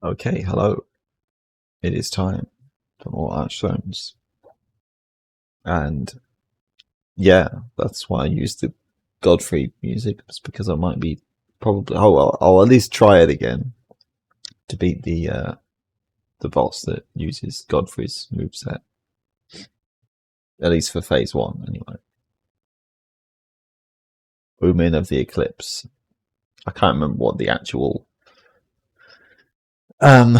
Okay, hello. It is time for more Archthrones. And yeah, that's why I used the Godfrey music. It's because I might be probably I'll at least try it again to beat the boss that uses Godfrey's moveset. At least for phase one, anyway. Omen of the Eclipse. I can't remember what um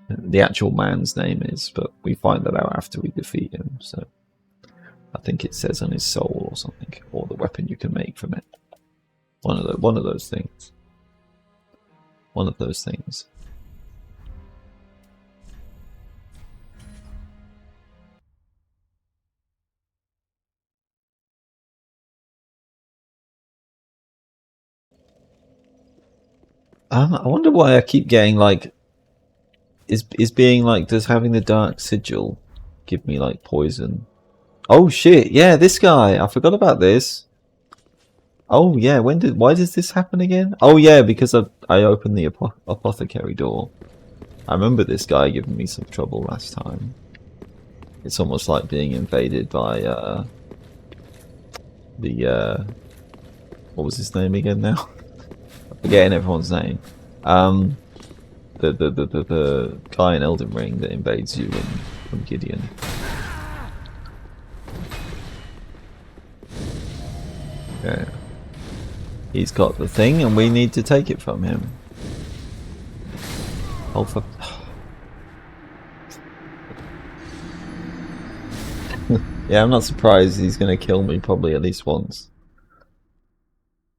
the actual man's name is, but we find that out after we defeat him, so I think it says on his soul or something, or the weapon you can make from it. One of those things. One of those things. I wonder why I keep getting like is being like does having the dark sigil give me like poison? Oh shit! Yeah, this guy. I forgot about this. Oh yeah, why does this happen again? Oh yeah, because I opened the apothecary door. I remember this guy giving me some trouble last time. It's almost like being invaded by the what was his name again now? I'm forgetting everyone's name. The guy in Elden Ring that invades you from Gideon. Yeah. He's got the thing and we need to take it from him. Oh for yeah, I'm not surprised he's gonna kill me probably at least once.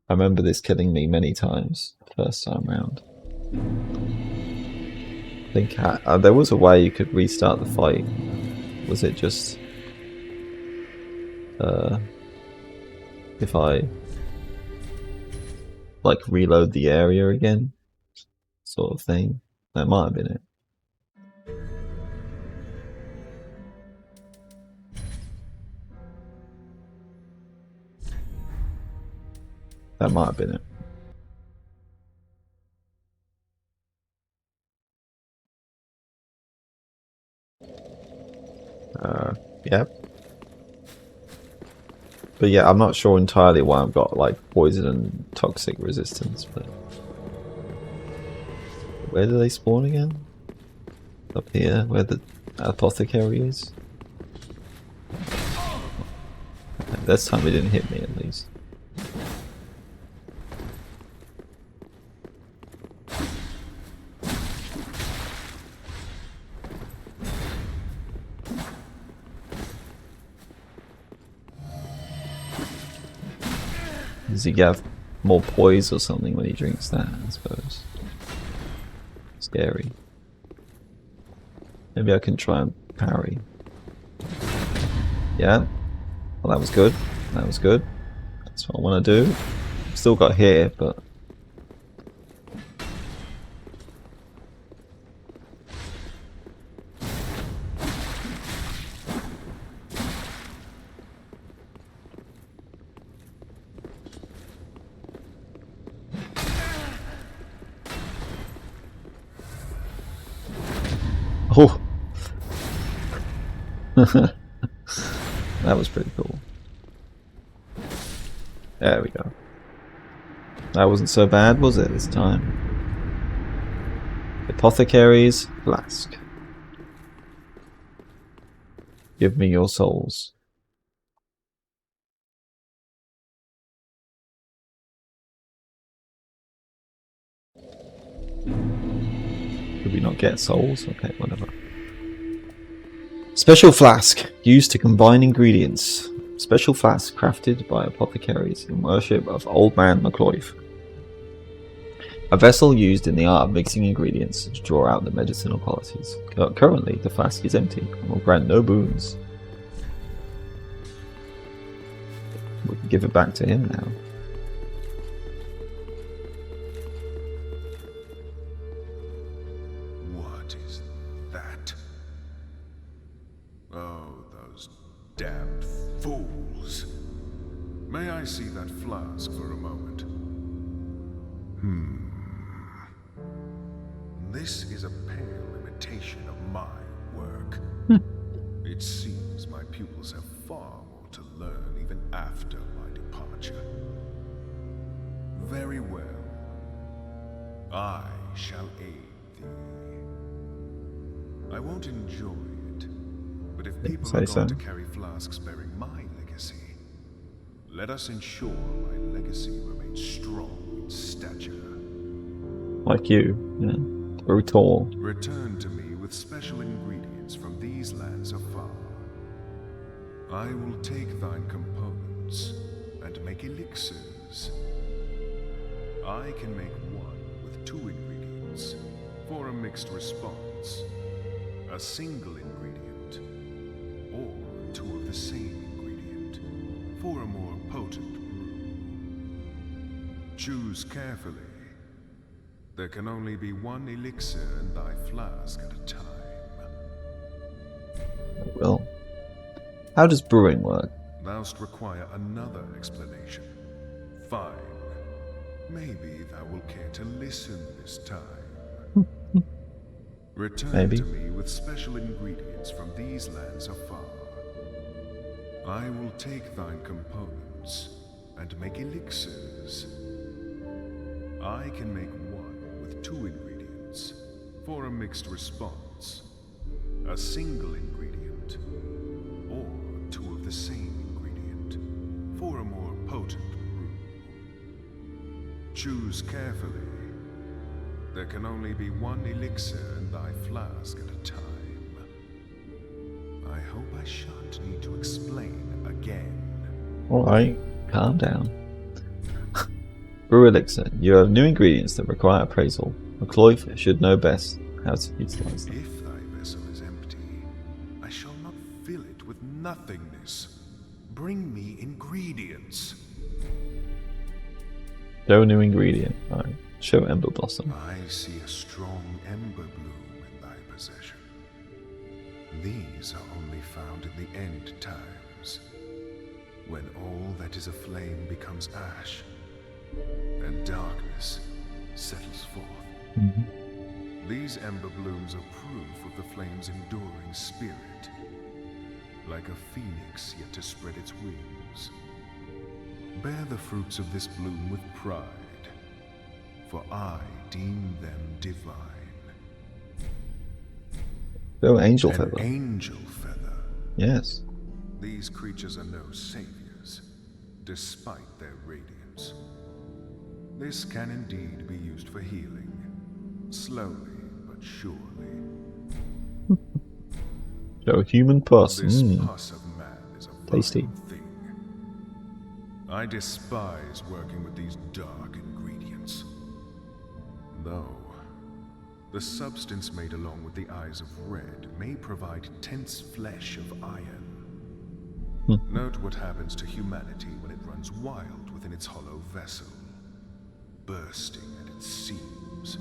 I remember this killing me many times first time round. I think there was a way you could restart the fight. Was it just if I like reload the area again, sort of thing? That might have been it. That might have been it. Yep. But yeah, I'm not sure entirely why I've got like poison and toxic resistance, but where do they spawn again? Up here, where the apothecary is? This time it didn't hit me at least. Does he have more poise or something when he drinks that, I suppose? Scary. Maybe I can try and parry. Yeah. Well, that was good. That was good. That's what I want to do. Still got here, but... Oh! That was pretty cool. There we go. That wasn't so bad, was it, this time? Apothecary's Flask. Give me your souls. Did we not get souls? Okay, whatever. Special Flask. Used to combine ingredients. Special flask crafted by apothecaries in worship of Old Man McCloyve. A vessel used in the art of mixing ingredients to draw out the medicinal qualities. Currently, the flask is empty and will grant no boons. We can give it back to him now. What is that? Oh, those damned fools. May I see that flask for a moment? this is a pale imitation of my work. It seems my pupils have far more to learn even after my departure. Very well. I shall aid thee. I won't enjoy it, but if people are going to carry flasks bearing my legacy, let us ensure my legacy remains strong in stature. Like you, yeah. Very tall. Return to me with special ingredients from these lands afar. I will take thine components and make elixirs. I can make one with 2 ingredients for a mixed response, a single ingredient, or 2 of the same ingredient for a more potent brew. Choose carefully. There can only be 1 elixir in thy flask at a time. Well, how does brewing work? Thou'st require another explanation. Fine. Maybe thou will care to listen this time. Return to me with special ingredients from these lands afar. I will take thine components and make elixirs. I can make one with 2 ingredients for a mixed response, a single ingredient, or 2 of the same ingredient for a more potent brew. Choose carefully. There can only be 1 elixir in thy flask at a time. I hope I shan't need to explain again. Alright, calm down. Brew elixir. You have new ingredients that require appraisal. McCloy should know best how to utilize them. If thy vessel is empty, I shall not fill it with nothingness. Bring me ingredients. Show a new ingredient. Alright. Show Ember Blossom. I see a strong ember bloom in thy possession. These are only found in the end times, when all that is aflame becomes ash, and darkness settles forth. These ember blooms are proof of the flame's enduring spirit, like a phoenix yet to spread its wings. Bear the fruits of this bloom with pride, for I deem them divine. Oh, angel feather. An angel feather. Yes. These creatures are no saviors, despite their radiance. This can indeed be used for healing, slowly but surely. Show a human pus. This pus of man is a tasty thing. I despise working with these dark ingredients. Though, the substance made along with the eyes of red may provide tense flesh of iron. Note what happens to humanity when it runs wild within its hollow vessel, bursting at its seams.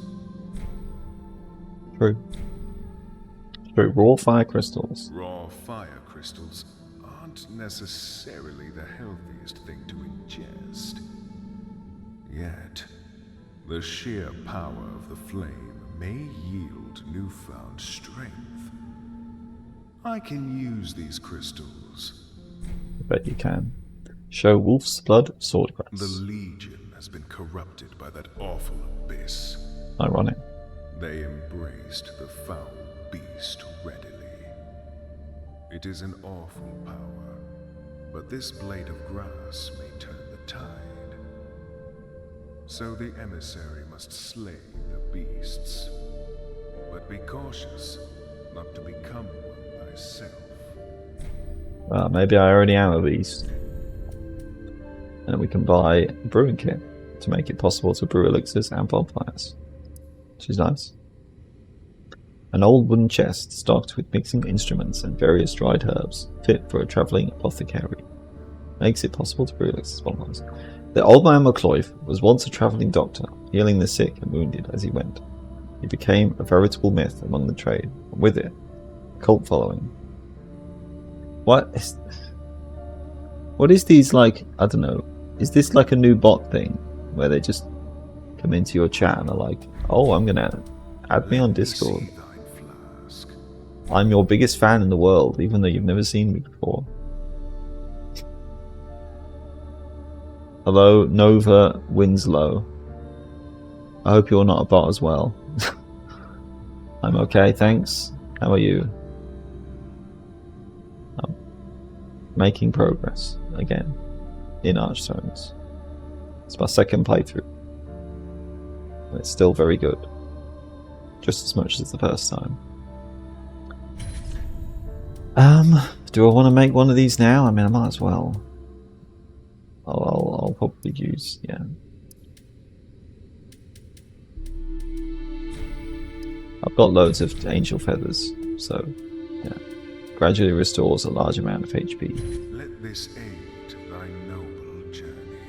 True. True. Raw fire crystals. Raw fire crystals aren't necessarily the healthiest thing to ingest. Yet, the sheer power of the flame may yield newfound strength. I can use these crystals. I bet you can. Show Wolf's Blood Swordgrass. The Legion has been corrupted by that awful abyss. Ironic. They embraced the foul beast readily. It is an awful power, but this blade of grass may turn the tide. So the emissary must slay the beasts. But be cautious not to become one thyself. Well, maybe I already am a beast. And we can buy a brewing kit to make it possible to brew elixirs and bonfires. Which is nice. An old wooden chest stocked with mixing instruments and various dried herbs, fit for a travelling apothecary. Makes it possible to brew elixirs and bonfires. The old man McCloy was once a travelling doctor, healing the sick and wounded as he went. He became a veritable myth among the trade, and with it, a cult following. What is these, like, I don't know, is this like a new bot thing, where they just come into your chat and are like, oh, I'm gonna Add me on Let me Discord. see thine flask. I'm your biggest fan in the world, even though you've never seen me before. Hello, Nova Winslow. I hope you're not a bot as well. I'm okay, thanks. How are you? I'm making progress again in Archthrones. It's my second playthrough. And it's still very good. Just as much as the first time. Do I want to make one of these now? I mean, I might as well. I'll probably use, yeah. I've got loads of angel feathers, so yeah. Gradually restores a large amount of HP. Let this aid thy noble journey.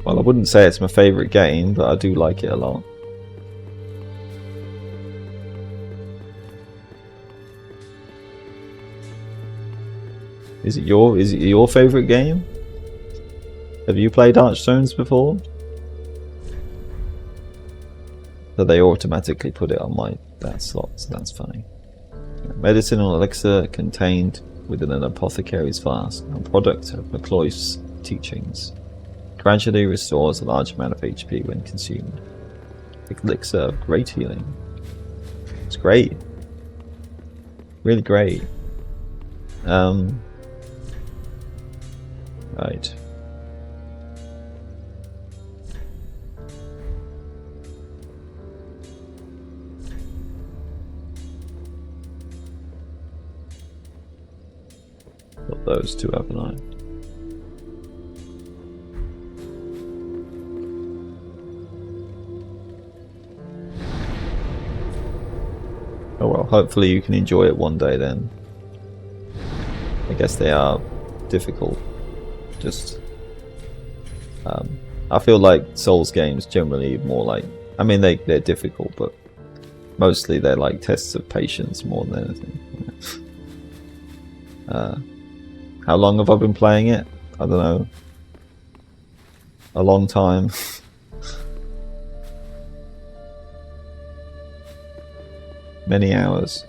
Well, I wouldn't say it's my favourite game, but I do like it a lot. Is it your favourite game? Have you played Archthrones before? So they automatically put it on that slot, so that's funny. Medicinal elixir contained within an apothecary's flask, a product of McCloy's teachings. Gradually restores a large amount of HP when consumed. Elixir of great healing. It's great. Really great. Right. Got those two, haven't I? Oh well, hopefully you can enjoy it one day then. I guess they are difficult. Just I feel like Souls games generally more like, I mean they're difficult, but mostly they're like tests of patience more than anything. How long have I been playing it? I don't know. A long time. Many hours.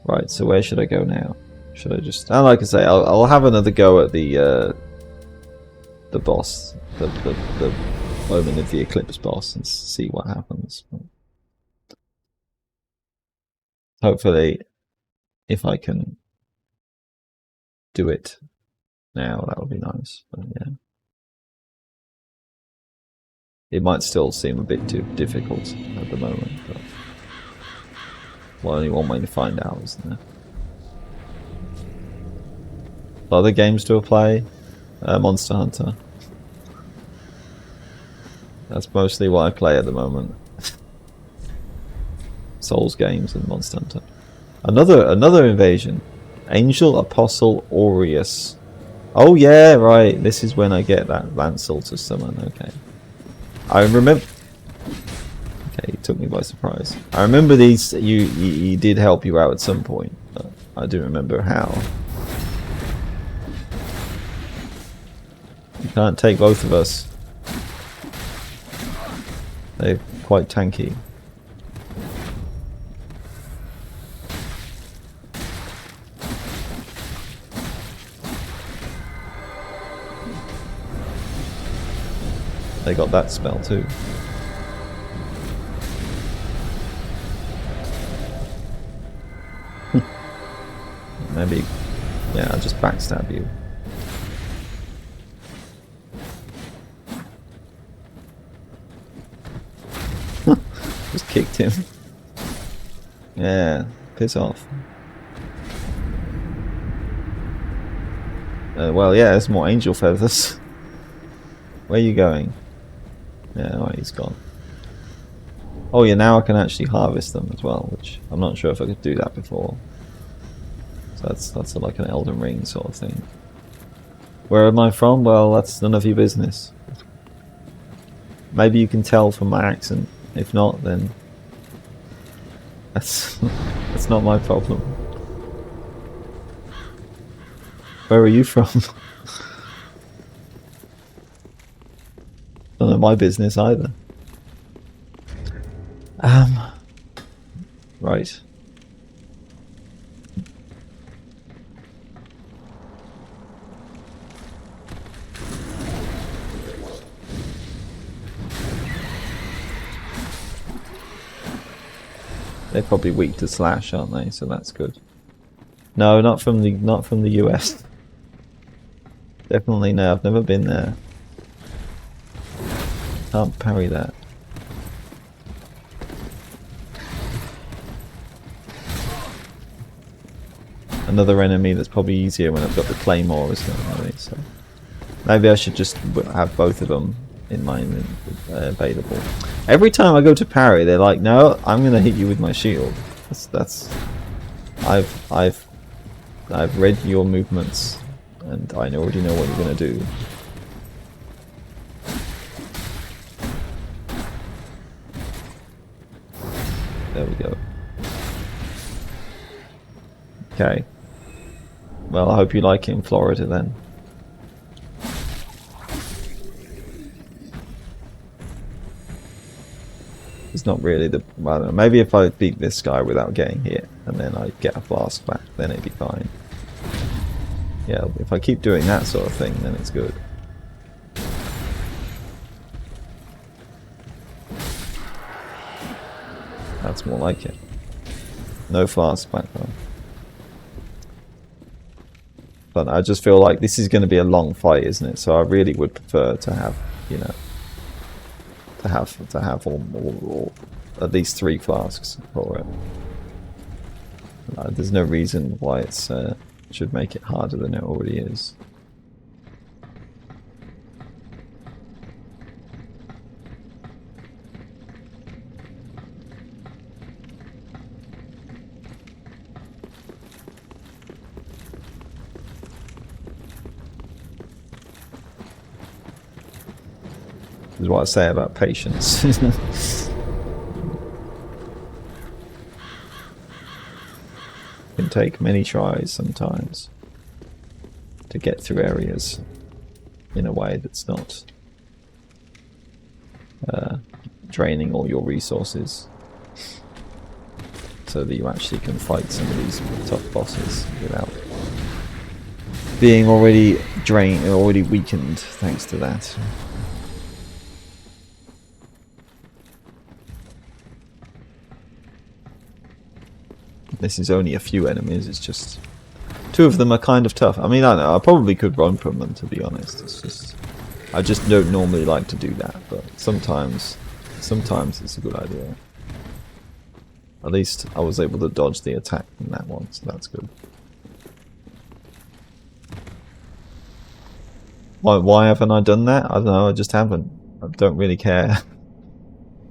Right, so where should I go now? Should I just... Oh, like I say, I'll have another go at the boss, the Omen of the Eclipse boss, and see what happens. Hopefully, if I can do it now, that would be nice. But yeah, it might still seem a bit too difficult at the moment. But well, only one way to find out, isn't there? Other games to play, Monster Hunter. That's mostly what I play at the moment. Souls games and Monster Hunter. Another invasion. Angel Apostle Aureus. Oh yeah, right. This is when I get that Lancel to summon. Okay. I remember. Okay, it took me by surprise. I remember these. He did help you out at some point, but I do remember how. You can't take both of us. They're quite tanky. They got that spell too. Maybe, yeah, I'll just backstab you. Just kicked him. Yeah, piss off. Well, yeah, there's more angel feathers. Where are you going? Yeah, right, he's gone. Oh yeah, now I can actually harvest them as well, which I'm not sure if I could do that before. So that's like an Elden Ring sort of thing. Where am I from? Well, that's none of your business. Maybe you can tell from my accent. If not, then that's not my problem. Where are you from? None of my business either. Right. They're probably weak to slash, aren't they? So that's good. No, not from the US. Definitely no. I've never been there. Can't parry that. Another enemy that's probably easier when I've got the claymore, isn't it? Really? So maybe I should just have both of them in my available. Every time I go to parry, they're like, "No, I'm going to hit you with my shield." I've read your movements, and I already know what you're going to do. There we go. Okay. Well, I hope you like it in Florida then. It's not really the... I don't know, maybe if I beat this guy without getting hit, and then I get a flask back, then it'd be fine. Yeah, if I keep doing that sort of thing, then it's good. That's more like it. No flask back though. But I just feel like this is going to be a long fight, isn't it? So I really would prefer to have, you know, to have all at least 3 flasks for it. There's no reason why it's should make it harder than it already is. This is what I say about patience. Can take many tries sometimes to get through areas in a way that's not draining all your resources, so that you actually can fight some of these tough bosses without being already drained, already weakened thanks to that. This is only a few enemies, it's just 2 of them are kind of tough. I mean, I don't know, I probably could run from them, to be honest. It's just, I just don't normally like to do that, but sometimes it's a good idea. At least I was able to dodge the attack in that one, so that's good. Why haven't I done that? I don't know, I just haven't. I don't really care.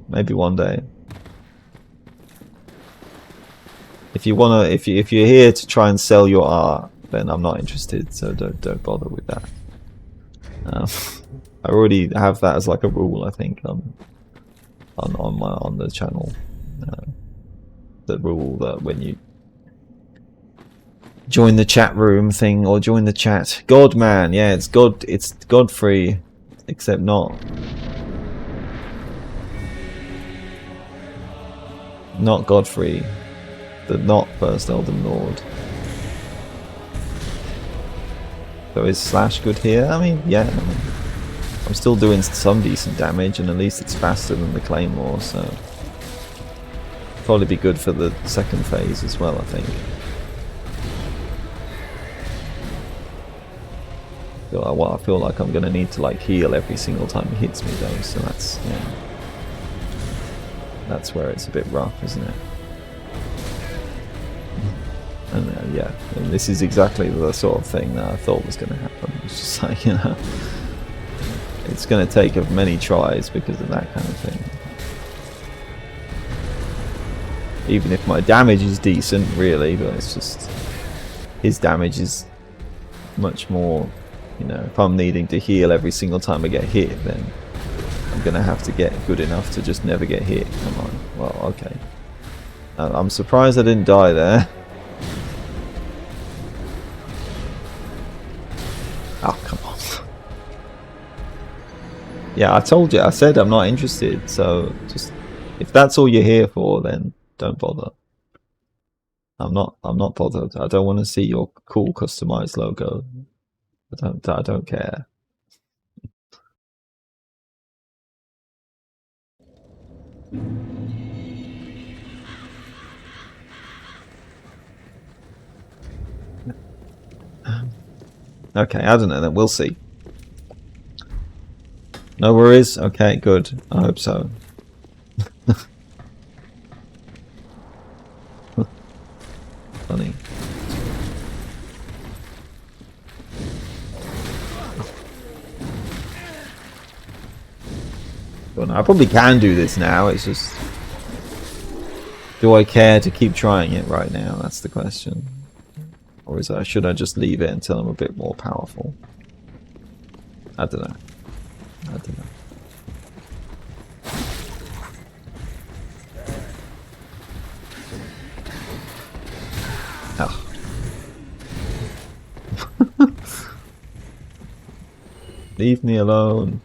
Maybe one day. If you wanna, if you're here to try and sell your art, then I'm not interested. So don't bother with that. I already have that as like a rule, I think, on the channel. The rule that when you join the chat room thing or join the chat, Godman, yeah, it's God-free, except not Godfrey. The not First Elden Lord. So is slash good here? I mean, yeah. I mean, I'm still doing some decent damage, and at least it's faster than the claymore, so probably be good for the second phase as well, I think. I feel like I'm gonna need to like heal every single time he hits me though, so that's, yeah. That's where it's a bit rough, isn't it? And yeah, and this is exactly the sort of thing that I thought was going to happen. It's just like, you know, it's going to take many tries because of that kind of thing. Even if my damage is decent, really, but it's just his damage is much more, you know, if I'm needing to heal every single time I get hit, then I'm going to have to get good enough to just never get hit. Come on. Well, okay. I'm surprised I didn't die there. Oh, come on. Yeah, I told you. I said I'm not interested. So just if that's all you're here for, then don't bother. I'm not bothered. I don't want to see your cool customized logo. I don't care. Okay, I don't know then. We'll see. No worries? Okay, good. I hope so. Funny. Well, I probably can do this now. It's just, do I care to keep trying it right now? That's the question. Or should I just leave it until I'm a bit more powerful? I don't know. I don't know. Oh. Leave me alone.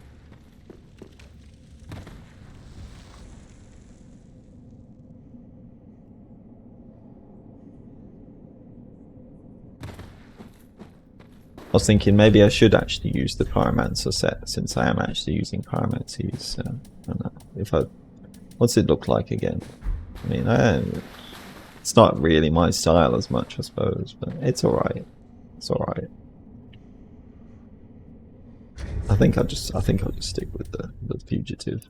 I was thinking maybe I should actually use the Pyromancer set, since I am actually using Pyromancies. I don't know if what's it look like again? I mean, it's not really my style as much, I suppose, but it's alright. It's alright. I think I'll just stick with the fugitive.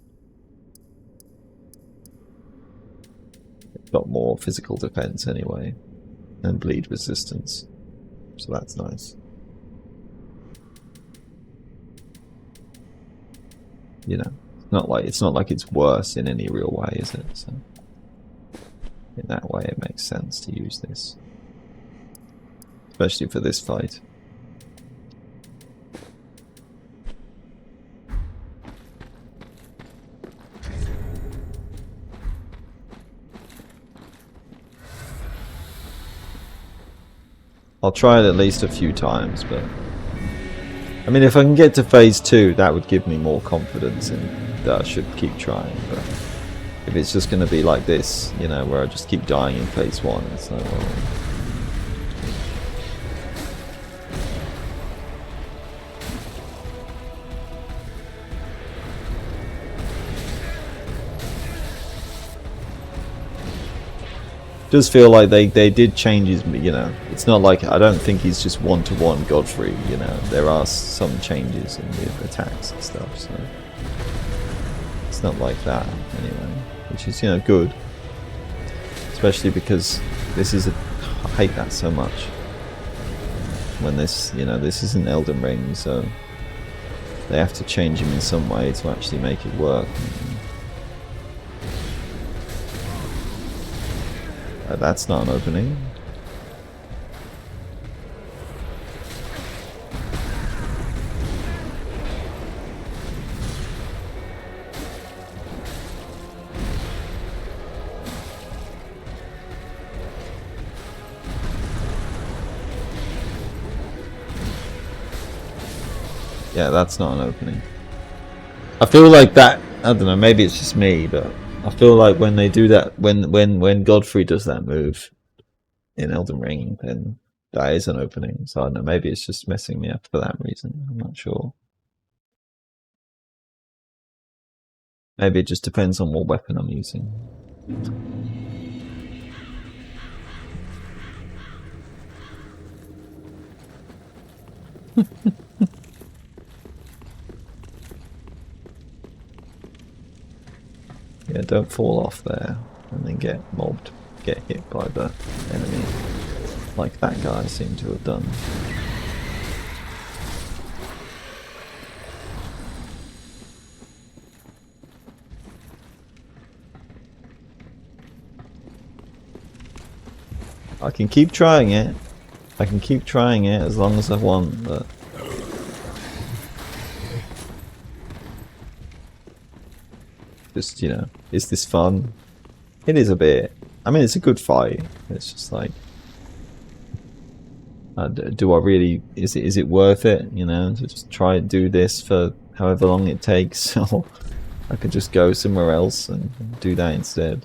It's got more physical defense anyway, and bleed resistance, so that's nice. You know, it's not like it's worse in any real way, is it? So in that way, it makes sense to use this, especially for this fight. I'll try it at least a few times, but I mean, if I can get to phase 2, that would give me more confidence in that I should keep trying. But if it's just going to be like this, you know, where I just keep dying in phase 1, it's like, well, does feel like they did change his, you know, it's not like, I don't think he's just one-to-one Godfrey, you know, there are some changes in the attacks and stuff, so it's not like that anyway, which is, you know, good, especially because this is I hate that so much when this, you know, this isn't Elden Ring, so they have to change him in some way to actually make it work. That's not an opening. Yeah, that's not an opening. I feel like that, I don't know, maybe it's just me, but I feel like when they do that, when Godfrey does that move in Elden Ring, then that is an opening. So I don't know, maybe it's just messing me up for that reason. I'm not sure. Maybe it just depends on what weapon I'm using. Yeah, don't fall off there and then get mobbed, get hit by the enemy, like that guy seemed to have done. I can keep trying it. I can keep trying it as long as I want, but just, you know, is this fun? It is a bit. I mean, it's a good fight. It's just like, do I really? Is it worth it? You know, to just try and do this for however long it takes, or I could just go somewhere else and do that instead.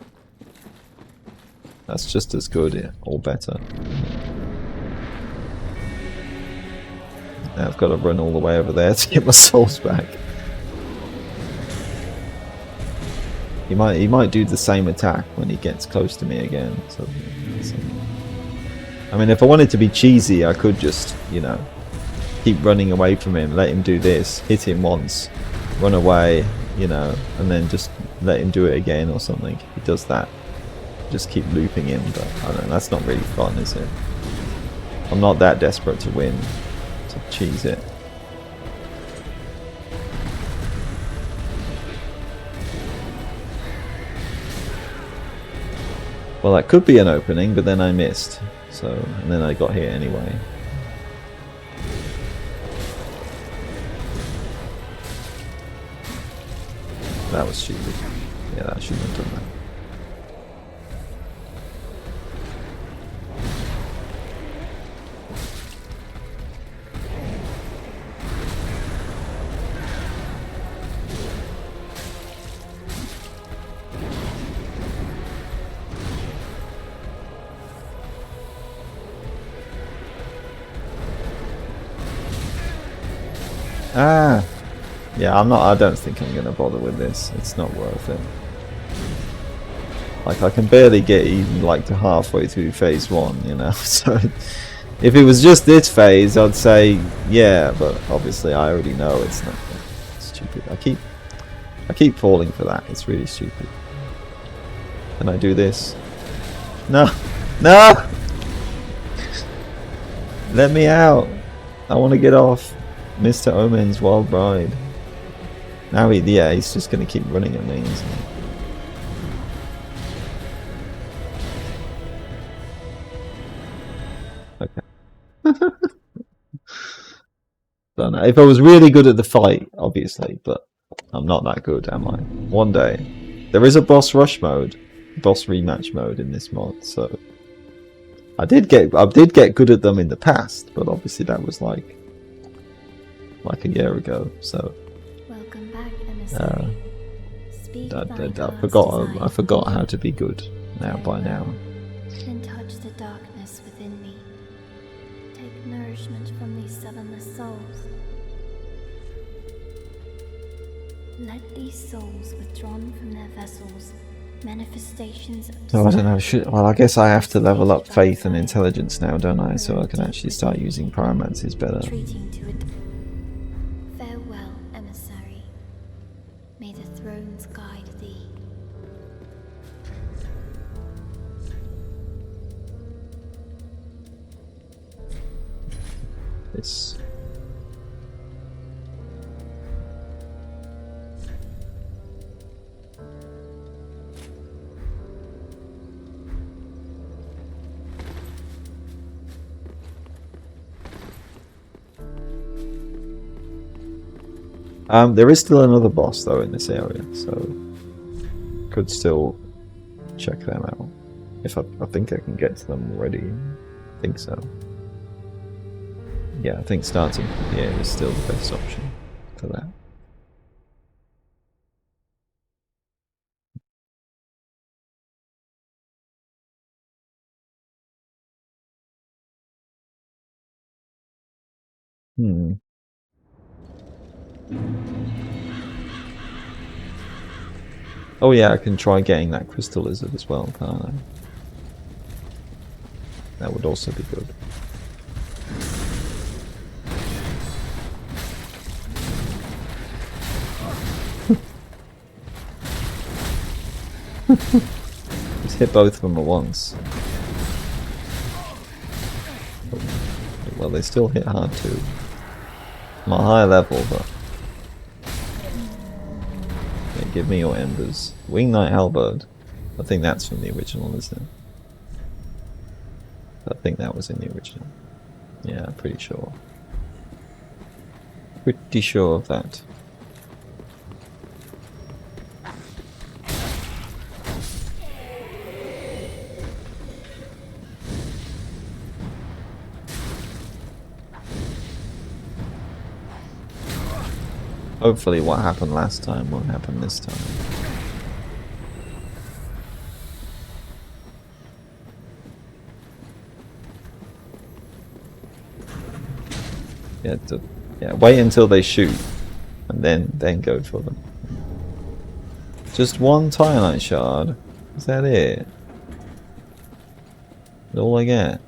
That's just as good or better. Now I've got to run all the way over there to get my souls back. He might do the same attack when he gets close to me again. So, I mean, if I wanted to be cheesy, I could just, you know, keep running away from him, let him do this, hit him once, run away, you know, and then just let him do it again or something. He does that. Just keep looping him, but I don't know, that's not really fun, is it? I'm not that desperate to win, to cheese it. Well, that could be an opening, but then I missed. So, and then I got hit anyway. That was stupid. Yeah, that shouldn't have done that. Ah, yeah, I don't think I'm gonna bother with this. It's not worth it. Like, I can barely get even like to halfway through phase 1, you know. So if it was just this phase, I'd say yeah, but obviously I already know it's not. It's stupid. I keep falling for that. It's really stupid. Can I do this? No, no! Let me out! I want to get off. Mr. Omen's Wild Bride. Now he's just going to keep running at me, isn't he? Okay. Don't know. If I was really good at the fight, obviously, but I'm not that good, am I? One day. There is a boss rush mode, boss rematch mode in this mod, so I did get good at them in the past, but obviously that was like a year ago, so welcome back, emissary. I forgot how to be good by now. And touch the darkness within me. Take nourishment from these soulless souls. Let these souls withdrawn from their vessels, manifestations of So I don't know, well I guess I have to level up faith and intelligence now, don't I, so I can actually start using pyromancies better. Farewell, emissary. May the thrones guide thee. This. There is still another boss though in this area, so could still check them out. If I think I can get to them already. I think so. Yeah, I think starting from here is still the best option for that. Oh yeah, I can try getting that crystal lizard as well, can't I? That would also be good. Just hit both of them at once. Well, they still hit hard too. I'm a high level, but... Okay, give me your embers. Wing Knight Halberd. I think that's from the original, isn't it? I think that was in the original. Yeah, I'm pretty sure. Pretty sure of that. Hopefully what happened last time won't happen this time. Yeah, wait until they shoot and then go for them. Just one Titanite shard? Is that it? That's all I get?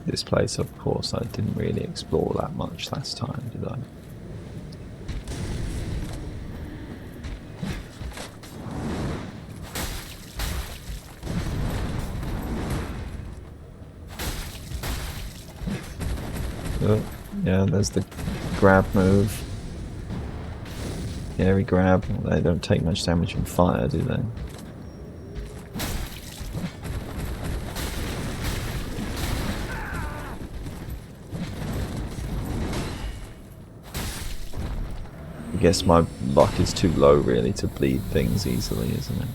This place, of course, I didn't really explore that much last time, did I? Oh, yeah, there's the grab move. Yeah, we grab. They don't take much damage from fire, do they? I guess my luck is too low really to bleed things easily, isn't it?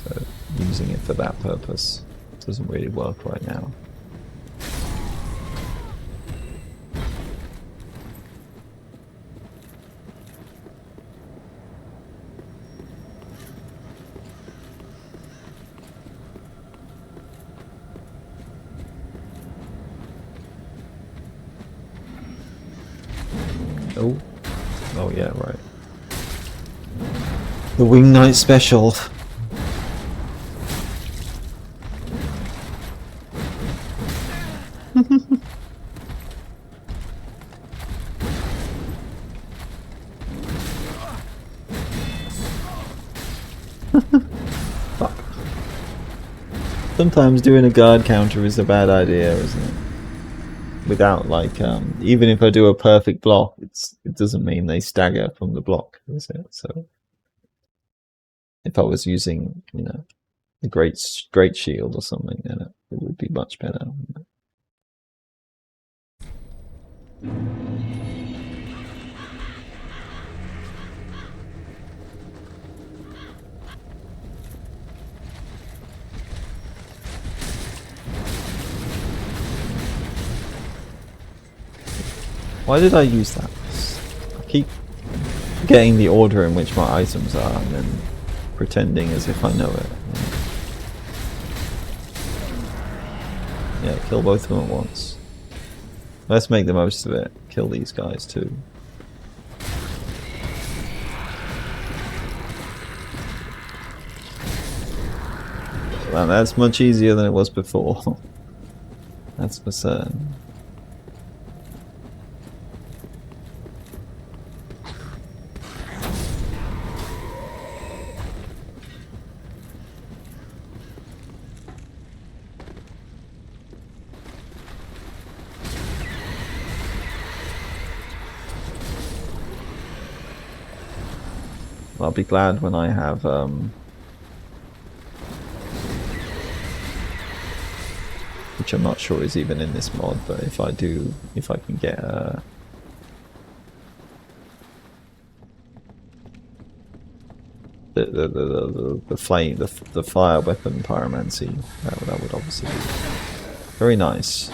So using it for that purpose doesn't really work right now. Oh. Oh yeah, right. The Wing Knight special. Fuck. Sometimes doing a guard counter is a bad idea, isn't it? Without like, even if I do a perfect block, it doesn't mean they stagger from the block, is it? So if I was using, you know, a great shield or something, then it would be much better. Why did I use that? I keep getting the order in which my items are and then pretending as if I know it. Yeah, kill both of them at once. Let's make the most of it. Kill these guys too. Well, that's much easier than it was before. That's for certain. I'll be glad when I have which I'm not sure is even in this mod, but if I do, if I can get the flame, the fire weapon pyromancy, that would obviously be very nice.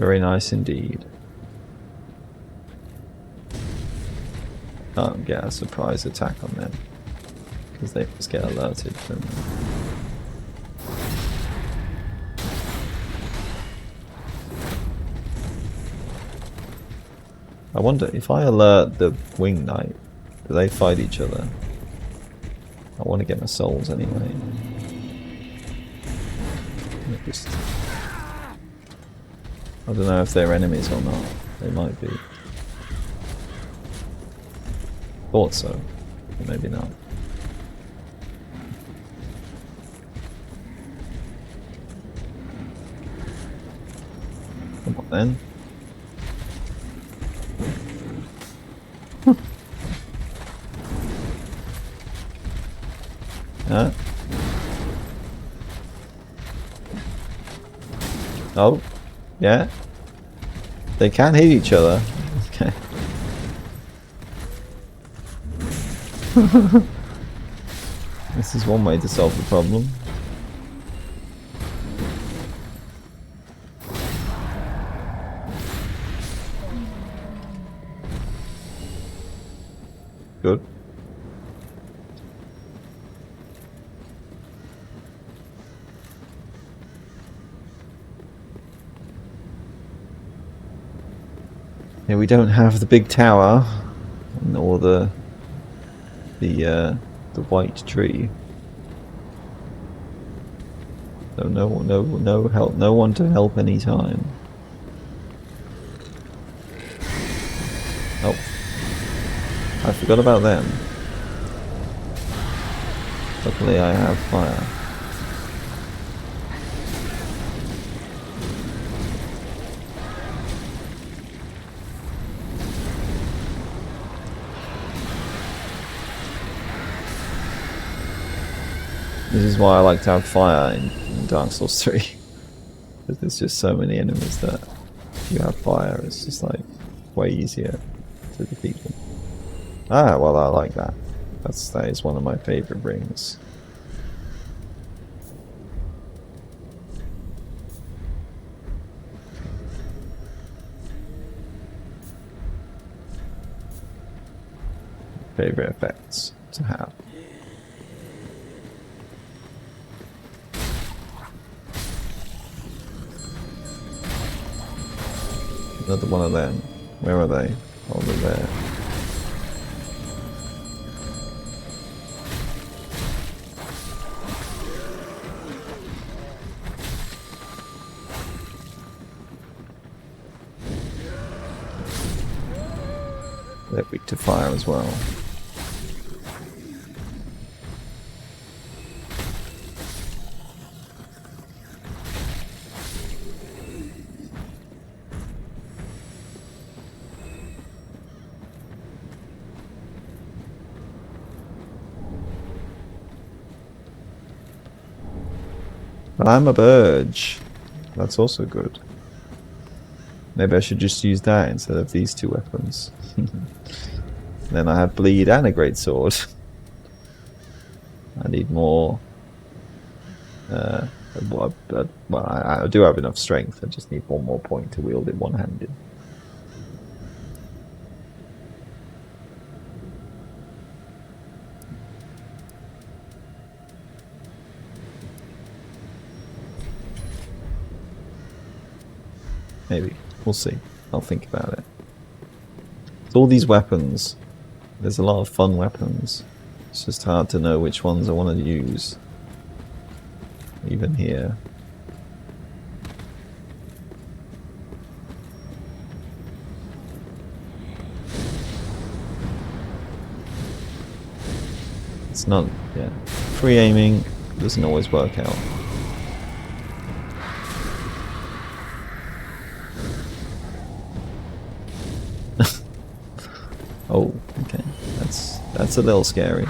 Very nice indeed. Can't get a surprise attack on them because they just get alerted from. I wonder if I alert the Wing Knight, do they fight each other? I want to get my souls anyway. Just, I don't know if they're enemies or not. They might be. Thought so, but maybe not. Come on then. Huh? Oh, yeah. They can hit each other. Okay. This is one way to solve the problem. Good. Yeah, we don't have the big tower, or the white tree. So no help, no one to help any time. Oh, I forgot about them. Luckily, I have fire. This is why I like to have fire in Dark Souls 3. Because there's just so many enemies that if you have fire, it's just like way easier to defeat them. Ah, well, I like that. That is one of my favorite rings. Favorite effects to have. Another one of them. Where are they? Oh, they're there. They're weak to fire as well. But I'm a Burge. That's also good. Maybe I should just use that instead of these two weapons. Then I have bleed and a great sword. I need more. Well, I do have enough strength. I just need one more point to wield it one-handed. Maybe. We'll see. I'll think about it. With all these weapons, there's a lot of fun weapons. It's just hard to know which ones I want to use. Even here. It's not, yeah. Free aiming doesn't always work out. Oh, okay. That's a little scary.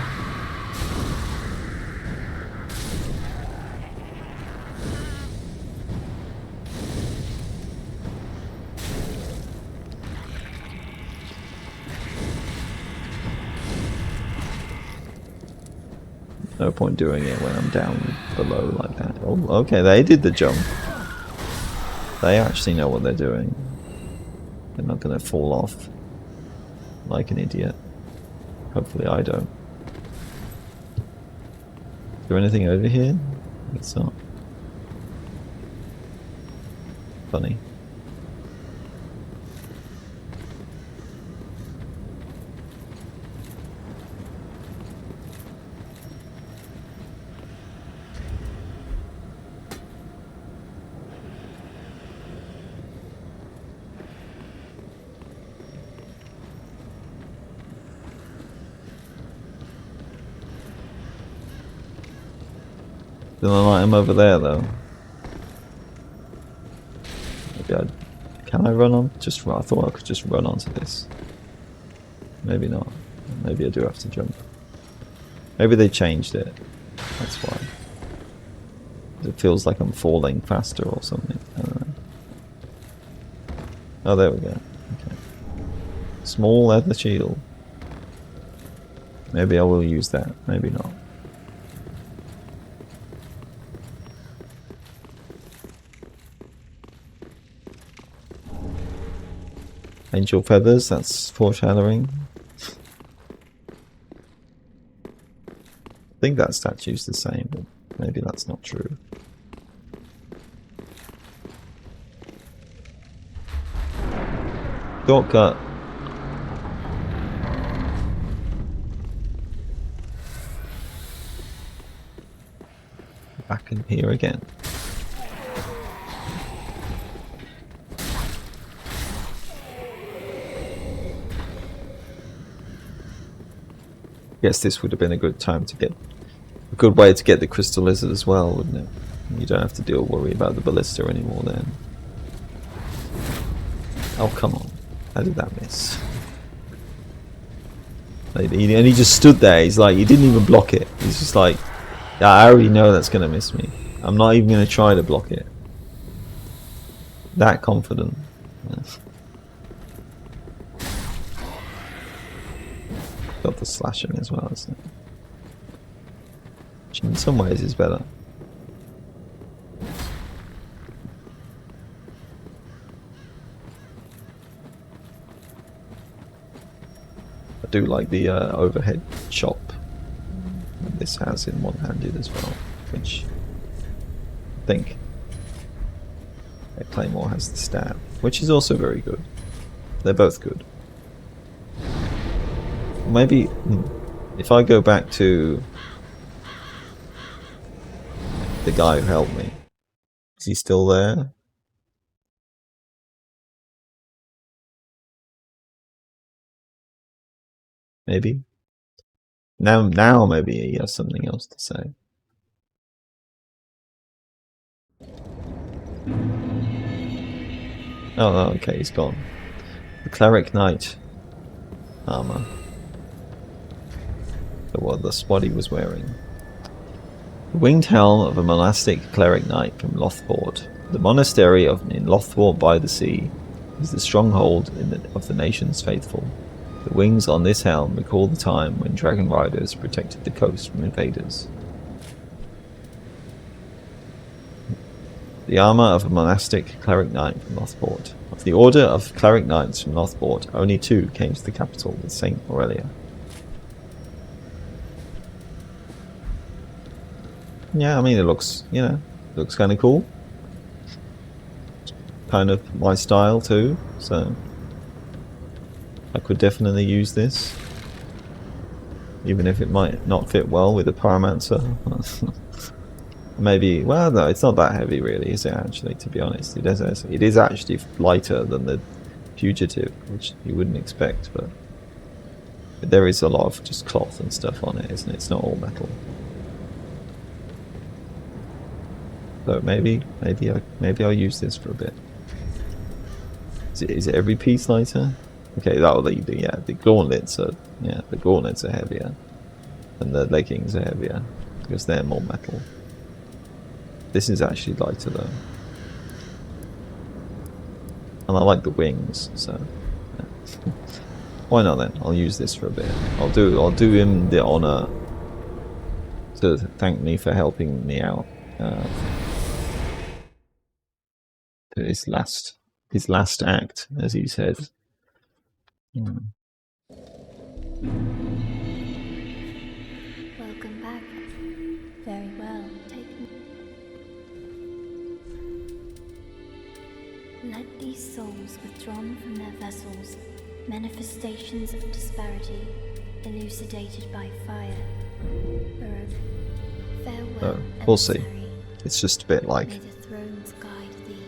No point doing it when I'm down below like that. Oh, okay, they did the jump. They actually know what they're doing. They're not going to fall off like an idiot. Hopefully I don't. Is there anything over here? It's not. Funny. Don't like him over there though. Maybe can I run on? I thought I could just run onto this. Maybe not. Maybe I do have to jump. Maybe they changed it. That's why. It feels like I'm falling faster or something. I don't know. Oh, there we go. Okay. Small leather shield. Maybe I will use that. Maybe not. Angel feathers, that's foreshadowing. I think that statue's the same, but maybe that's not true. Shortcut. Back in here again. Guess this would have been a good time to get a good way to get the crystal lizard as well, wouldn't it? You don't have to worry about the ballista anymore then. Oh come on. How did that miss? And he just stood there, he's like, he didn't even block it. He's just like, yeah, I already know that's gonna miss me. I'm not even gonna try to block it. That confident. Yes. Got the slashing as well, isn't it? Which in some ways is better. I do like the overhead chop this has in one-handed as well, which I think Claymore has the stab, which is also very good. They're both good. Maybe if I go back to the guy who helped me, is he still there? Maybe. Now maybe he has something else to say. Oh, okay, he's gone. The cleric knight armor. That's what he was wearing. The winged helm of a monastic cleric knight from Lothport. The monastery in Lothport by the sea is the stronghold of the nation's faithful. The wings on this helm recall the time when dragon riders protected the coast from invaders. The armor of a monastic cleric knight from Lothport. Of the order of cleric knights from Lothport, only 2 came to the capital with Saint Aurelia. Yeah, I mean, it looks, you know, looks kind of cool. Kind of my style too, so I could definitely use this. Even if it might not fit well with a Pyromancer. Maybe, well, no, it's not that heavy really, is it actually, to be honest. It is actually lighter than the Fugitive, which you wouldn't expect, but there is a lot of just cloth and stuff on it, isn't it? It's not all metal. So maybe I'll use this for a bit. Is it every piece lighter? Okay, that'll let you do. Yeah, the gauntlets are heavier, and the leggings are heavier because they're more metal. This is actually lighter though, and I like the wings, so yeah. Why not then? I'll use this for a bit. I'll do him the honor to thank me for helping me out. his last act, as he said. Welcome back. Very well. Let these souls withdrawn from their vessels, manifestations of disparity, elucidated by fire. Farewell. We'll see. It's just a bit like, May the thrones guide thee.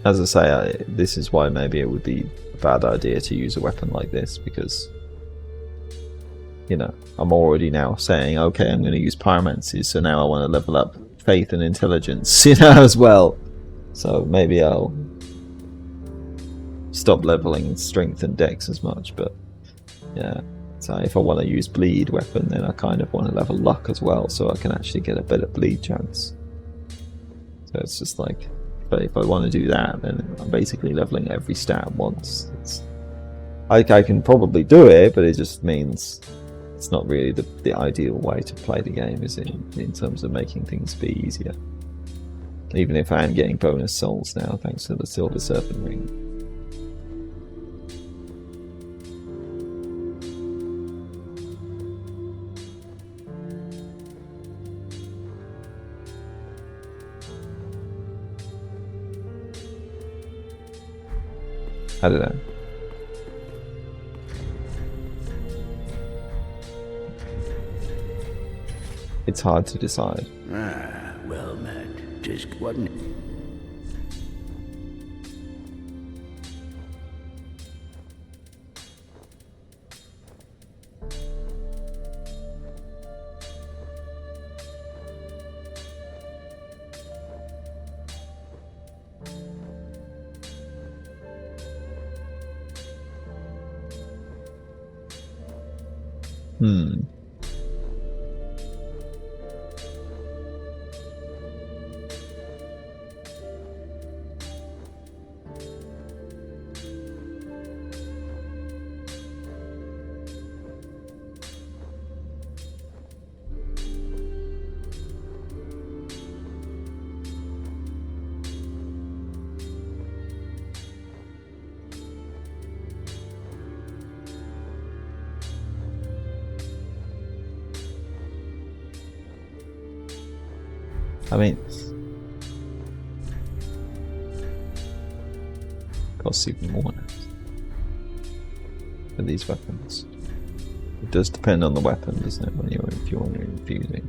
as I say, this is why maybe it would be a bad idea to use a weapon like this, because, you know, I'm already now saying, okay, I'm going to use pyromancy, so now I want to level up faith and intelligence, you know, as well. So maybe I'll stop leveling strength and dex as much, but yeah. So if I want to use bleed weapon, then I kind of want to level luck as well, so I can actually get a better bleed chance. So it's just like, but if I want to do that, then I'm basically leveling every stat at once. I can probably do it, but it just means it's not really the ideal way to play the game, is it? In terms of making things be easier. Even if I am getting bonus souls now, thanks to the Silver Serpent Ring. I don't know. It's hard to decide. Ah, well met. Just wasn't it? I mean, costs even more now for these weapons. It does depend on the weapon, doesn't it? If you're infusing.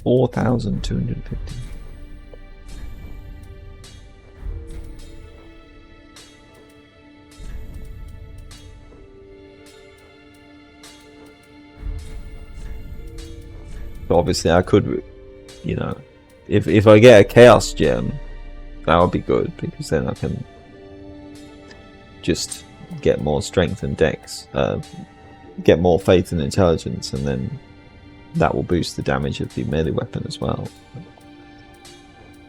4,250. Obviously I could, you know, if I get a chaos gem, that would be good, because then I can just get more strength and dex, get more faith and intelligence, and then that will boost the damage of the melee weapon as well.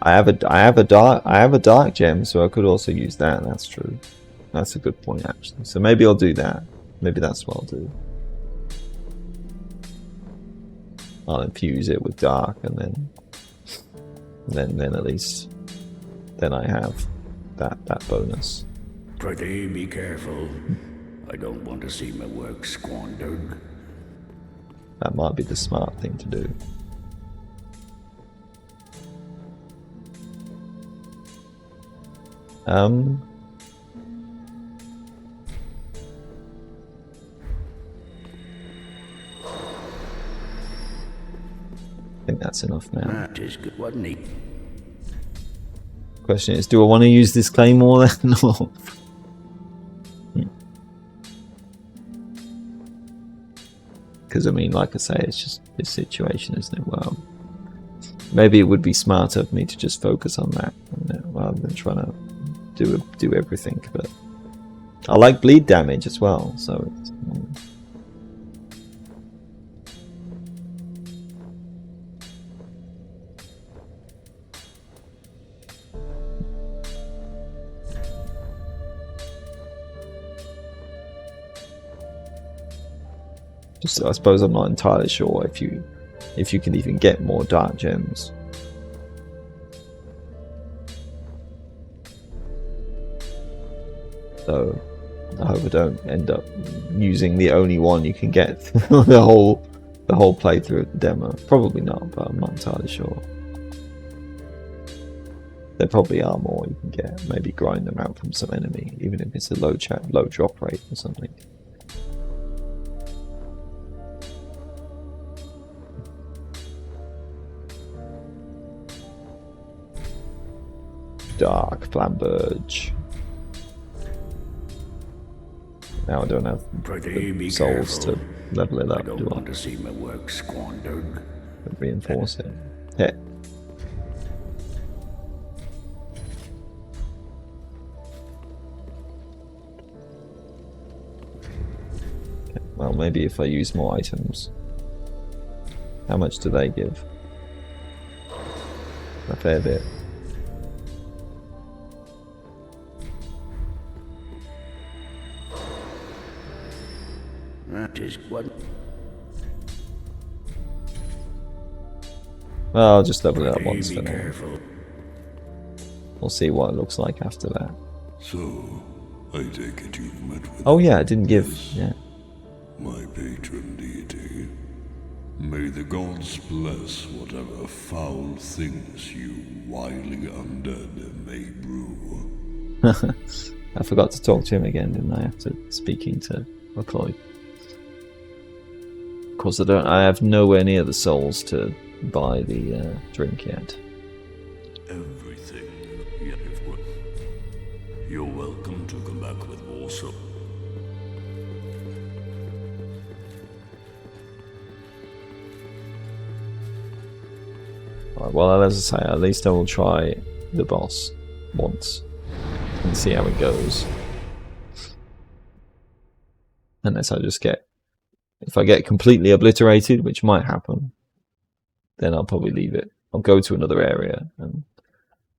I have a dark gem, so I could also use that. That's true. That's a good point actually. So maybe I'll do that. Maybe that's what I'll do. I'll infuse it with dark, and then at least then I have that bonus. Pretty be careful. I don't want to see my work squandered. That might be the smart thing to do. I think that's enough now. Just good, wasn't he? Question is, do I want to use this claymore then? Or because I mean, like I say, it's just this situation, isn't it? Well, maybe it would be smarter for me to just focus on that rather than trying to do everything. But I like bleed damage as well, so it's, just, I suppose I'm not entirely sure if you if you can even get more dark gems. So I hope I don't end up using the only one you can get the whole playthrough of the demo. Probably not, but I'm not entirely sure. There probably are more you can get. Maybe grind them out from some enemy, even if it's a low drop rate or something. Dark Flamberge. Now I don't have the souls to level it up. I don't want to see my work squandered. Reinforce it. Hit. Okay. Well, maybe if I use more items. How much do they give? A fair bit. That is what. Well, I'll just level it up once Be for now. careful. We'll see what it looks like after that. So, I take it you've met with... Oh yeah, I didn't give... yeah. my patron deity. May the gods bless whatever foul things you wily undead may brew. I forgot to talk to him again, didn't I, after speaking to McCloy. Of course, I have nowhere near the souls to buy the drink yet. Everything. Yeah, you're welcome to come back with more soup. Right, well, as I say, at least I will try the boss once and see how it goes. Unless I just get... if I get completely obliterated, which might happen, then I'll probably leave it. I'll go to another area and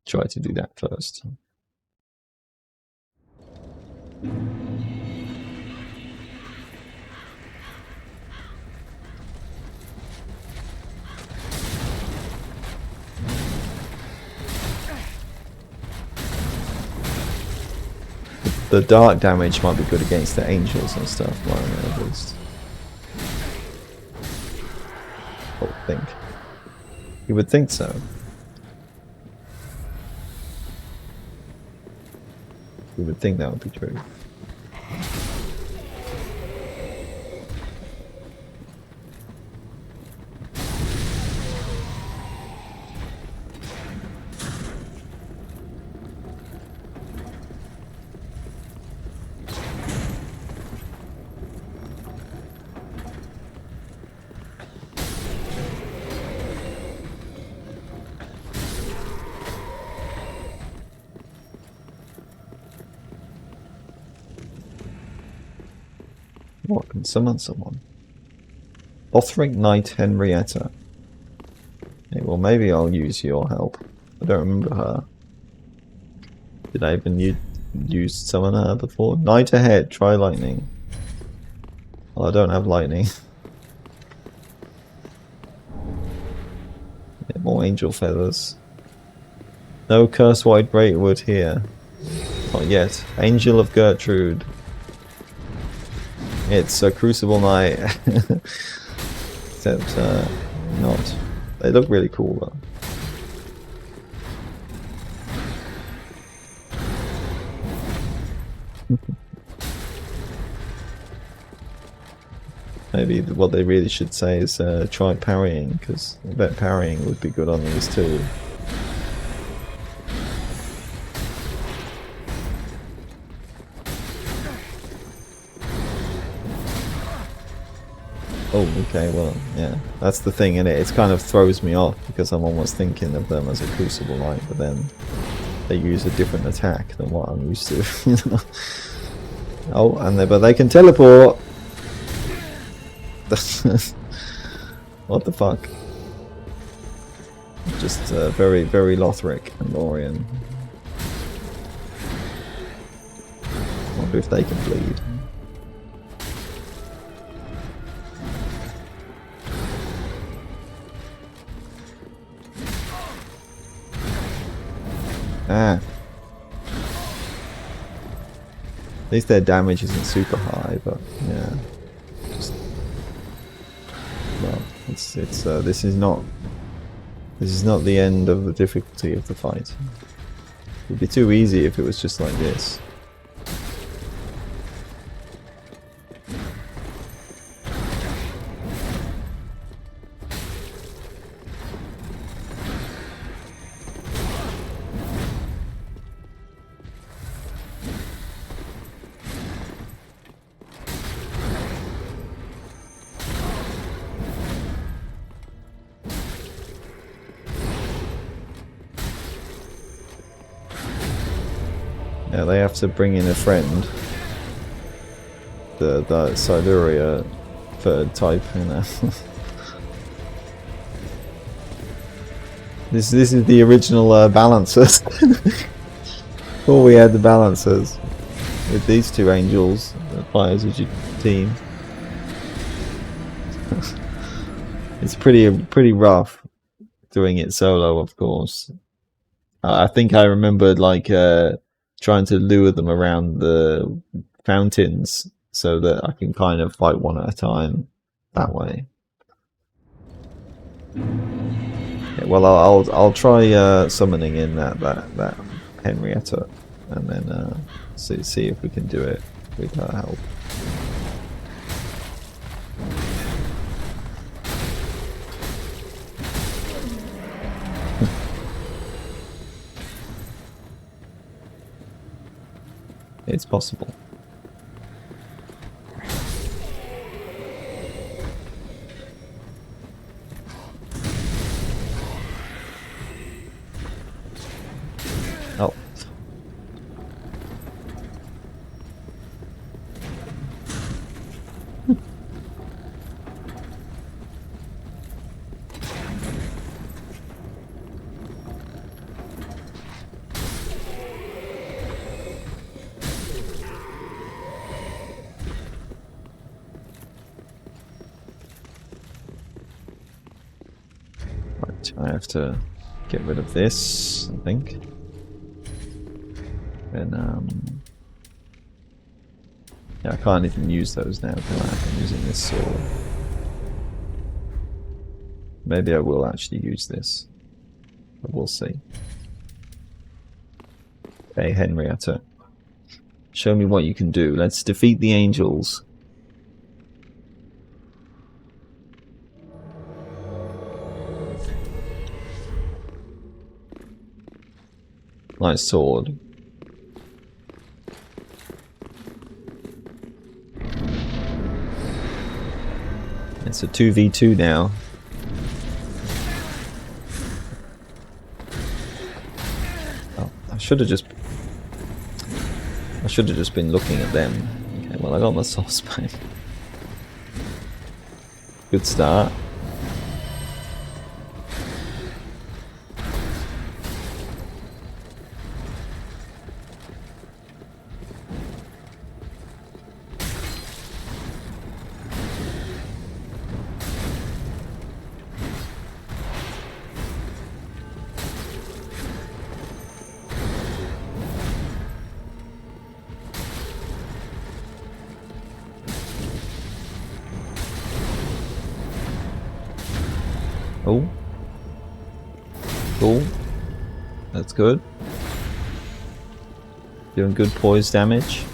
try to do that first. The dark damage might be good against the angels and stuff, might it, at least. I would think. You would think so. You would think that would be true. What, can summon someone? Lothric Knight Henrietta. Okay, well, maybe I'll use your help. I don't remember her. Did I even use summon her before? Knight ahead, try lightning. Well, I don't have lightning. Yeah, more angel feathers. No curse white greatwood here. Not yet. Angel of Gertrude. It's a Crucible Knight, except not. They look really cool though. Maybe what they really should say is try parrying, because I bet parrying would be good on these too. Oh, okay, well, yeah, that's the thing, innit? It kind of throws me off because I'm almost thinking of them as a Crucible Knight, but then they use a different attack than what I'm used to. You know? Oh, and but they can teleport. What the fuck? Just very, very Lothric and Lorien. Wonder if they can bleed. Ah. At least their damage isn't super high, but yeah. Just, well, this is not the end of the difficulty of the fight. It would be too easy if it was just like this. Yeah, they have to bring in a friend. The Siluria third type, you know. This is the original balancers. Before we had the balancers, with these two angels, the fighters as your team. It's pretty rough doing it solo, of course. I think I remembered like trying to lure them around the fountains so that I can kind of fight one at a time that way. Yeah, well, I'll try summoning in that Henrietta, and then see if we can do it with her help. It's possible. Oh. Right, I have to get rid of this, I think. And yeah, I can't even use those now, can I? I'm using this sword. Maybe I will actually use this, but we'll see. Hey, Henrietta, show me what you can do. Let's defeat the angels. Nice sword. It's a 2v2 now. Oh, I should have just been looking at them. Okay, well, I got my soul spine. Good start. Oh. Cool. That's good. Doing good poise damage.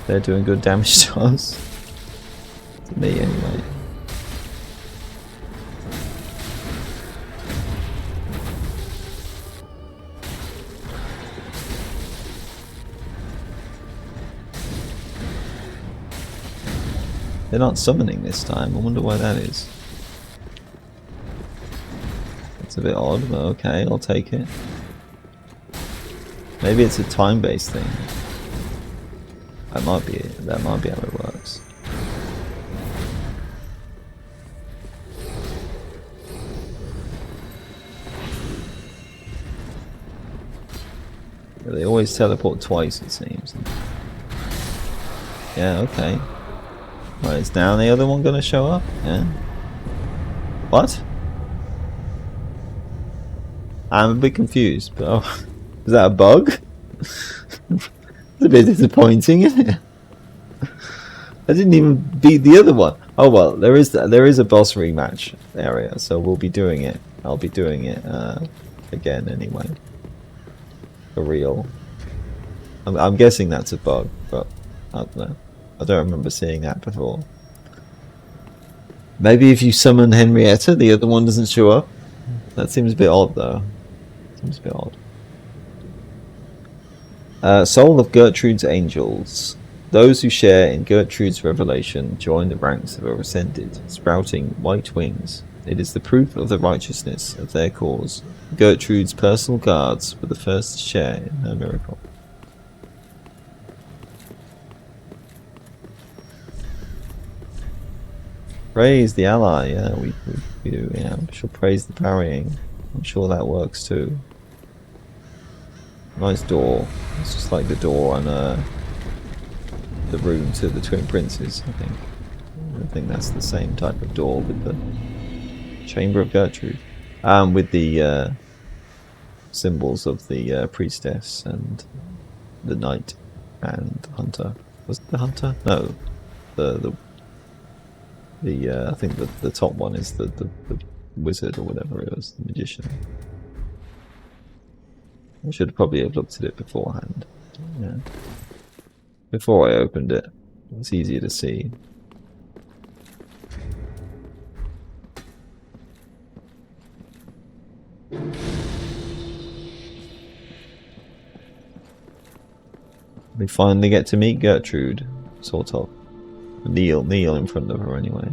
They're doing good damage to us. To me, anyway. They're not summoning this time. I wonder why that is. It's a bit odd, but okay, I'll take it. Maybe it's a time-based thing. That might be it. That might be how it works. But they always teleport twice, it seems. Yeah, okay. Right, is now the other one gonna show up? Yeah. What? I'm a bit confused, but oh, is that a bug? It's a bit disappointing, isn't it? I didn't even beat the other one. Oh well, there is a boss rematch area, so we'll be doing it. I'll be doing it again anyway, for real. I'm guessing that's a bug, but I don't know. I don't remember seeing that before. Maybe if you summon Henrietta, the other one doesn't show up. That seems a bit odd, though. Seems a bit odd. Soul of Gertrude's Angels. Those who share in Gertrude's revelation join the ranks of her ascended, sprouting white wings. It is the proof of the righteousness of their cause. Gertrude's personal guards were the first to share in her miracle. Praise the ally, yeah, we do, yeah. I'm sure praise the parrying. I'm sure that works too. Nice door. It's just like the door on the room to the Twin Princes, I think. I think that's the same type of door with the Chamber of Gertrude. With the symbols of the priestess and the knight and hunter. Was it the hunter? No. I think the top one is the wizard or whatever it was, the magician. I should probably have looked at it beforehand. Yeah. Before I opened it. It's easier to see. We finally get to meet Gertrude, sort of. Kneel in front of her anyway.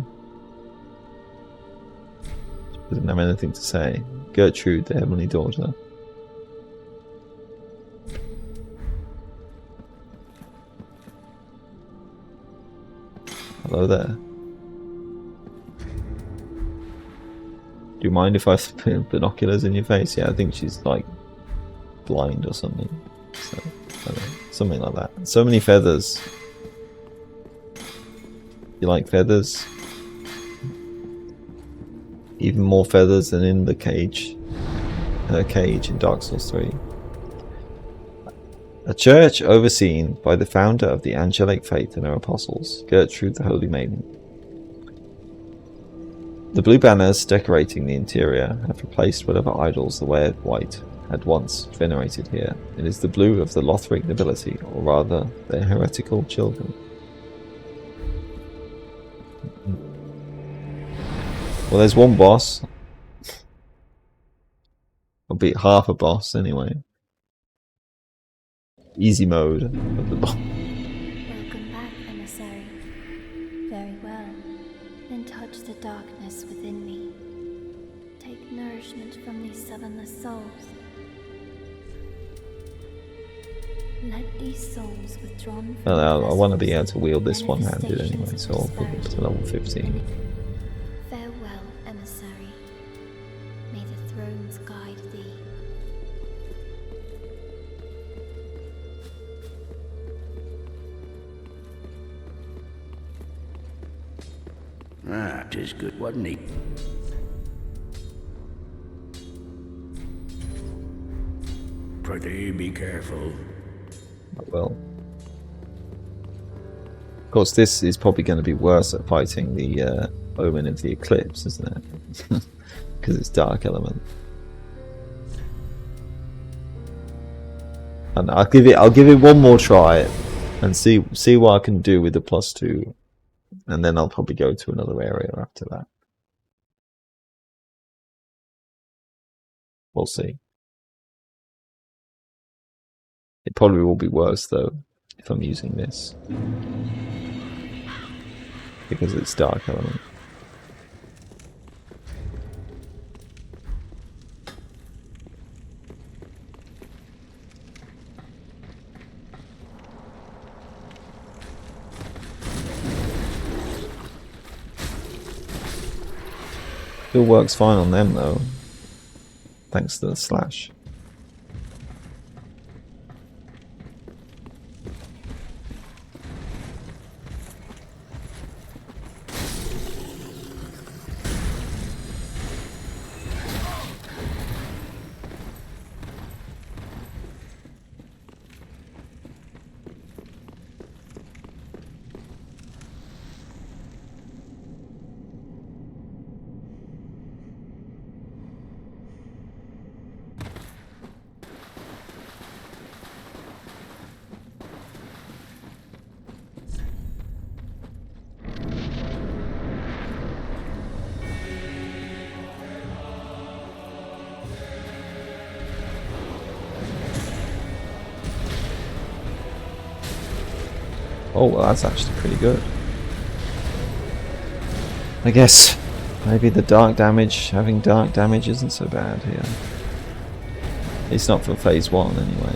She doesn't have anything to say. Gertrude, the Heavenly Daughter. Hello there. Do you mind if I put binoculars in your face? Yeah, I think she's like blind or something. So, I don't know, something like that. So many feathers. You like feathers? Even more feathers than in the cage. Her cage in Dark Souls 3. A church overseen by the founder of the angelic faith and her apostles, Gertrude the Holy Maiden. The blue banners decorating the interior have replaced whatever idols the Way of White had once venerated here. It is the blue of the Lothric nobility, or rather, their heretical children. Well, there's one boss. I'll beat half a boss anyway. Easy mode of the boss. Welcome back, emissary. Very well. Then touch the darkness within me. Take nourishment from these southernless souls. Let these souls withdrawn from I want to be able to wield this one-handed anyway, so I'll put it to level 15. Farewell, emissary. May the thrones guide thee. Ah, 'tis good, wasn't he? Prithee, be careful. Well, of course, this is probably going to be worse at fighting the Omen of the Eclipse, isn't it? Because it's dark element. And I'll give it one more try and see what I can do with the +2, and then I'll probably go to another area after that. We'll see. It probably will be worse though if I'm using this, because it's dark element. Still works fine on them though, thanks to the slash. Oh, well, that's actually pretty good. I guess maybe the dark damage, having dark damage isn't so bad here. It's not for phase 1 anyway.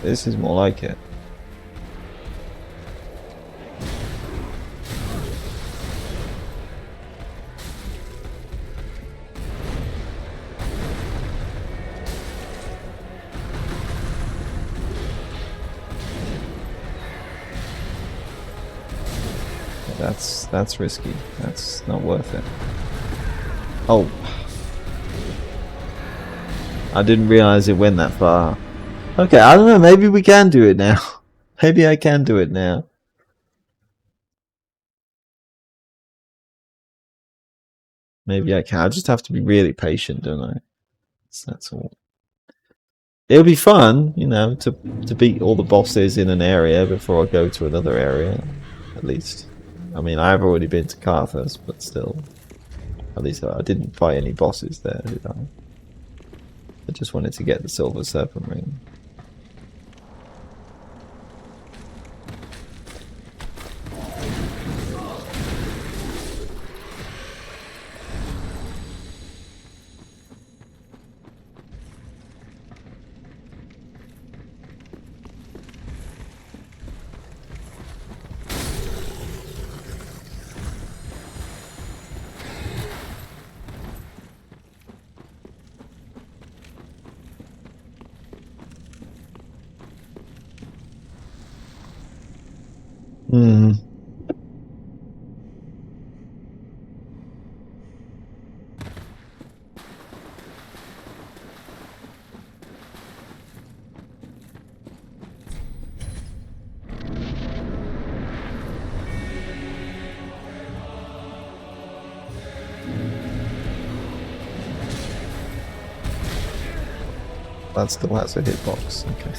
This is more like it. That's risky. That's not worth it. Oh. I didn't realize it went that far. Okay, I don't know, maybe we can do it now. Maybe I can do it now. Maybe I can. I just have to be really patient, don't I? So that's all. It'll be fun, you know, to beat all the bosses in an area before I go to another area, at least. I mean, I've already been to Carthus, but still. At least I didn't fight any bosses there, did I? I just wanted to get the Silver Serpent Ring. Hmm. That still has a hitbox. Okay.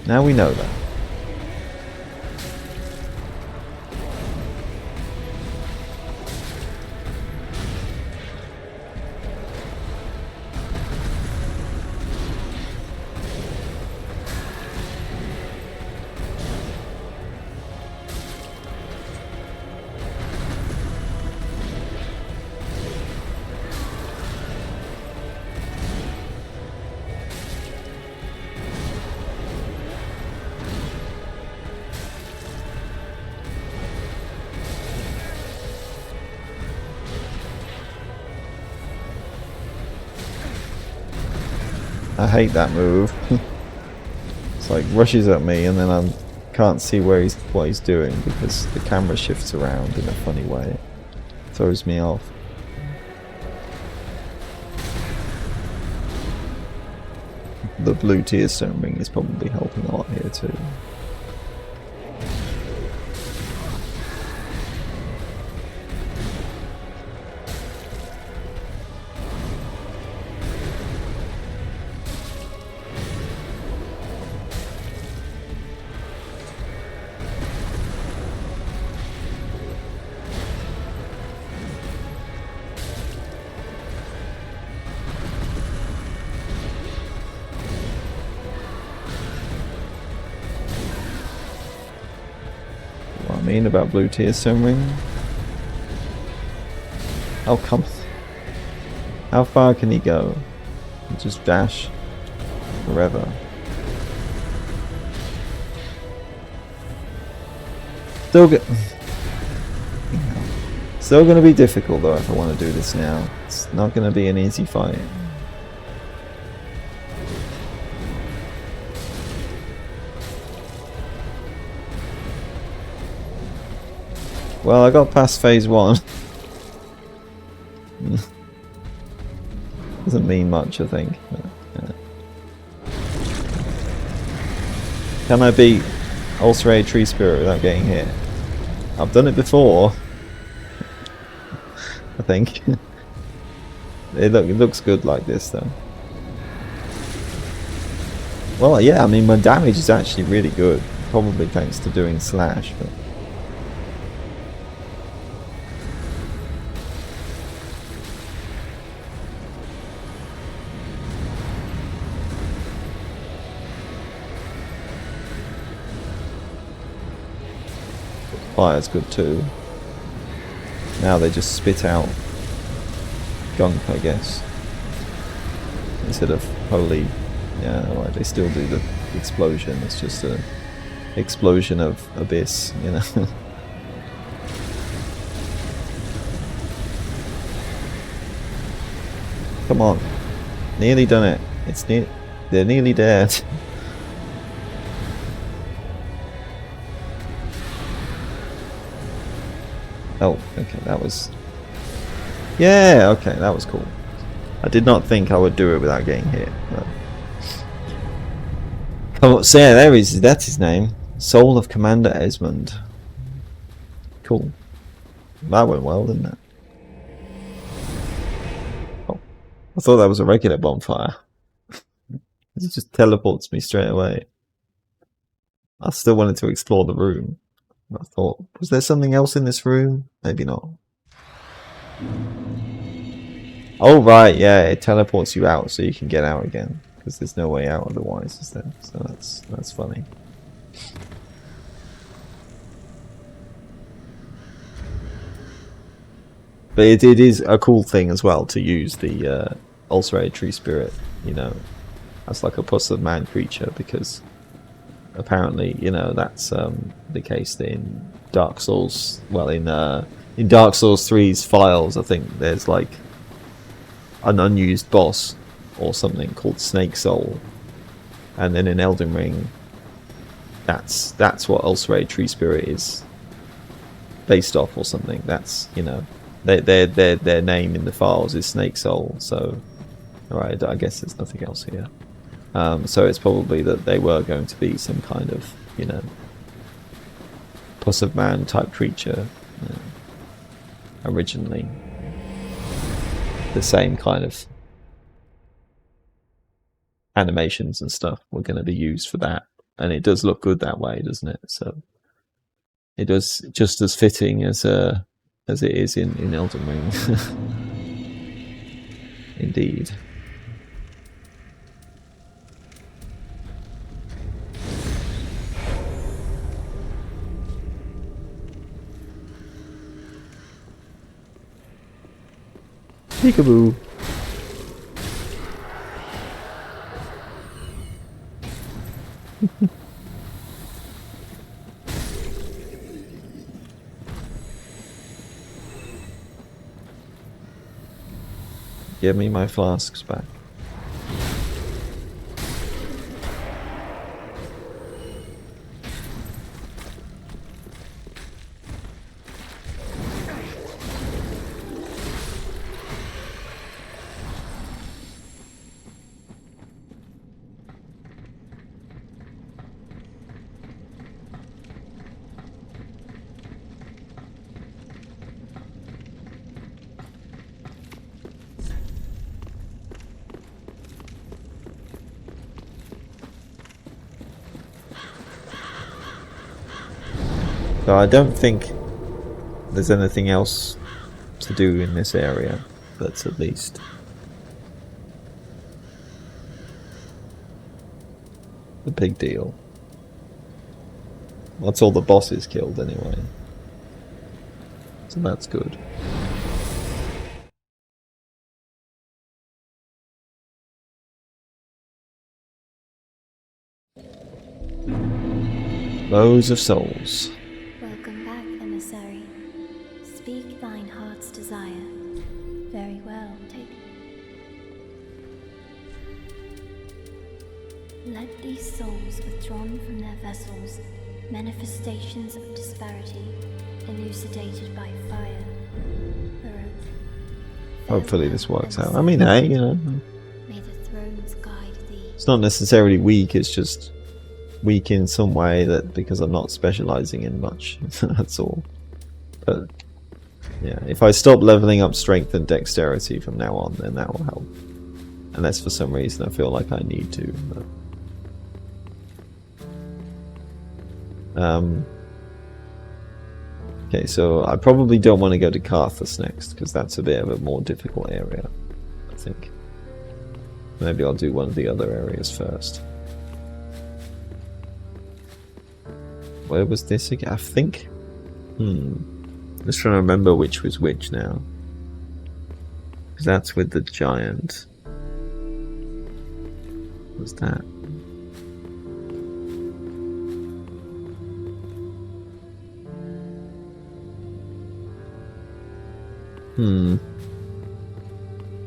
Now we know that. I hate that move. It's like rushes at me and then I can't see what he's doing because the camera shifts around in a funny way. It throws me off. The blue tearstone ring is probably helping a lot here too. About blue tearstone ring. Oh, come on. How far can he go? Just dash forever. Still gonna be difficult though if I want to do this now. It's not gonna be an easy fight. Well, I got past phase 1. Doesn't mean much, I think. But, yeah. Can I beat ulcerated tree spirit without getting hit. I've done it before. I think. It looks good like this though. Well, yeah, I mean my damage is actually really good. Probably thanks to doing slash, but fire's good too. Now they just spit out gunk, I guess, instead of holy. Yeah, right, they still do the explosion. It's just a explosion of abyss, you know. Come on, nearly done it. They're nearly dead. Oh, okay, that was... Yeah, okay, that was cool. I did not think I would do it without getting hit. But... Come on, so yeah, there he is. That's his name. Soul of Commander Esmond. Cool. That went well, didn't it? Oh, I thought that was a regular bonfire. It just teleports me straight away. I still wanted to explore the room. I thought, was there something else in this room? Maybe not. Oh right, yeah, it teleports you out so you can get out again, because there's no way out otherwise, is there? So that's funny. But it is a cool thing as well to use the ulcerated tree spirit, you know, as like a plus of man creature, because apparently, you know, that's the case in Dark Souls. Well, in Dark Souls 3's files, I think there's like an unused boss or something called Snake Soul, and then in Elden Ring, that's what ulcerated tree spirit is based off or something. That's, you know, their name in the files is Snake Soul. So, alright, I guess there's nothing else here. So it's probably that they were going to be some kind of, you know, plus of man type creature originally. The same kind of animations and stuff were going to be used for that, and it does look good that way, doesn't it? So it does just as fitting as it is in Elden Ring. Indeed. Peekaboo. Give me my flasks back. So I don't think there's anything else to do in this area that's at least a big deal. That's all the bosses killed anyway, so that's good. Bows of Souls. Welcome back, emissary. Speak thine heart's desire. Very well, take. Let these souls withdrawn from their vessels, manifestations of disparity, elucidated by fire. Hopefully this works out. I mean, hey, you know, May the thrones guide thee. it's not necessarily weak, it's just weak in some way that because I'm not specializing in much. That's all. But yeah, if I stop leveling up strength and dexterity from now on, then that will help. Unless for some reason I feel like I need to. But, okay, so I probably don't want to go to Carthus next, because that's a bit of a more difficult area, I think. Maybe I'll do one of the other areas first. Where was this again? I think... Just trying to remember which was which now. Because that's with the giant. What's that?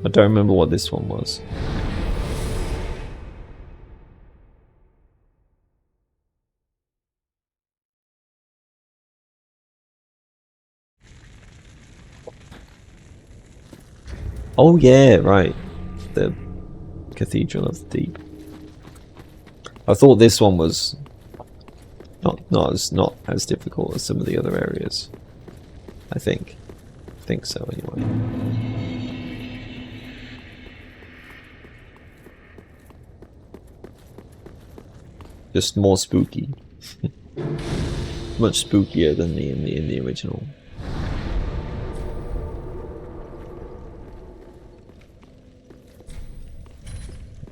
I don't remember what this one was. Oh yeah, right. The Cathedral of the Deep. I thought this one was not as difficult as some of the other areas. I think so anyway. Just more spooky. Much spookier than in the original.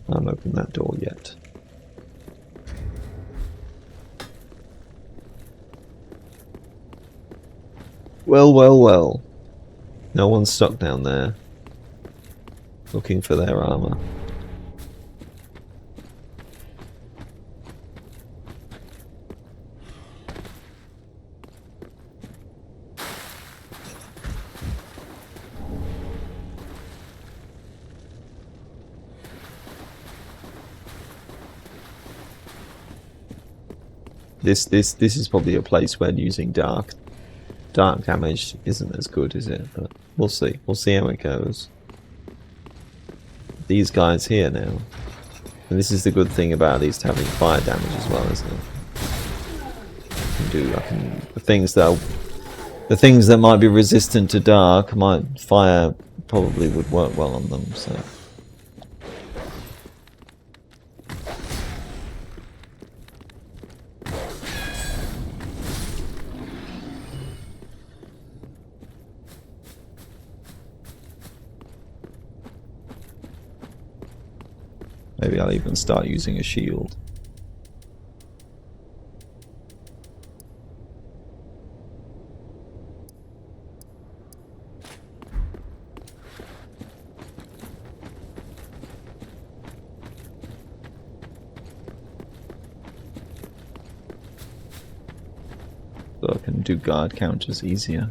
I haven't opened that door yet. Well. No one's stuck down there looking for their armor. This is probably a place where using dark damage isn't as good, is it? But we'll see. We'll see how it goes. These guys here now. And this is the good thing about at least having fire damage as well, isn't it? The things that might be resistant to dark, fire probably would work well on them, so. Maybe I'll even start using a shield. So I can do guard counters easier.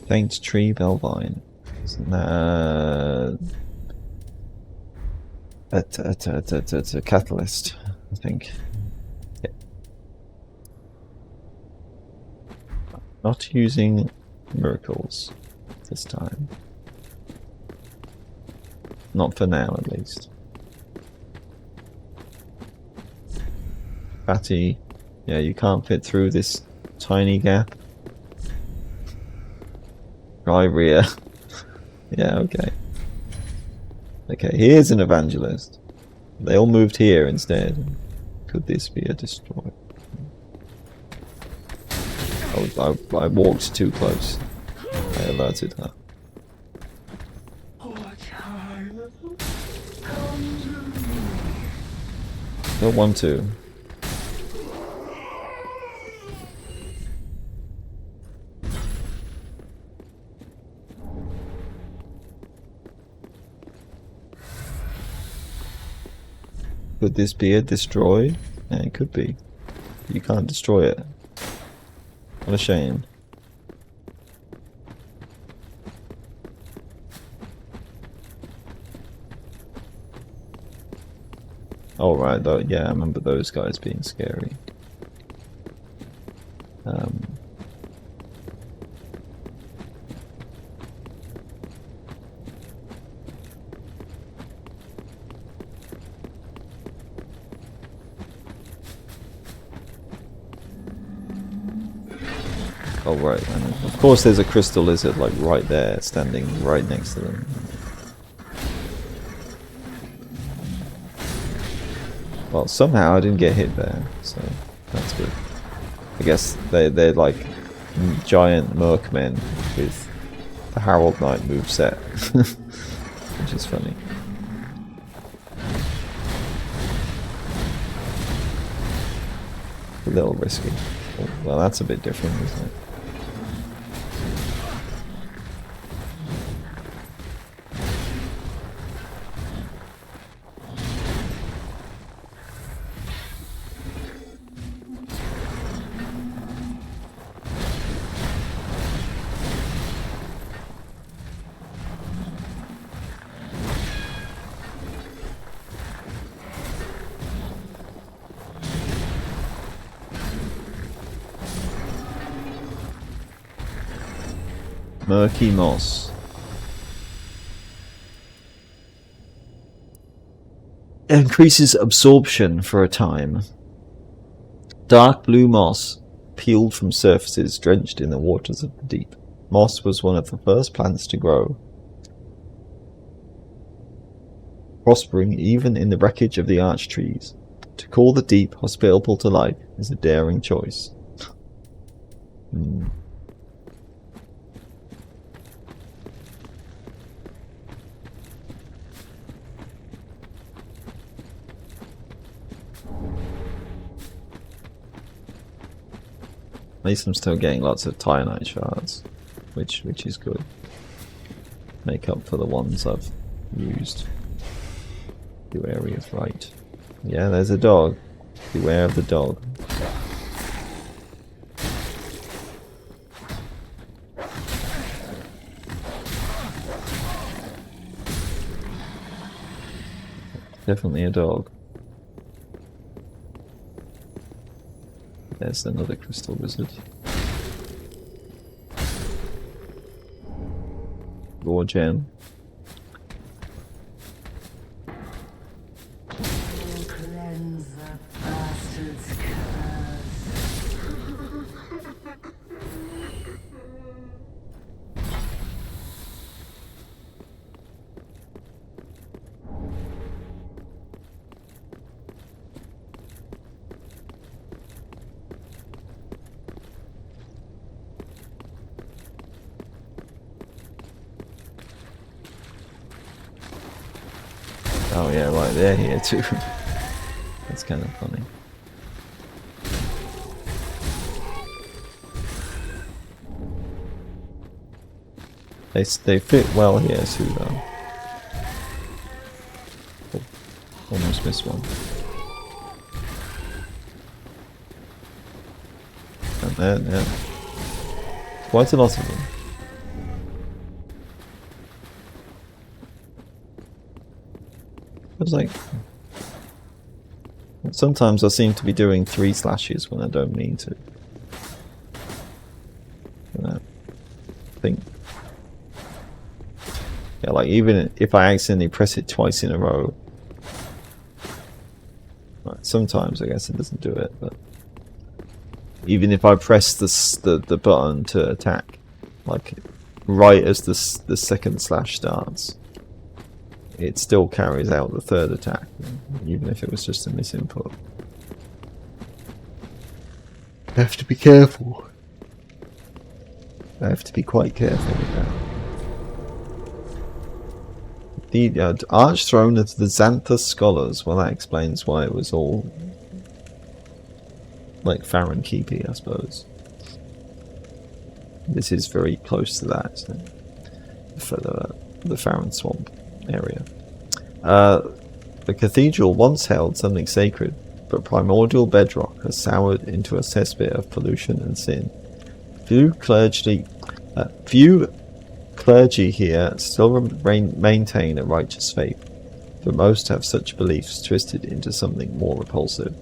Faint tree Belvine. Isn't that a catalyst, I think. Yeah. Not using miracles this time. Not for now, at least. Fatty, yeah, you can't fit through this tiny gap. Ryria. Yeah, okay. Okay, here's an evangelist. They all moved here instead. Could this be a destroyer? Oh, I walked too close. I alerted her. Don't want to. Could this be a destroy? Yeah, it could be. You can't destroy it. What a shame. Oh right, though, yeah, I remember those guys being scary. Oh right, and of course there's a crystal lizard like right there, standing right next to them. Well, somehow I didn't get hit there, so that's good. I guess they're like giant mercmen with the Harold Knight moveset, which is funny. A little risky. Oh, well, that's a bit different, isn't it? Murky moss. Increases absorption for a time. Dark blue moss peeled from surfaces drenched in the waters of the deep. Moss was one of the first plants to grow, prospering even in the wreckage of the arch trees. To call the deep hospitable to life is a daring choice. At least I'm still getting lots of Titanite shards, which is good. Make up for the ones I've used. Beware of right. Yeah, there's a dog. Beware of the dog. Definitely a dog. There's another crystal wizard. Raw gem. Oh yeah, right, they're here too. That's kind of funny. They fit well here too though. Oh, almost missed one. And then, yeah. Quite a lot of them. It's like sometimes I seem to be doing 3 slashes when I don't mean to. I think, yeah, like even if I accidentally press it twice in a row, right, sometimes I guess it doesn't do it. But even if I press the button to attack, like right as the second slash starts, it still carries out the third attack, even if it was just a misinput. I have to be careful. I have to be quite careful with that. The Archthrone of the Xanthus Scholars, well that explains why it was all like Farron Keepy, I suppose. This is very close to that, so for the Farron Swamp area. The cathedral once held something sacred, but primordial bedrock has soured into a cesspit of pollution and sin. Few clergy here still maintain a righteous faith. but most have such beliefs twisted into something more repulsive.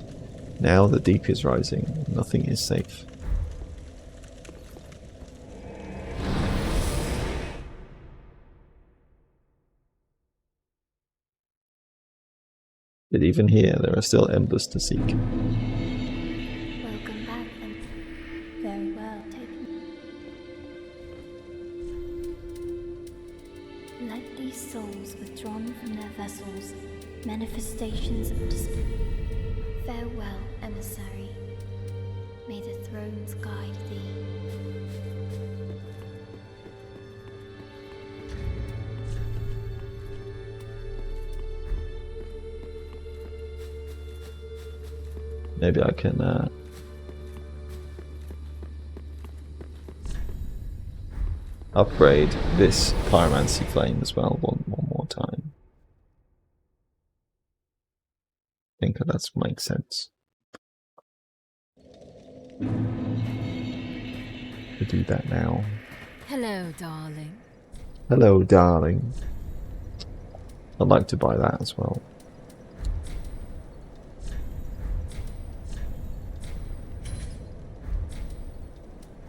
Now the deep is rising, nothing is safe. But even here, there are still embers to seek. Welcome back, then. Very well taken. Let these souls withdrawn from their vessels, manifestations of despair. Farewell, emissary. May the thrones guide thee. Maybe I can upgrade this pyromancy flame as well one more time. I think that makes sense. To do that now. Hello, darling. Hello, darling. I'd like to buy that as well.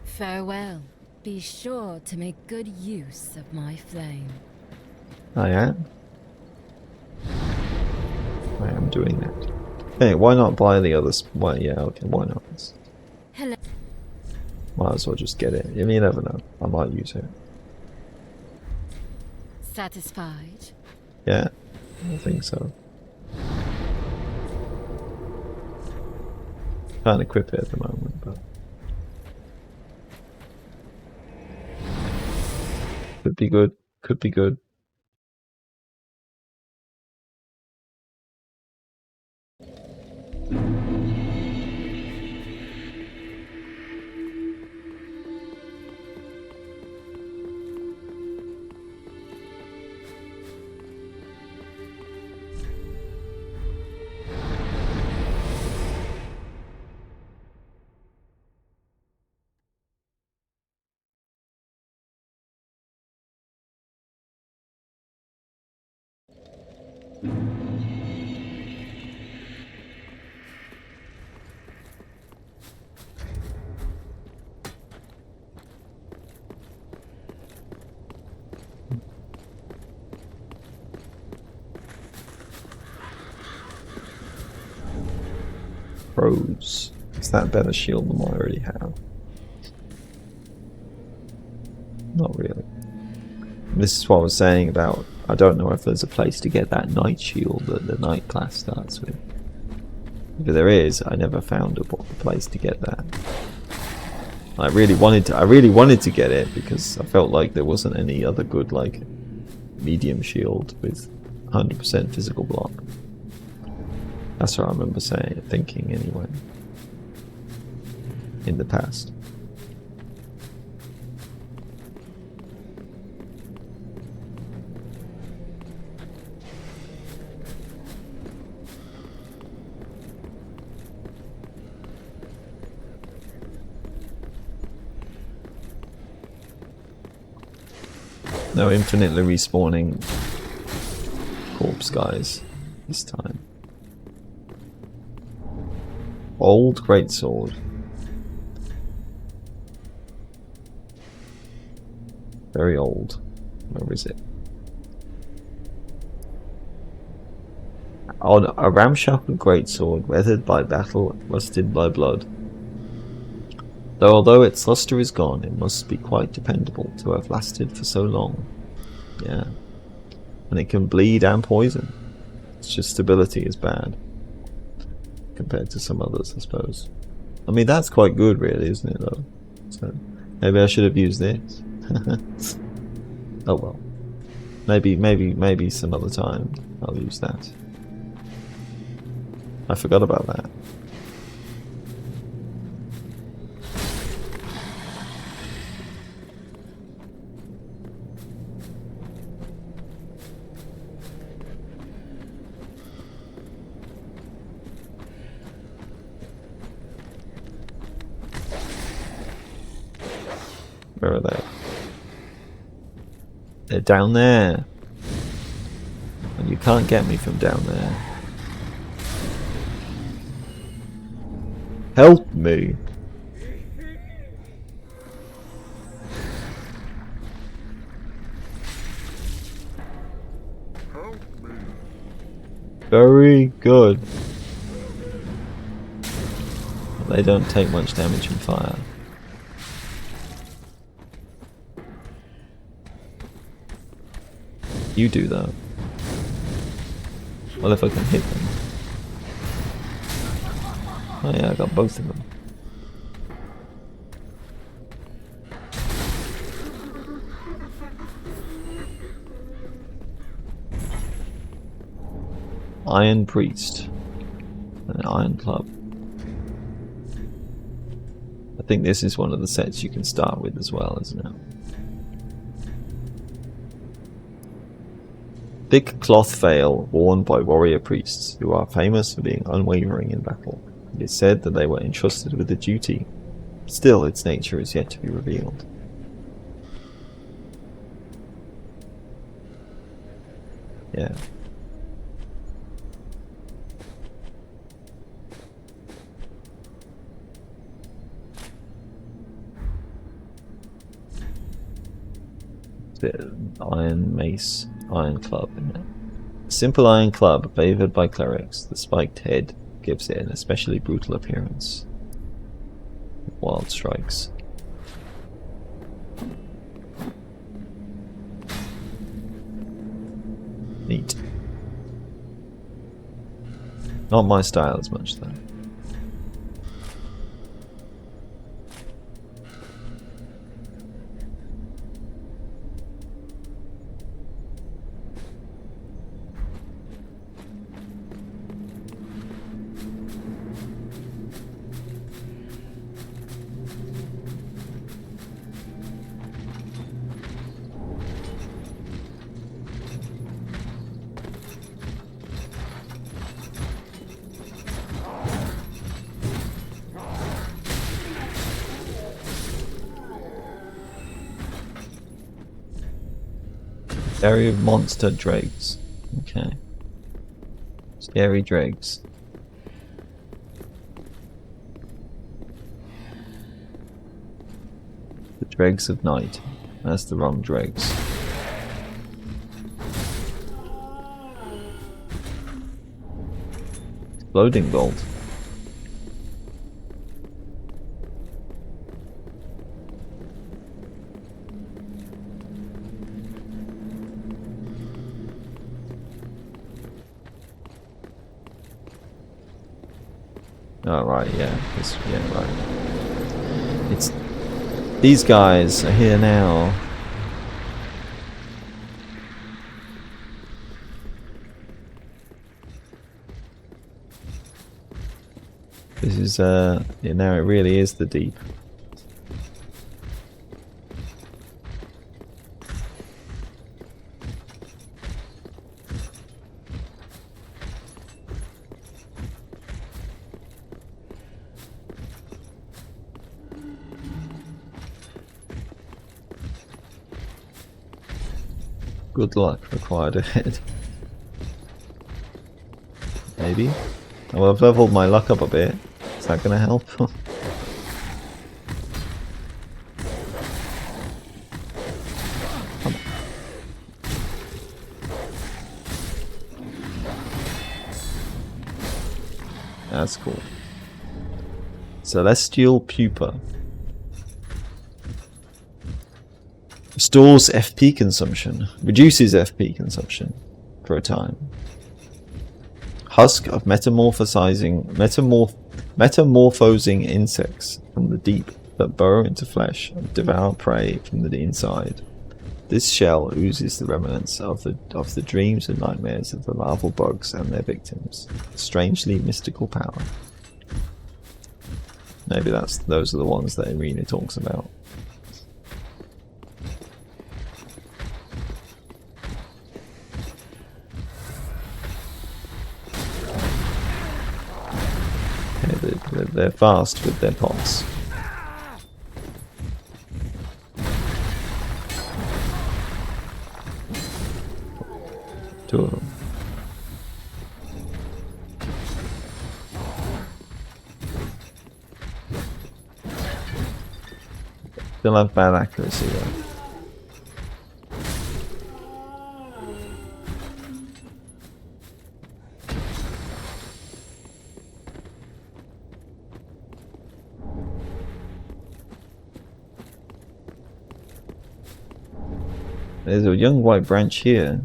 Farewell. Be sure to make good use of my flame. I am. I am doing that. Hey, why not buy the others? Why? Yeah, okay, why not? Hello. Might as well just get it. You never know. I might use it. Satisfied? Yeah, I think so. Can't equip it at the moment, but could be good. Could be good. Pros. Is that a better shield than what I already have? Not really. This is what I was saying about, I don't know if there's a place to get that night shield that the night class starts with. If there is, I never found a place to get that. I really wanted to get it because I felt like there wasn't any other good like medium shield with 100% physical block. That's what I remember thinking anyway. In the past. No infinitely respawning corpse guys this time. Old greatsword. Very old. Where is it? On a ramshackle greatsword, weathered by battle, rusted by blood. Though although its luster is gone, it must be quite dependable to have lasted for so long. Yeah. And it can bleed and poison. It's just stability is bad. Compared to some others, I suppose. I mean, that's quite good really, isn't it though? So, maybe I should have used this. Oh well. Maybe some other time I'll use that. I forgot about that. Where are they? They're down there. And you can't get me from down there. Help me! Very good. They don't take much damage from fire. You do though. Well, if I can hit them. Oh yeah, I got both of them. Iron Priest. And an Iron Club. I think this is one of the sets you can start with as well, isn't it? Thick cloth veil worn by warrior priests who are famous for being unwavering in battle. It is said that they were entrusted with the duty. Still, its nature is yet to be revealed. Yeah. Iron mace, iron club, isn't it? A simple iron club favoured by clerics. The spiked head gives it an especially brutal appearance. Wild strikes. Neat. Not my style as much though. Area of monster dregs. Okay. Scary dregs. The dregs of night. That's the wrong dregs. Exploding bolt. Oh right, yeah, yeah, right. It's these guys are here now. This is yeah, now it really is the deep. Good luck required ahead. Maybe. Well, I've leveled my luck up a bit. Is that going to help? That's cool. Celestial Pupa. Restores FP consumption. Reduces FP consumption for a time. Husk of metamorphosing insects from the deep that burrow into flesh and devour prey from the inside. This shell oozes the remnants of the dreams and nightmares of the larval bugs and their victims. Strangely mystical power. Maybe those are the ones that Irina talks about. They're fast with their pots. Two of them. Still have bad accuracy though. There's a young white branch here.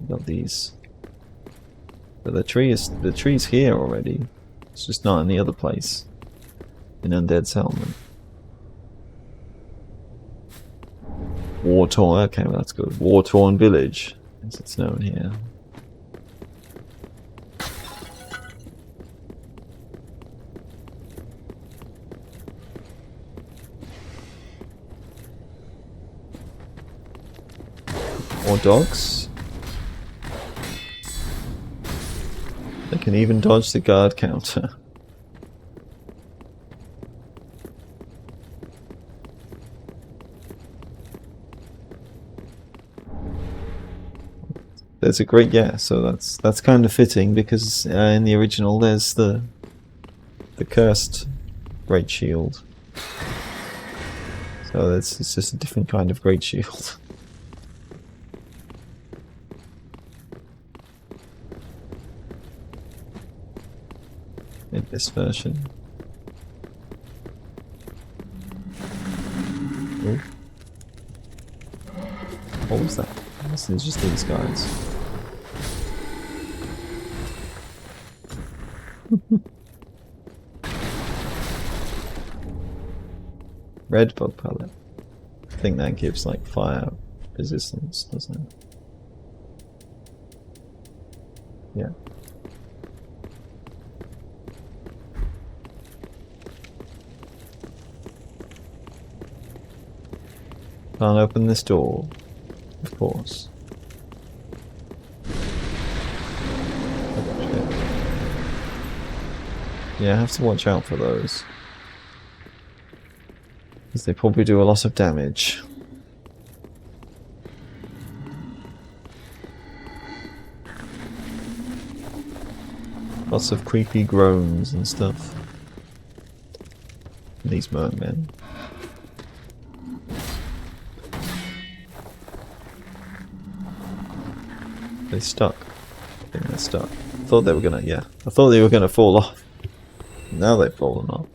Got these. But the tree's here already. It's just not in the other place. In Undead Settlement. War-torn, okay, well that's good. War-torn village, as it's known here. More dogs. They can even dodge the guard counter. There's a great, yeah, so that's kind of fitting because in the original there's the cursed great shield. So it's just a different kind of great shield. In this version. Ooh. What was that? This is just these guys. Red bug pellet. I think that gives like fire resistance, doesn't it? Yeah. Can't open this door, of course. Yeah, I have to watch out for those. Because they probably do a lot of damage. Lots of creepy groans and stuff. These mermen. They stuck. I think they're stuck. I thought they were gonna, yeah. I thought they were gonna fall off. Now they've fallen off.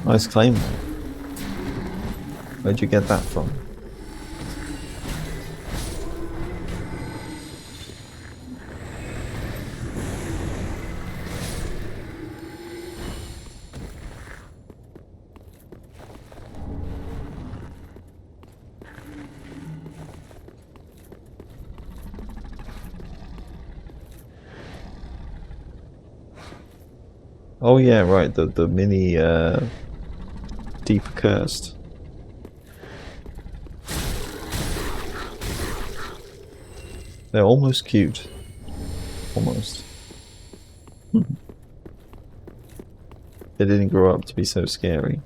Nice claim. Where'd you get that from? Oh yeah, right, the mini deep cursed. They're almost cute. Almost. They didn't grow up to be so scary.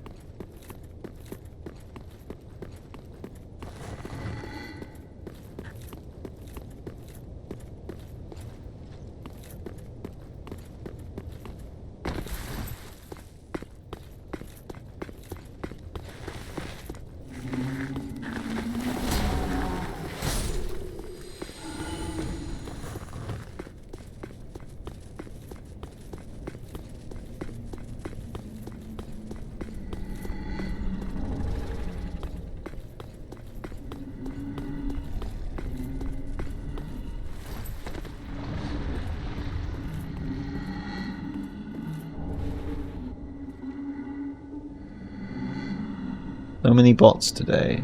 So many bots today.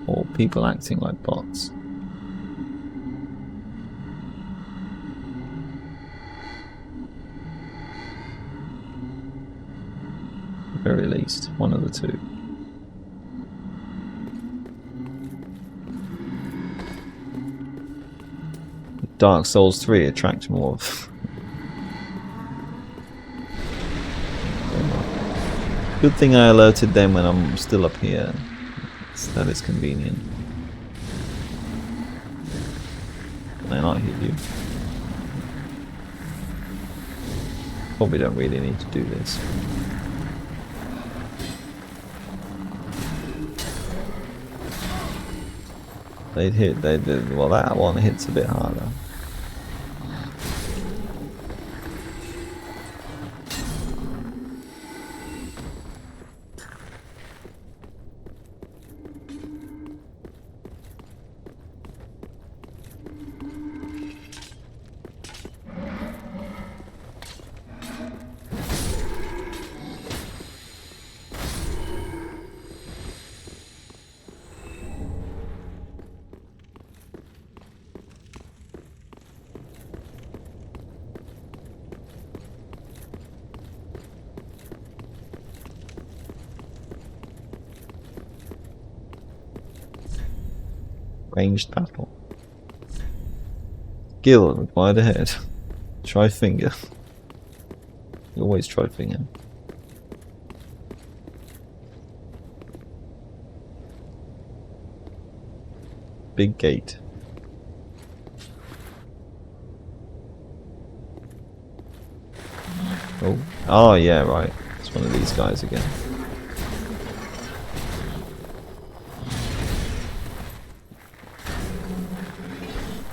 Or people acting like bots. At the very least, one of the two. Dark Souls 3 attracts more of. Good thing I alerted them when I'm still up here. That is convenient. Can I not hit you? Probably don't really need to do this. They'd hit, well, that one hits a bit harder. Ranged battle. Skill required ahead. Try finger. You always try finger. Big gate. Oh. Oh yeah, right. It's one of these guys again.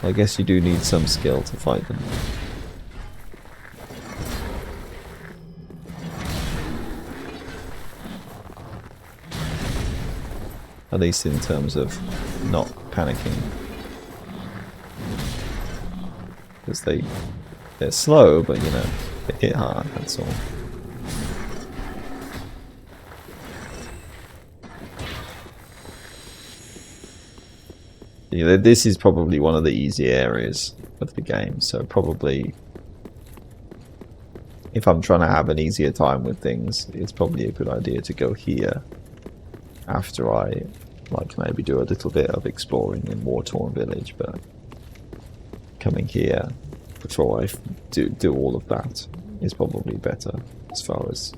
I guess you do need some skill to fight them. At least in terms of not panicking. Because they're slow, but you know, they hit hard, that's all. Yeah, this is probably one of the easy areas of the game, so probably if I'm trying to have an easier time with things, it's probably a good idea to go here after I like maybe do a little bit of exploring in War-Torn Village, but coming here before I do all of that is probably better as far as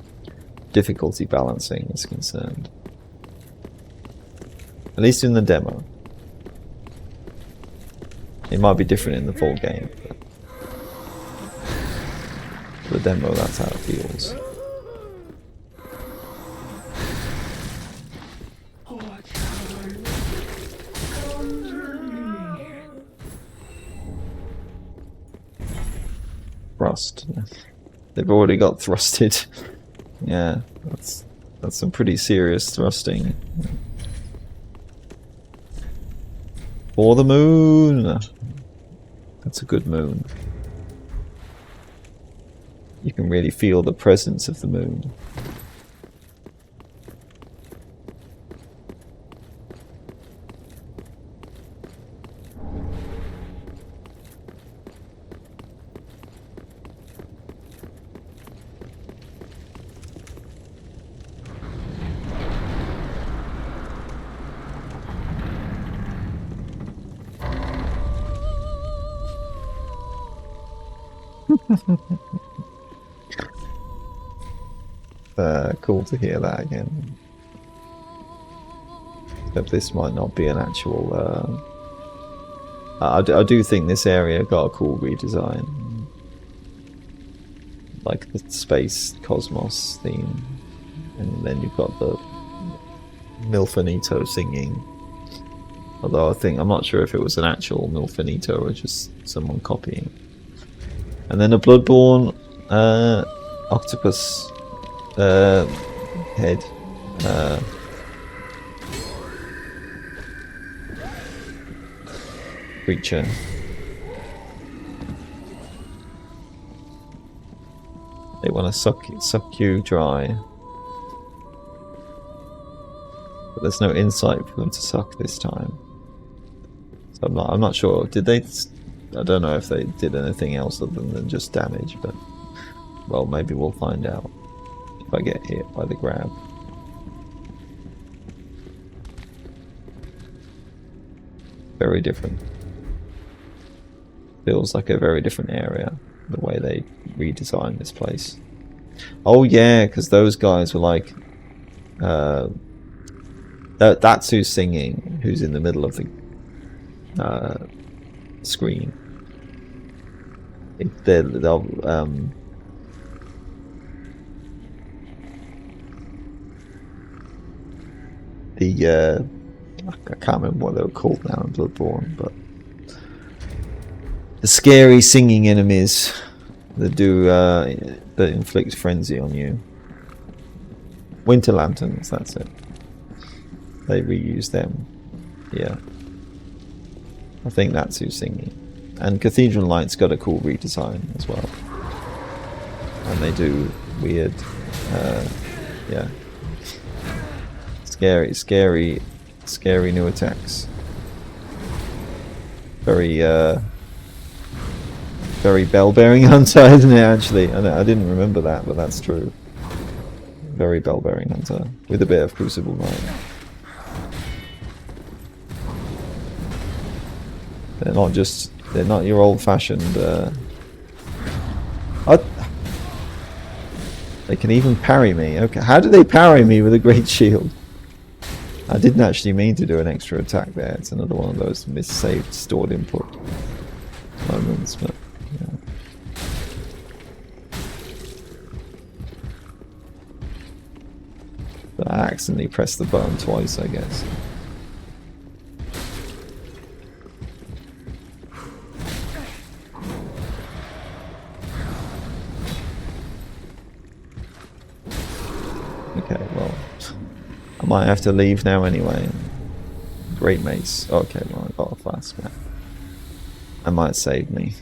difficulty balancing is concerned. At least in the demo. It might be different in the full game, but for the demo, that's how it feels. Thrust. They've already got thrusted. Yeah, that's some pretty serious thrusting. For the moon! That's a good moon. You can really feel the presence of the moon. Cool to hear that again. But this might not be an actual... I do think this area got a cool redesign. Like the space cosmos theme. And then you've got the Milfinito singing. Although I'm not sure if it was an actual Milfinito or just someone copying. And then a Bloodborne octopus head. Creature. They want to suck you dry. But there's no insight for them to suck this time. So I'm not sure. Did they? I don't know if they did anything else other than just damage, but well, maybe we'll find out if I get hit by the grab. Very different. Feels like a very different area, the way they redesigned this place. Oh yeah, because those guys were like... that's who's singing, who's in the middle of the screen. They'll I can't remember what they were called now in Bloodborne, but the scary singing enemies that do that inflict frenzy on you. Winter lanterns, that's it. They reuse them. Yeah, I think that's who's singing. And Cathedral Light's got a cool redesign as well. And they do weird, yeah, scary new attacks. Very bell-bearing hunter, isn't it, actually? I didn't remember that, but that's true. Very bell-bearing hunter, with a bit of Crucible Knight. They're not your old-fashioned... They can even parry me. Okay, how do they parry me with a great shield? I didn't actually mean to do an extra attack there. It's another one of those missaved stored input moments, but yeah. But I accidentally pressed the button twice, I guess. Okay, well, I might have to leave now anyway. Great mace. Okay, well, I got a flask now. That might save me.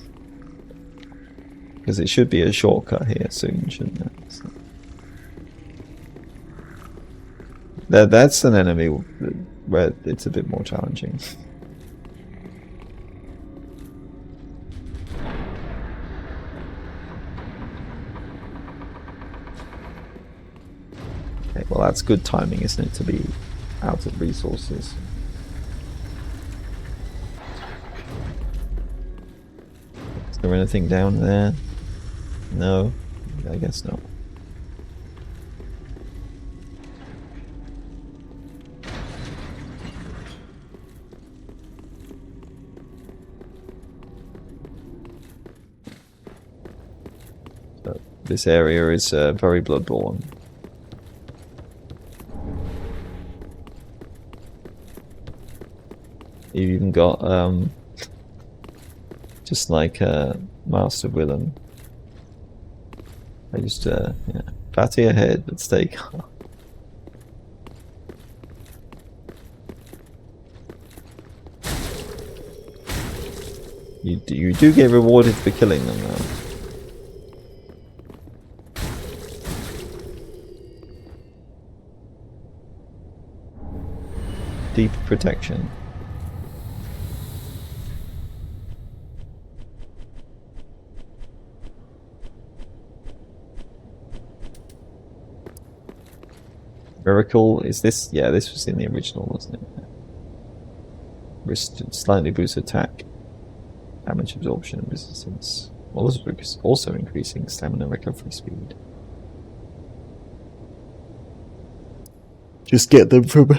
Because it should be a shortcut here soon, shouldn't it? So. That's an enemy where it's a bit more challenging. Okay, well, that's good timing, isn't it, to be out of resources. Is there anything down there? No, I guess not. So this area is very Bloodborne. You even got just like Master Willem. I just yeah, fatty ahead, but stay calm. You do get rewarded for killing them though. Deep protection. Miracle, is this? Yeah, this was in the original, wasn't it? Slightly boost attack, damage absorption, and resistance. Also increasing stamina recovery speed. Just get them from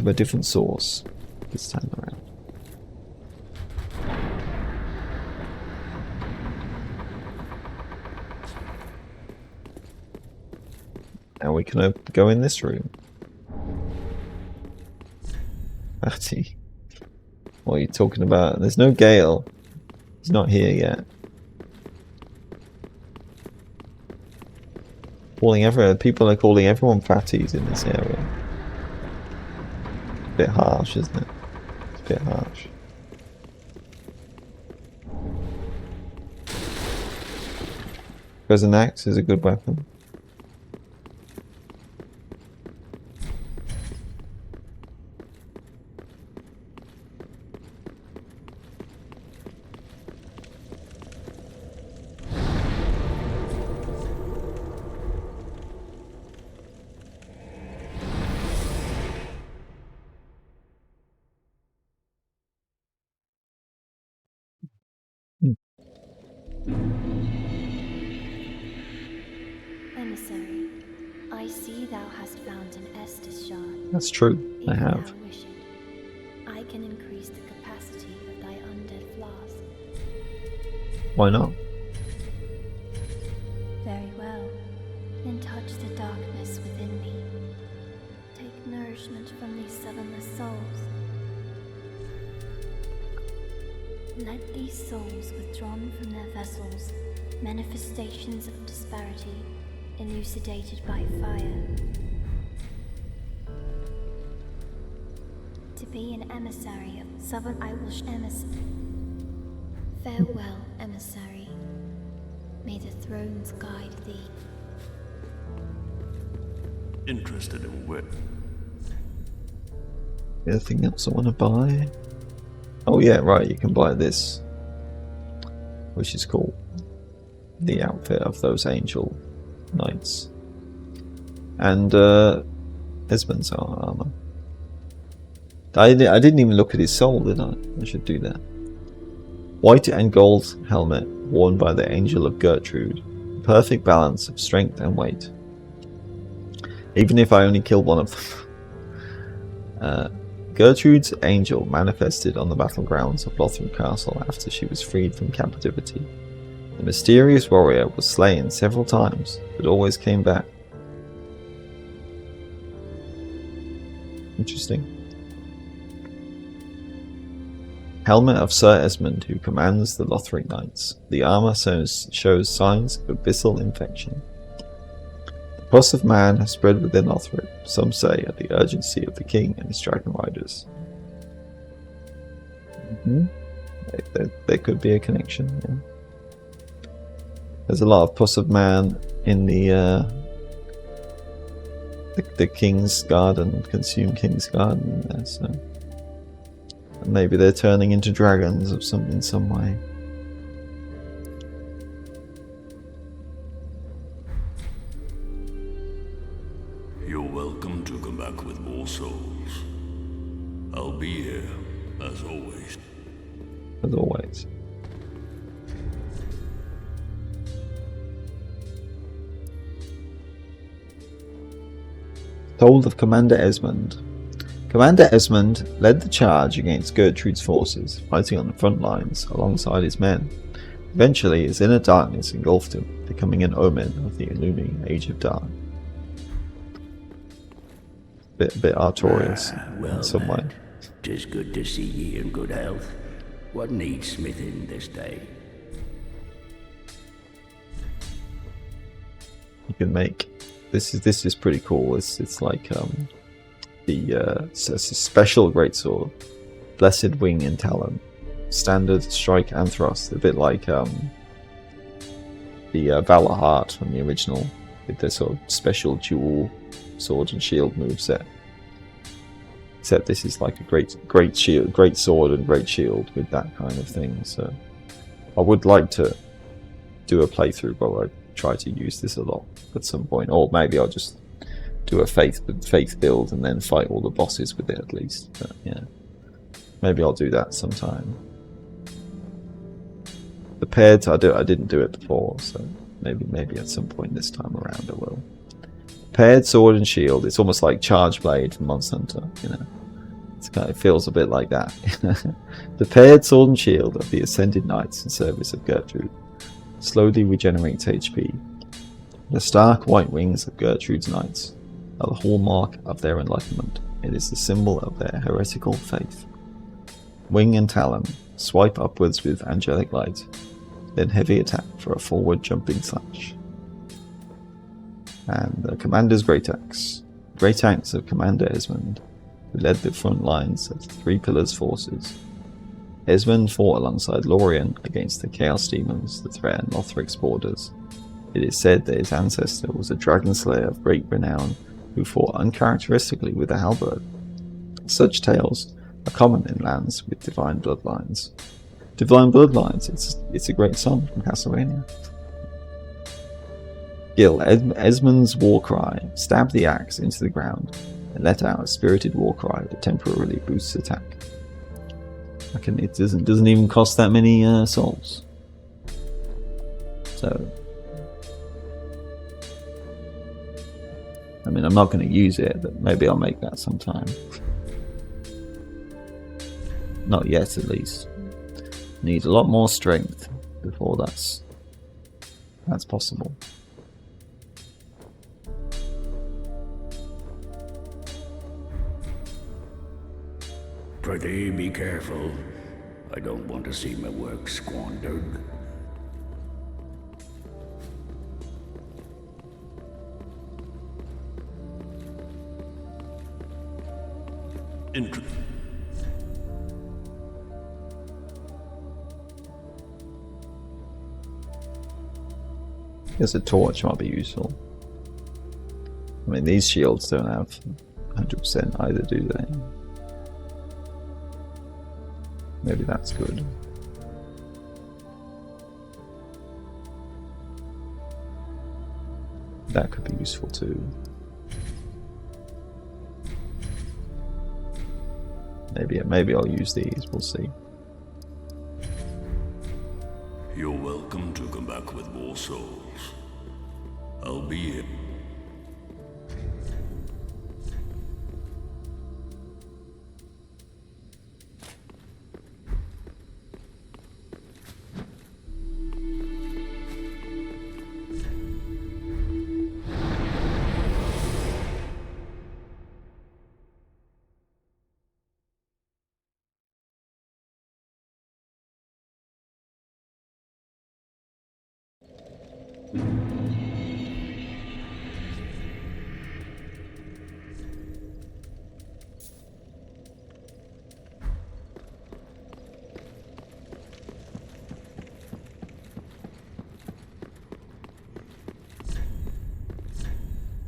a different source this time around. Now we can go in this room. Fatty. What are you talking about? There's no Gale. He's not here yet. People are calling everyone fatties in this area. Bit harsh, isn't it? It's a bit harsh. Because an axe is a good weapon. Emissary, I see thou hast found an Estus shard. That's true, I If have. thou wish it, I can increase the capacity of thy undead flask. Why not? Very well. Then touch the darkness within me. Take nourishment from these southernless souls. Let these souls withdrawn from their vessels, manifestations of disparity, elucidated by fire. To be an emissary of Southern I will Farewell, emissary. May the thrones guide thee. Interested in where? Anything else I want to buy? Oh yeah, right, you can buy this, which is cool. The outfit of those angel knights. And Esmond's armor. I didn't even look at his soul, did I? I should do that. White and gold helmet worn by the Angel of Gertrude. Perfect balance of strength and weight. Even if I only kill one of them. Gertrude's angel manifested on the battlegrounds of Lothric Castle after she was freed from captivity. The mysterious warrior was slain several times, but always came back. Interesting. Helmet of Sir Esmond, who commands the Lothric Knights. The armor shows signs of abyssal infection. The pus of man has spread within Lothric, some say at the urgency of the king and his dragon riders. There could be a connection, yeah. There's a lot of pus of man in the King's Garden, Consume King's Garden there, so and maybe they're turning into dragons of in some way. You're welcome to come back with more souls. I'll be here, as always. As always. Told of Commander Esmond. Commander Esmond led the charge against Gertrude's forces, fighting on the front lines alongside his men. Eventually, his inner darkness engulfed him, becoming an omen of the looming Age of Dark. Bit Artorias in some way. 'Tis good to see ye in good health. What needs smithing this day? You can make this is pretty cool. It's like it's a special greatsword, blessed wing and talon, standard strike and thrust, a bit like the Valor Heart from the original, with the sort of special dual sword and shield moveset. Except this is like a great shield, great sword and great shield with that kind of thing. So I would like to do a playthrough where I try to use this a lot at some point, or maybe I'll just do a faith build and then fight all the bosses with it at least. But yeah, maybe I'll do that sometime. The paired, I didn't do it before, so maybe at some point this time around I will. Paired sword and shield. It's almost like Charge Blade from Monster Hunter, you know. It feels a bit like that. The paired sword and shield of the Ascended Knights in service of Gertrude slowly regenerates HP. The stark white wings of Gertrude's Knights are the hallmark of their enlightenment. It is the symbol of their heretical faith. Wing and talon, swipe upwards with angelic light, then heavy attack for a forward jumping slash. And the Commander's Great Axe. Great Axe of Commander Esmond, who led the front lines of the Three Pillars forces. Esmond fought alongside Lorien against the Chaos Demons that threatened Lothric's borders. It is said that his ancestor was a dragon slayer of great renown who fought uncharacteristically with a halberd. Such tales are common in lands with divine bloodlines. Divine bloodlines, it's a great song from Castlevania. Gil, Esmond's war cry. Stab the axe into the ground and let out a spirited war cry that temporarily boosts attack. It doesn't even cost that many souls. So, I mean, I'm not going to use it, but maybe I'll make that sometime. Not yet, at least. Need a lot more strength before that's possible. Pretty be careful. I don't want to see my work squandered. Guess a torch might be useful. I mean, these shields don't have 100% either, do they? Maybe that's good. That could be useful too. Maybe I'll use these, we'll see. You're welcome to come back with more souls. I'll be here.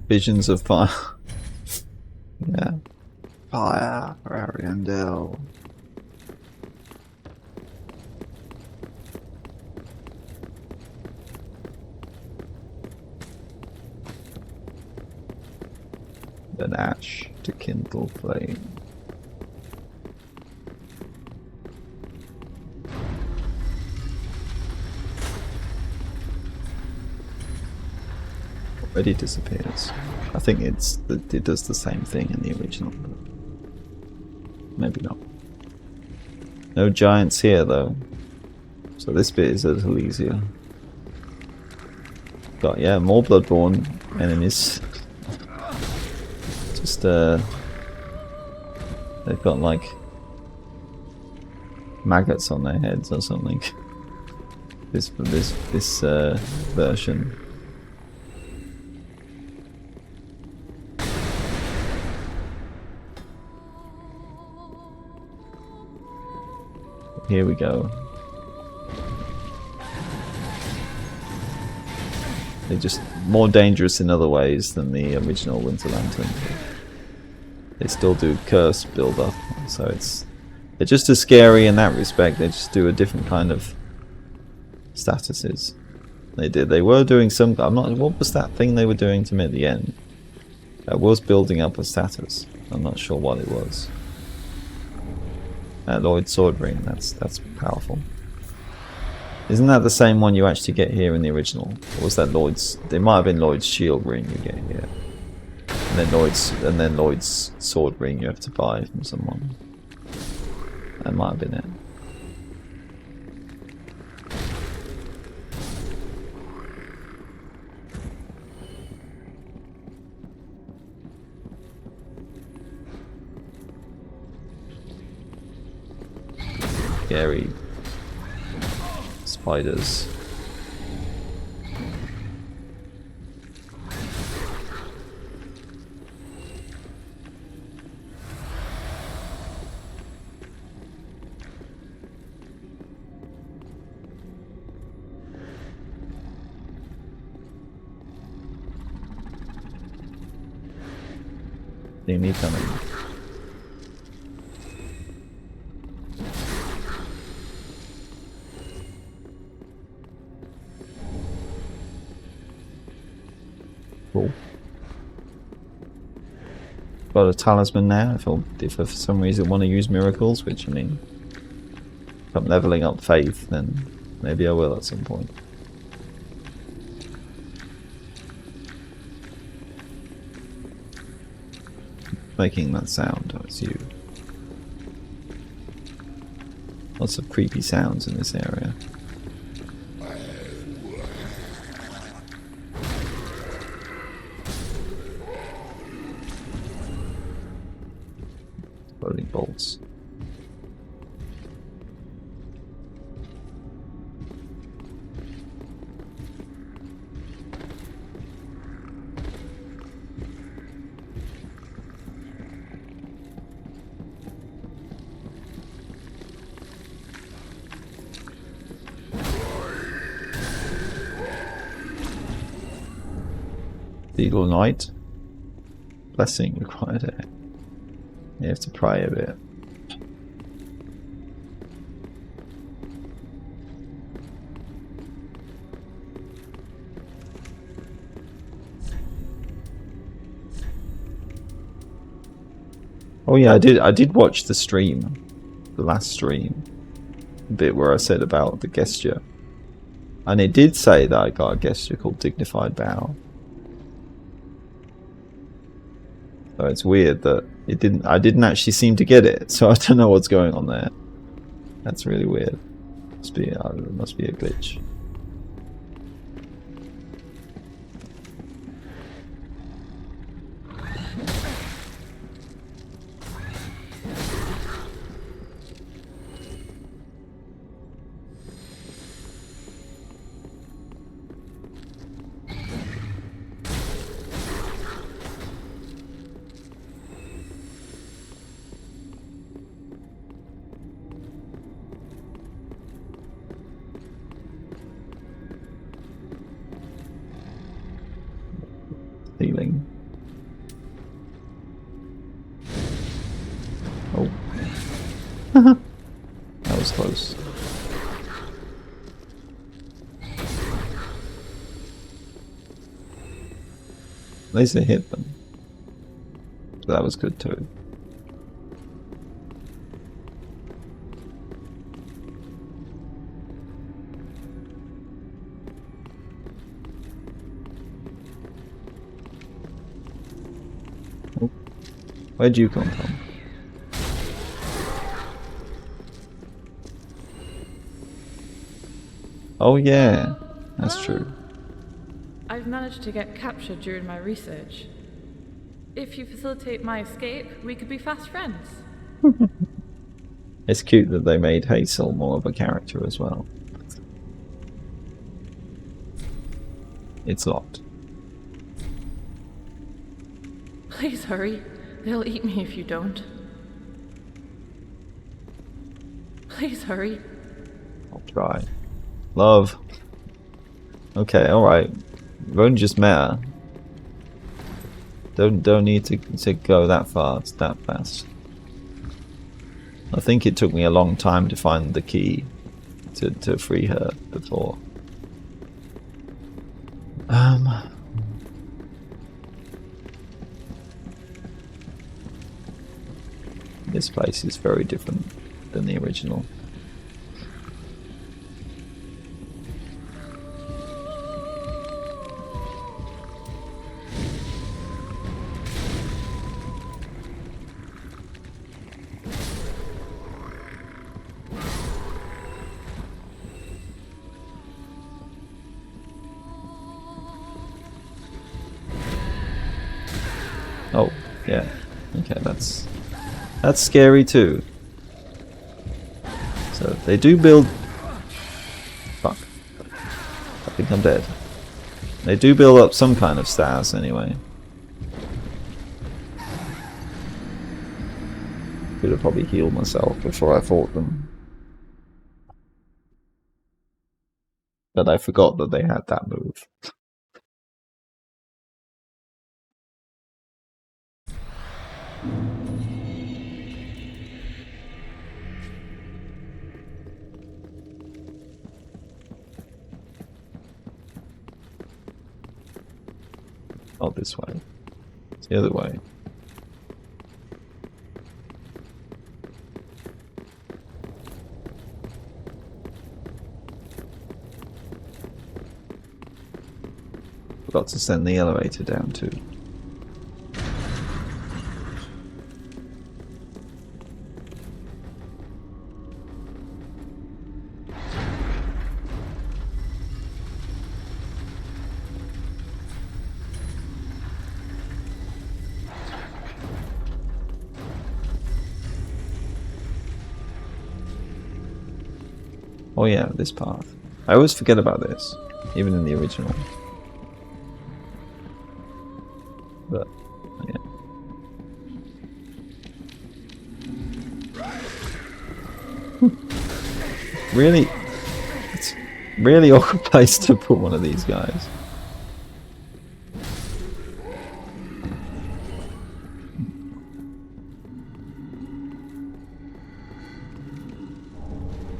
Visions of fire. Yeah. Fire for Ariandel. An ash to kindle flame. Already disappears. I think it does the same thing in the original, but maybe not. No giants here though, so this bit is a little easier. Got more Bloodborne enemies. Just they've got like maggots on their heads or something. This version. Here we go. They're just more dangerous in other ways than the original Winter Lantern. They still do curse build up, so they're just as scary in that respect. They just do a different kind of statuses. They were doing some. What was that thing they were doing to me at the end? That was building up a status. I'm not sure what it was. Lloyd's sword ring. That's powerful. Isn't that the same one you actually get here in the original? Or was that Lloyd's? It might have been Lloyd's shield ring you get here, and then Lloyd's sword ring you have to buy from someone. That might have been it. Scary spiders. See me coming. Cool. Got a talisman now. If I for some reason want to use miracles, which I mean, if I'm leveling up faith, then maybe I will at some point. Making that sound, oh, it's you. Lots of creepy sounds in this area. Loading bolts. Eagle Knight. Blessing required. You have to pray a bit. Oh yeah, I did watch the stream, the last stream, the bit where I said about the gesture, and it did say that I got a gesture called Dignified Bow. So it's weird that I didn't actually seem to get it, so I don't know what's going on there. That's really weird. Must be a glitch. Healing. Oh. That was close. At least they hit them. So that was good too. Where'd you come from? Oh yeah, that's true. I've managed to get captured during my research. If you facilitate my escape, we could be fast friends. It's cute that they made Hazel more of a character as well. It's locked. Please hurry. They'll eat me if you don't. Please hurry. I'll try. Love. Okay, alright. We've only just met her. Don't need to go that fast, that fast. I think it took me a long time to find the key to free her before. This place is very different than the original. Oh, yeah. Okay, that's scary too. So they do build... Fuck. I think I'm dead. They do build up some kind of stars anyway. Could have probably healed myself before I fought them. But I forgot that they had that move. Not this way. It's the other way. Forgot to send the elevator down too. Oh yeah, this path. I always forget about this, even in the original. But, yeah. Really? It's really awkward place to put one of these guys.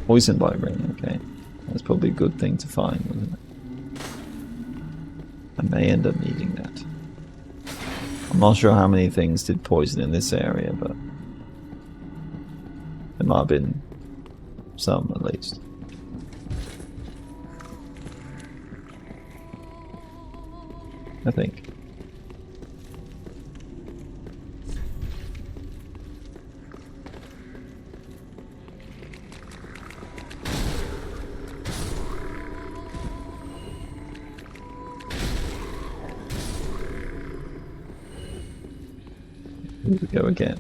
Poison by ring, okay. That's probably a good thing to find, wasn't it? I may end up needing that. I'm not sure how many things did poison in this area, but there might have been some at least. I think. Here we go again.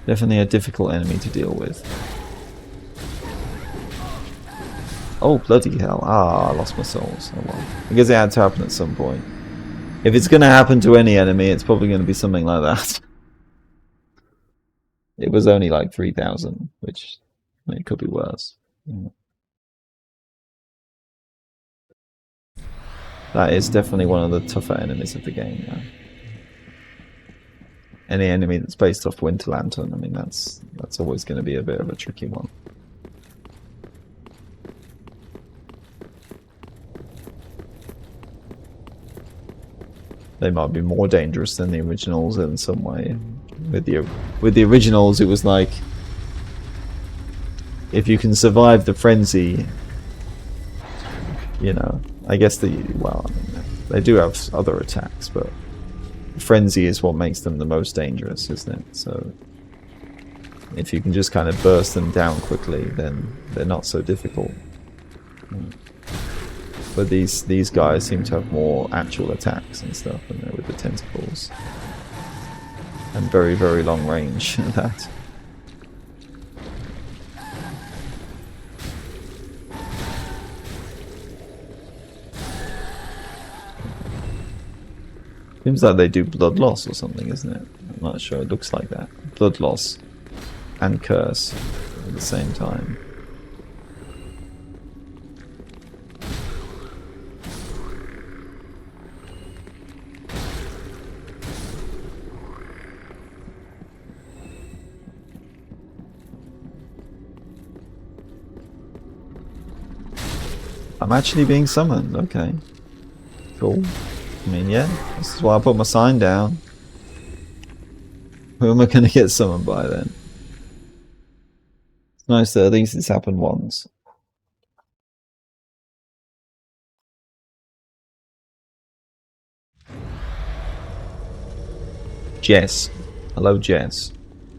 Definitely a difficult enemy to deal with. Oh, bloody hell. Ah, I lost my souls. Oh well. I guess it had to happen at some point. If it's going to happen to any enemy, it's probably going to be something like that. It was only like 3,000, which I mean, it could be worse. Yeah. That is definitely one of the tougher enemies of the game. Yeah. Any enemy that's based off Winter Lantern, I mean, that's always going to be a bit of a tricky one. They might be more dangerous than the originals in some way. With the originals, it was like, if you can survive the frenzy, you know, I guess well, I mean, they do have other attacks, but frenzy is what makes them the most dangerous, isn't it? So if you can just kind of burst them down quickly, then they're not so difficult. But these guys seem to have more actual attacks and stuff, and they're with the tentacles and very, very long range at that. Seems like they do blood loss or something, isn't it? I'm not sure. It looks like that. Blood loss and curse at the same time. I'm actually being summoned. Okay. Cool. I mean, yeah, this is why I put my sign down. Who am I going to get summoned by then? It's nice that at least it's happened once. Jess. Hello, Jess.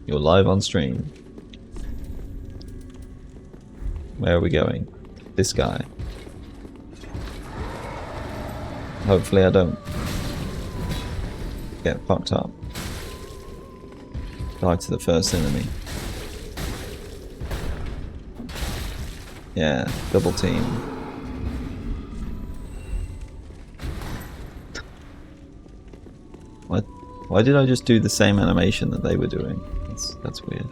You're live on stream. Where are we going? This guy. Hopefully I don't get fucked up. Die to the first enemy. Yeah, double team. Why did I just do the same animation that they were doing? That's weird.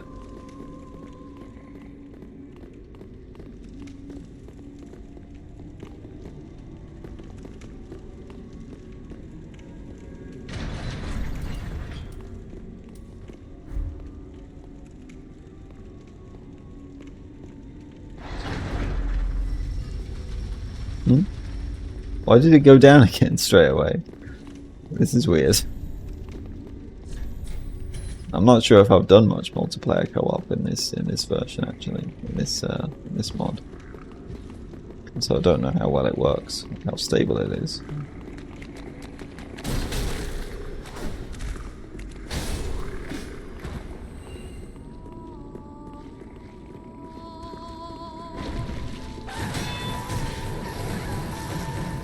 Why did it go down again straight away? This is weird. I'm not sure if I've done much multiplayer co-op in this version actually, in this mod. So I don't know how well it works, how stable it is.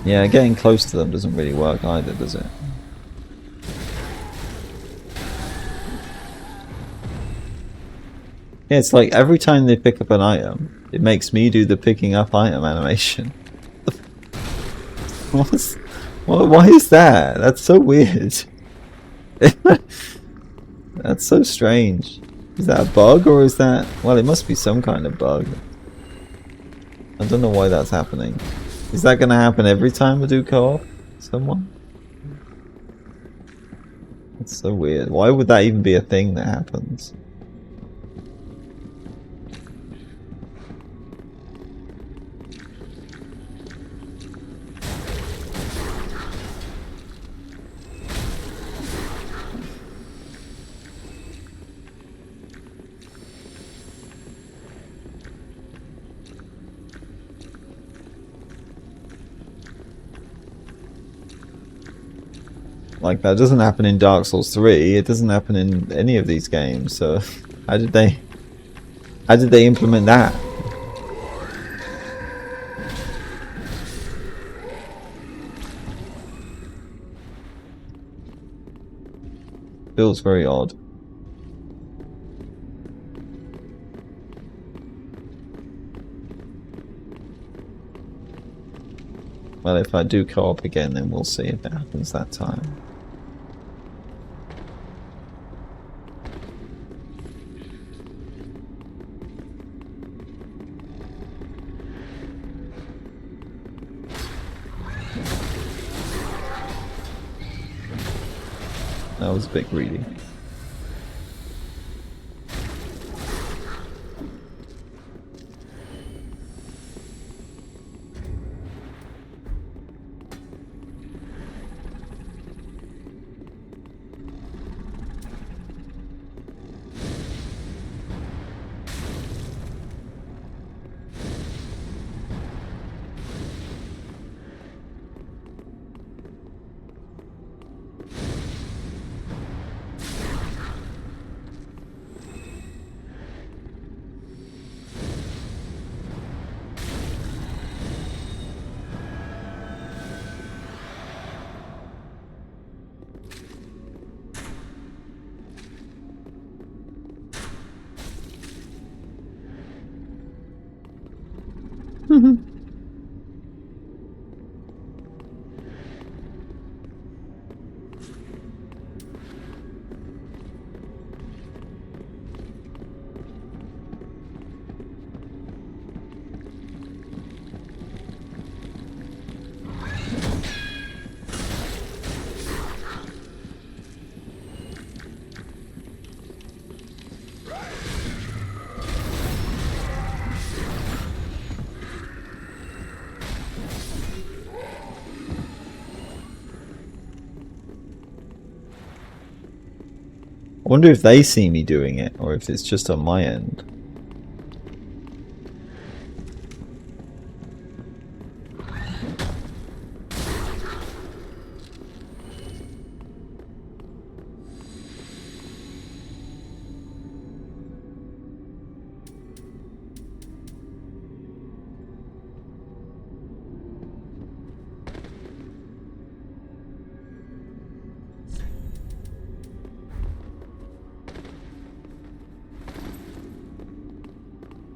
Yeah, getting close to them doesn't really work either, does it? Yeah, it's like every time they pick up an item, it makes me do the picking up item animation. Why is that? That's so weird. That's so strange. Is that a bug or is that... Well, it must be some kind of bug. I don't know why that's happening. Is that going to happen every time we do co-op? Someone? That's so weird. Why would that even be a thing that happens? Like, that doesn't happen in Dark Souls 3, it doesn't happen in any of these games, so how did they implement that? Feels very odd. Well, if I do co-op again, then we'll see if it happens that time. That was a bit greedy. I wonder if they see me doing it, or if it's just on my end.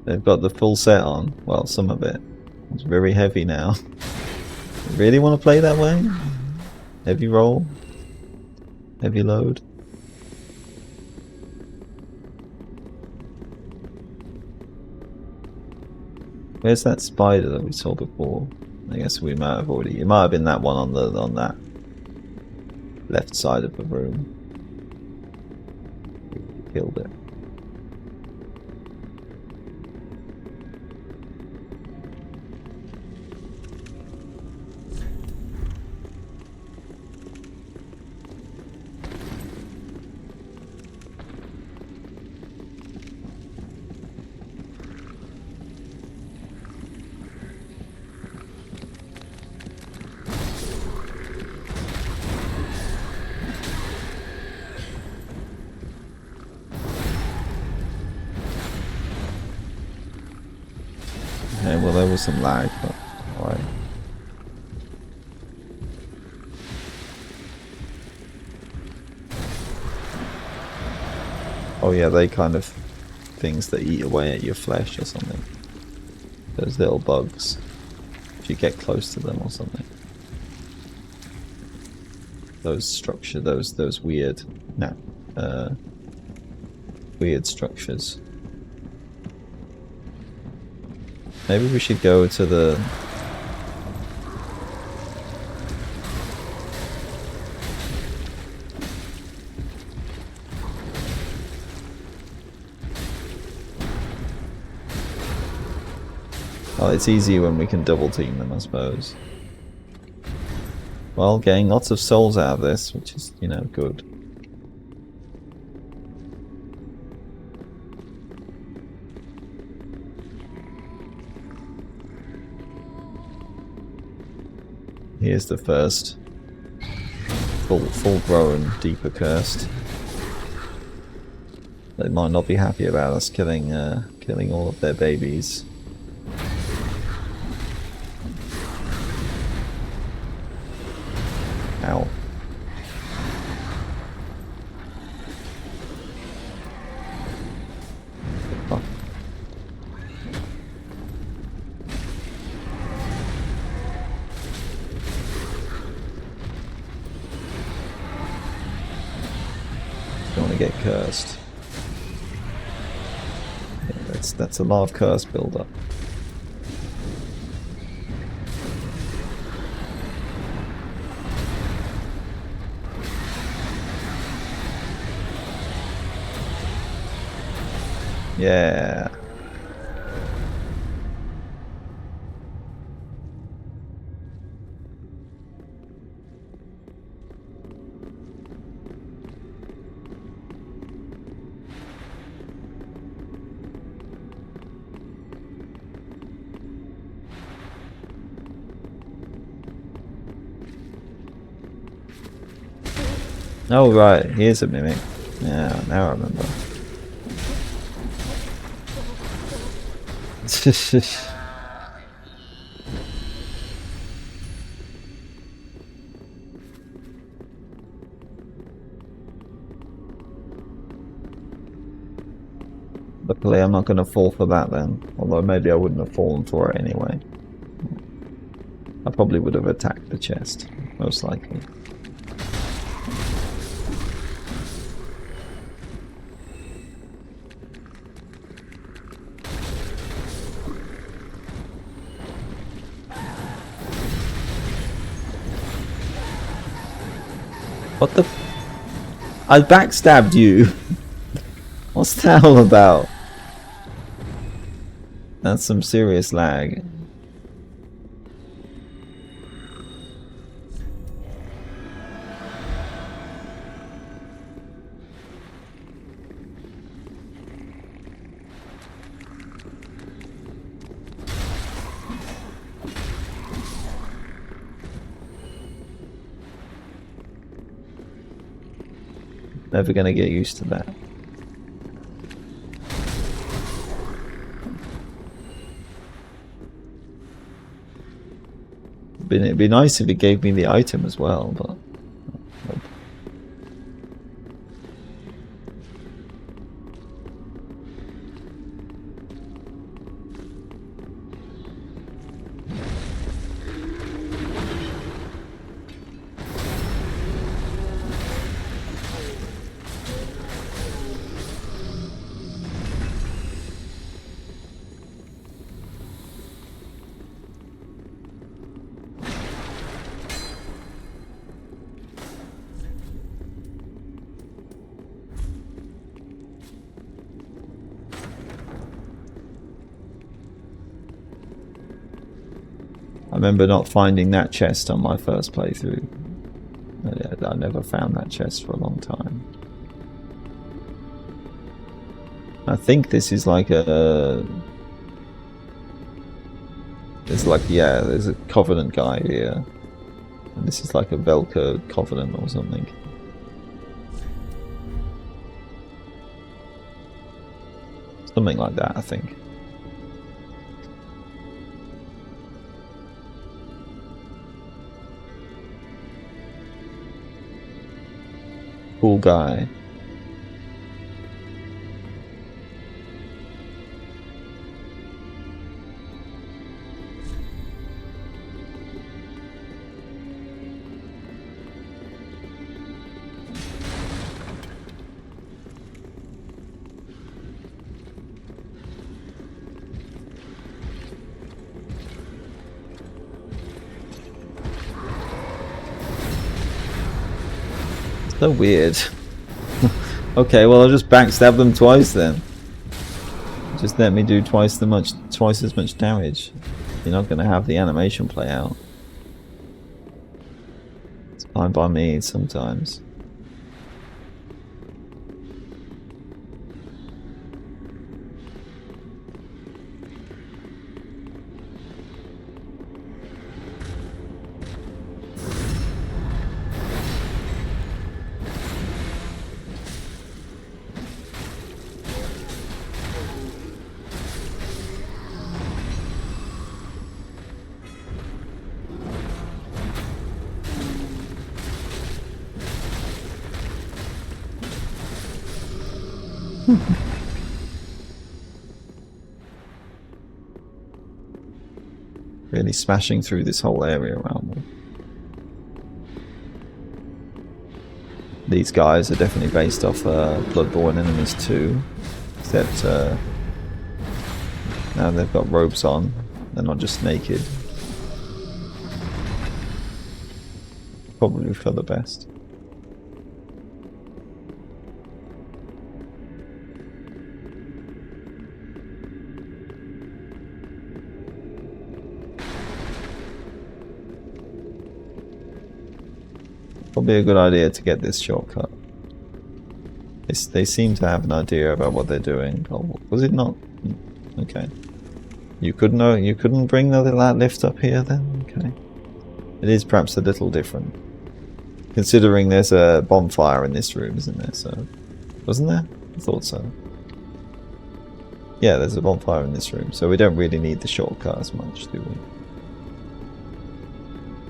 They've got the full set on. Well, some of it. It's very heavy now. You really want to play that way? Heavy roll? Heavy load? Where's that spider that we saw before? I guess we might have already... It might have been that one on that left side of the room. We killed it. Okay, well there was some lag, but alright. Oh yeah, they kind of things that eat away at your flesh or something. Those little bugs. If you get close to them or something. Those weird weird structures. Maybe we should go to the well, it's easy when we can double team them, I suppose. Well, getting lots of souls out of this, which is, you know, good. Here's the first full grown, deeper cursed. They might not be happy about us killing all of their babies. Ow. Fuck. Don't want to get cursed. Yeah, that's a lot of curse build-up. Yeah. Oh right, here's a mimic. Yeah, now I remember. Luckily I'm not going to fall for that then, although maybe I wouldn't have fallen for it anyway. I probably would have attacked the chest, most likely. What the I backstabbed you! What's that all about? That's some serious lag. Never gonna get used to that. It'd be nice if it gave me the item as well, but nope. I remember not finding that chest on my first playthrough. I never found that chest for a long time. I think this is like a... There's like, yeah, there's a Covenant guy here. And this is like a Velka Covenant or something. Something like that, I think. Cool guy. So weird. Okay, well I'll just backstab them twice then. Just let me do twice as much damage. You're not gonna have the animation play out. It's fine by me sometimes. Really smashing through this whole area around me. These guys are definitely based off Bloodborne Enemies 2, except now they've got robes on, they're not just naked. Probably for the best. Probably a good idea to get this shortcut. They seem to have an idea about what they're doing. Oh, was it not? Okay. You couldn't bring that lift up here then? Okay. It is perhaps a little different. Considering there's a bonfire in this room, isn't there? So, wasn't there? I thought so. Yeah, there's a bonfire in this room, so we don't really need the shortcut as much, do we?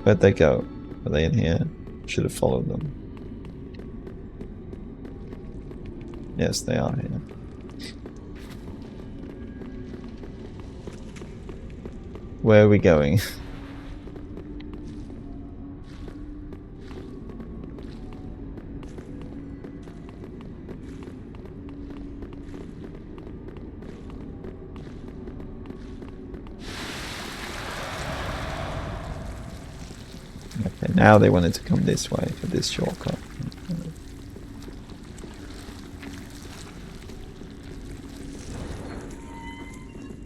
Where'd they go? Are they in here? Should have followed them. Yes, they are here. Where are we going? Okay, now they wanted to come this way for this shortcut.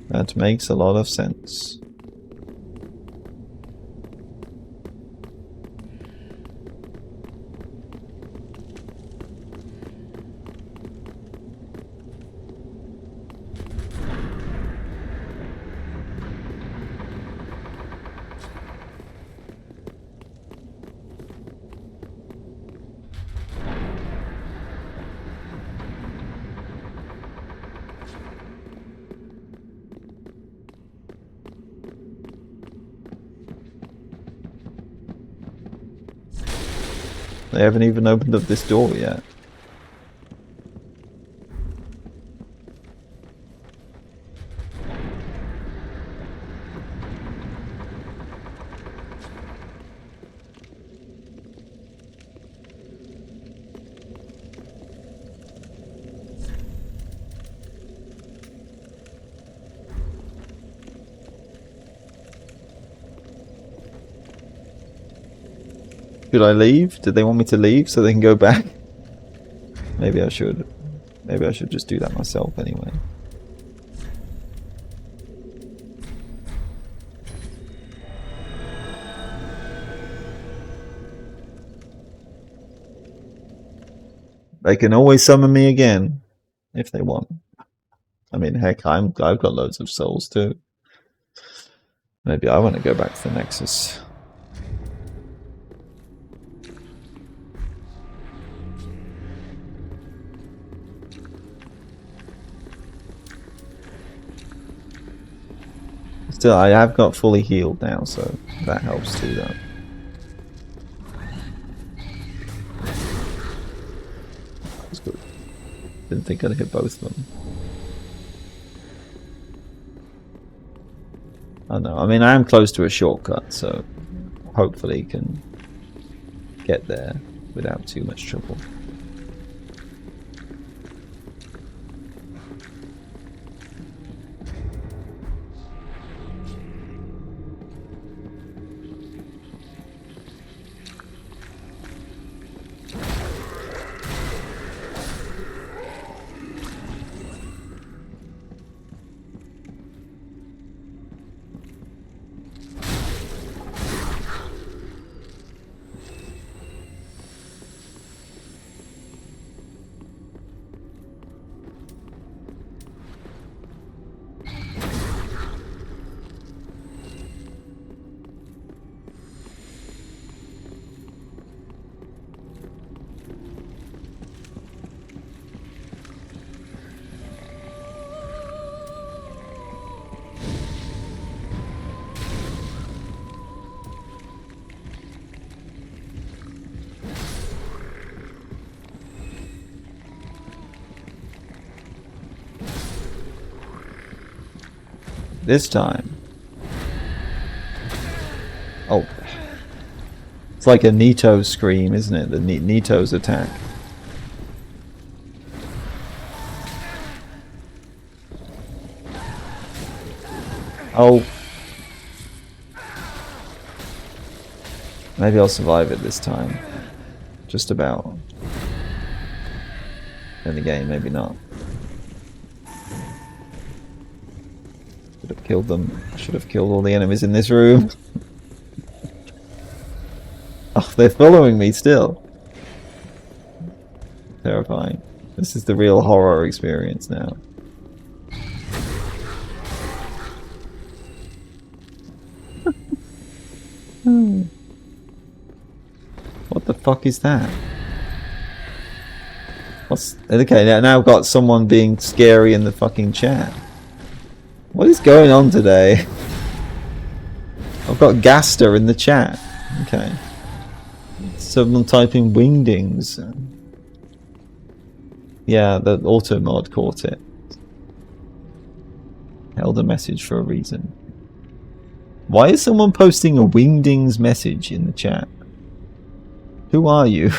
That makes a lot of sense. They haven't even opened up this door yet. Should I leave? Did they want me to leave so they can go back? Maybe I should. Maybe I should just do that myself anyway. They can always summon me again if they want. I mean, heck, I've got loads of souls too. Maybe I want to go back to the Nexus. Still, I have got fully healed now, so that helps too, though. Didn't think I'd hit both of them. I know. I mean, I am close to a shortcut, so hopefully can get there without too much trouble. This time. Oh. It's like a Nito scream, isn't it? The Nito's attack. Oh. Maybe I'll survive it this time. Just about. In the game, maybe not. Should have killed them. Should have killed all the enemies in this room. Oh, they're following me still. Terrifying. This is the real horror experience now. What the fuck is that? What's... Okay, now I've got someone being scary in the fucking chat. What is going on today? I've got Gaster in the chat. Okay. Someone typing wingdings. Yeah, the auto mod caught it. Held a message for a reason. Why is someone posting a wingdings message in the chat? Who are you?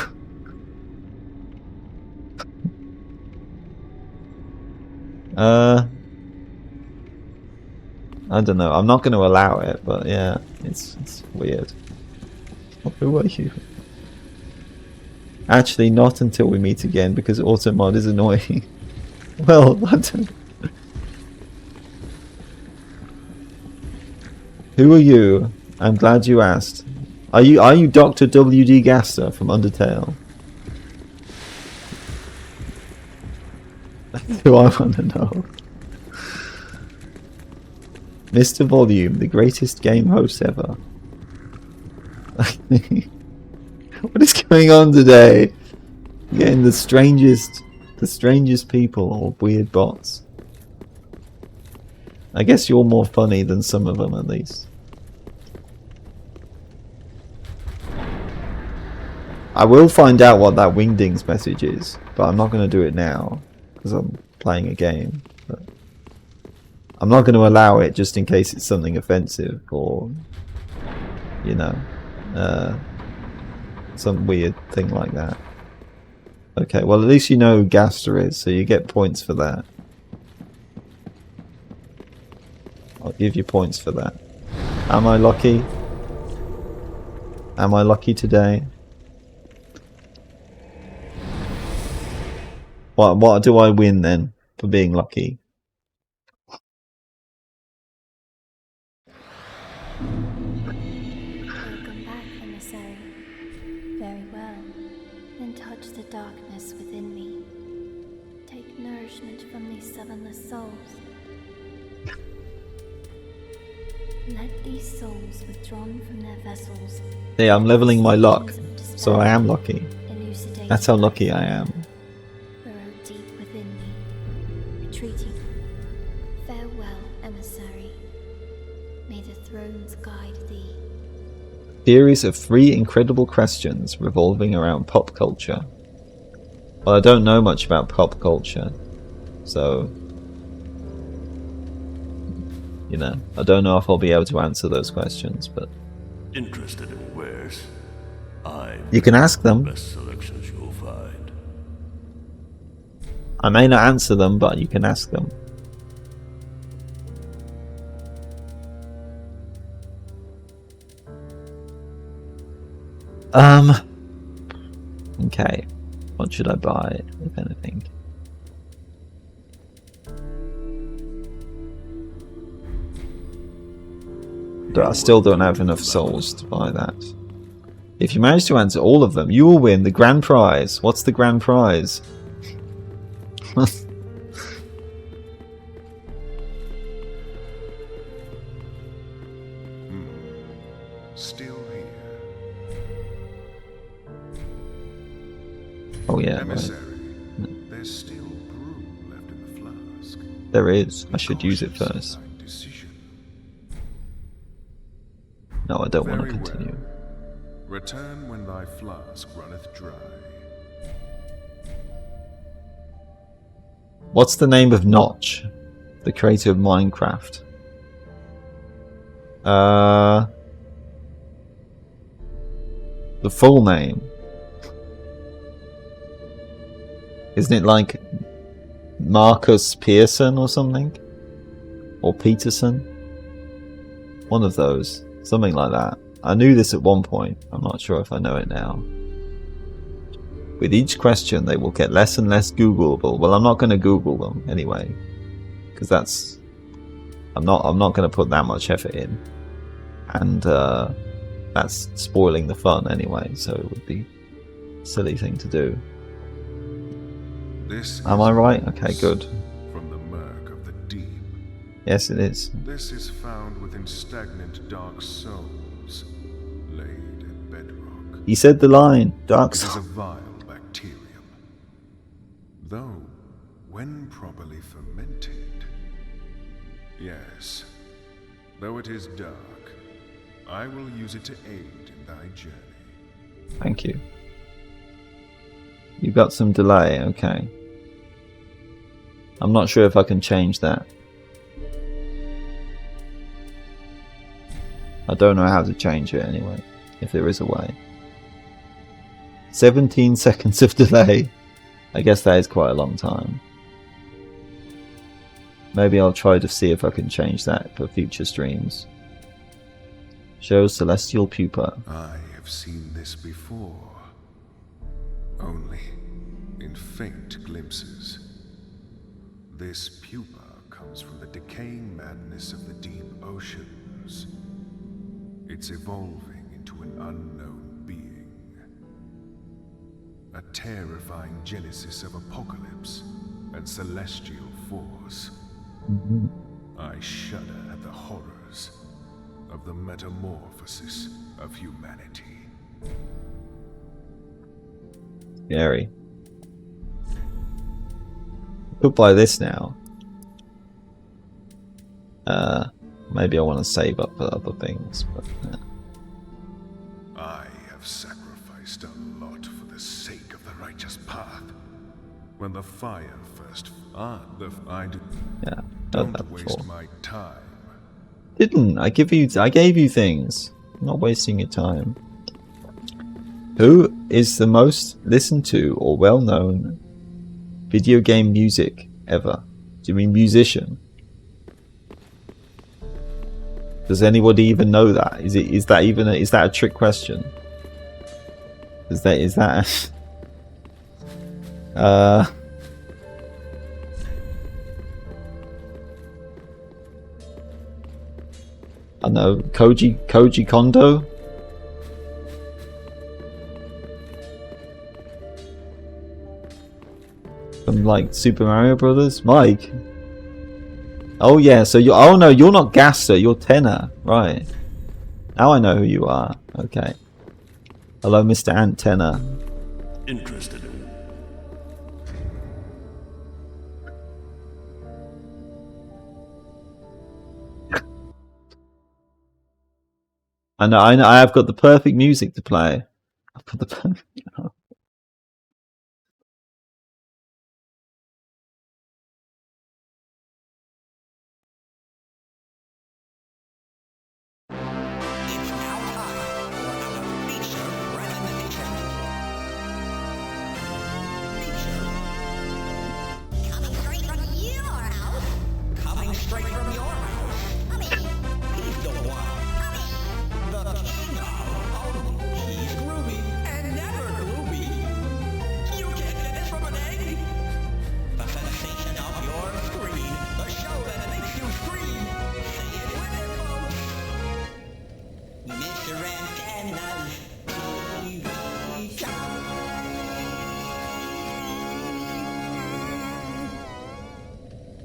I don't know. I'm not going to allow it, but yeah, it's weird. Who are you? Actually, not until we meet again, because automod is annoying. Well, I don't... Who are you? I'm glad you asked. Are you Dr. W.D. Gaster from Undertale? That's who I want to know. Mr. Volume, the greatest game host ever. What is going on today? Getting the strangest people or weird bots. I guess you're more funny than some of them, at least. I will find out what that wingdings message is, but I'm not going to do it now because I'm playing a game. But I'm not going to allow it just in case it's something offensive or, you know, some weird thing like that. Okay, well at least you know who Gaster is, so you get points for that. I'll give you points for that. Am I lucky? Am I lucky today? What do I win then for being lucky? Welcome back, emissary. Very well. Then touch the darkness within me. Take nourishment from these sevenless souls. Let these souls withdrawn from their vessels. Yeah, I'm leveling my luck, so I am lucky. Elucidate That's how lucky I am. burrow deep within me, retreating. Farewell, emissary. May the thrones guide thee. Series of 3 incredible questions revolving around pop culture. Well, I don't know much about pop culture, so you know, I don't know if I'll be able to answer those questions, but Interested in wares? I you can ask the them. best selections you'll find. I may not answer them, but you can ask them. Okay. What should I buy, if anything? But I still don't have enough souls to buy that. If you manage to answer all of them, you will win the grand prize. What's the grand prize? Still here. Oh yeah, right. Emissary, there's still brew left in the flask. There is. I should use it first. Decision. No, I don't want to Very continue. well. Return when thy flask runneth dry. What's the name of Notch, the creator of Minecraft? The full name. Isn't it like Marcus Pearson or something? Or Peterson? One of those. Something like that. I knew this at one point. I'm not sure if I know it now. With each question, they will get less and less Googleable. Well, I'm not going to Google them anyway, because that's I'm not going to put that much effort in, and that's spoiling the fun anyway. So it would be a silly thing to do. Am I right? Okay, good. From the murk of the deep. Yes, it is. This is found within stagnant dark souls, laid in bedrock. He said the line. Dark It is a Souls. vile bacterium. Though, when properly fermented, yes, though it is dark, I will use it to aid in thy journey. Thank you. You got some delay. Okay. I'm not sure if I can change that. I don't know how to change it anyway, if there is a way. 17 seconds of delay. I guess that is quite a long time. Maybe I'll try to see if I can change that for future streams. Show celestial pupa. I have seen this before, only in faint glimpses. This pupa comes from the decaying madness of the deep oceans. It's evolving into an unknown being. A terrifying genesis of apocalypse and celestial force. I shudder at the horrors of the metamorphosis of humanity. Scary. Could buy this now. Maybe I want to save up for other things, but I have sacrificed a lot for the sake of the righteous path. When the fire first I did. yeah, done Don't that waste before. my time. Didn't I gave you things. I'm not wasting your time. Who is the most listened to or well known video game music ever? Do you mean musician? Does anybody even know that? Is that a trick question? Is that I don't know, Koji Kondo? From like Super Mario Brothers? Mike? Oh yeah, so you're, oh no, you're not Gaster, you're Tenor, right. Now I know who you are, okay. Hello Mr. Antenna. Interested in I know, I have got the perfect music to play. I've got the perfect...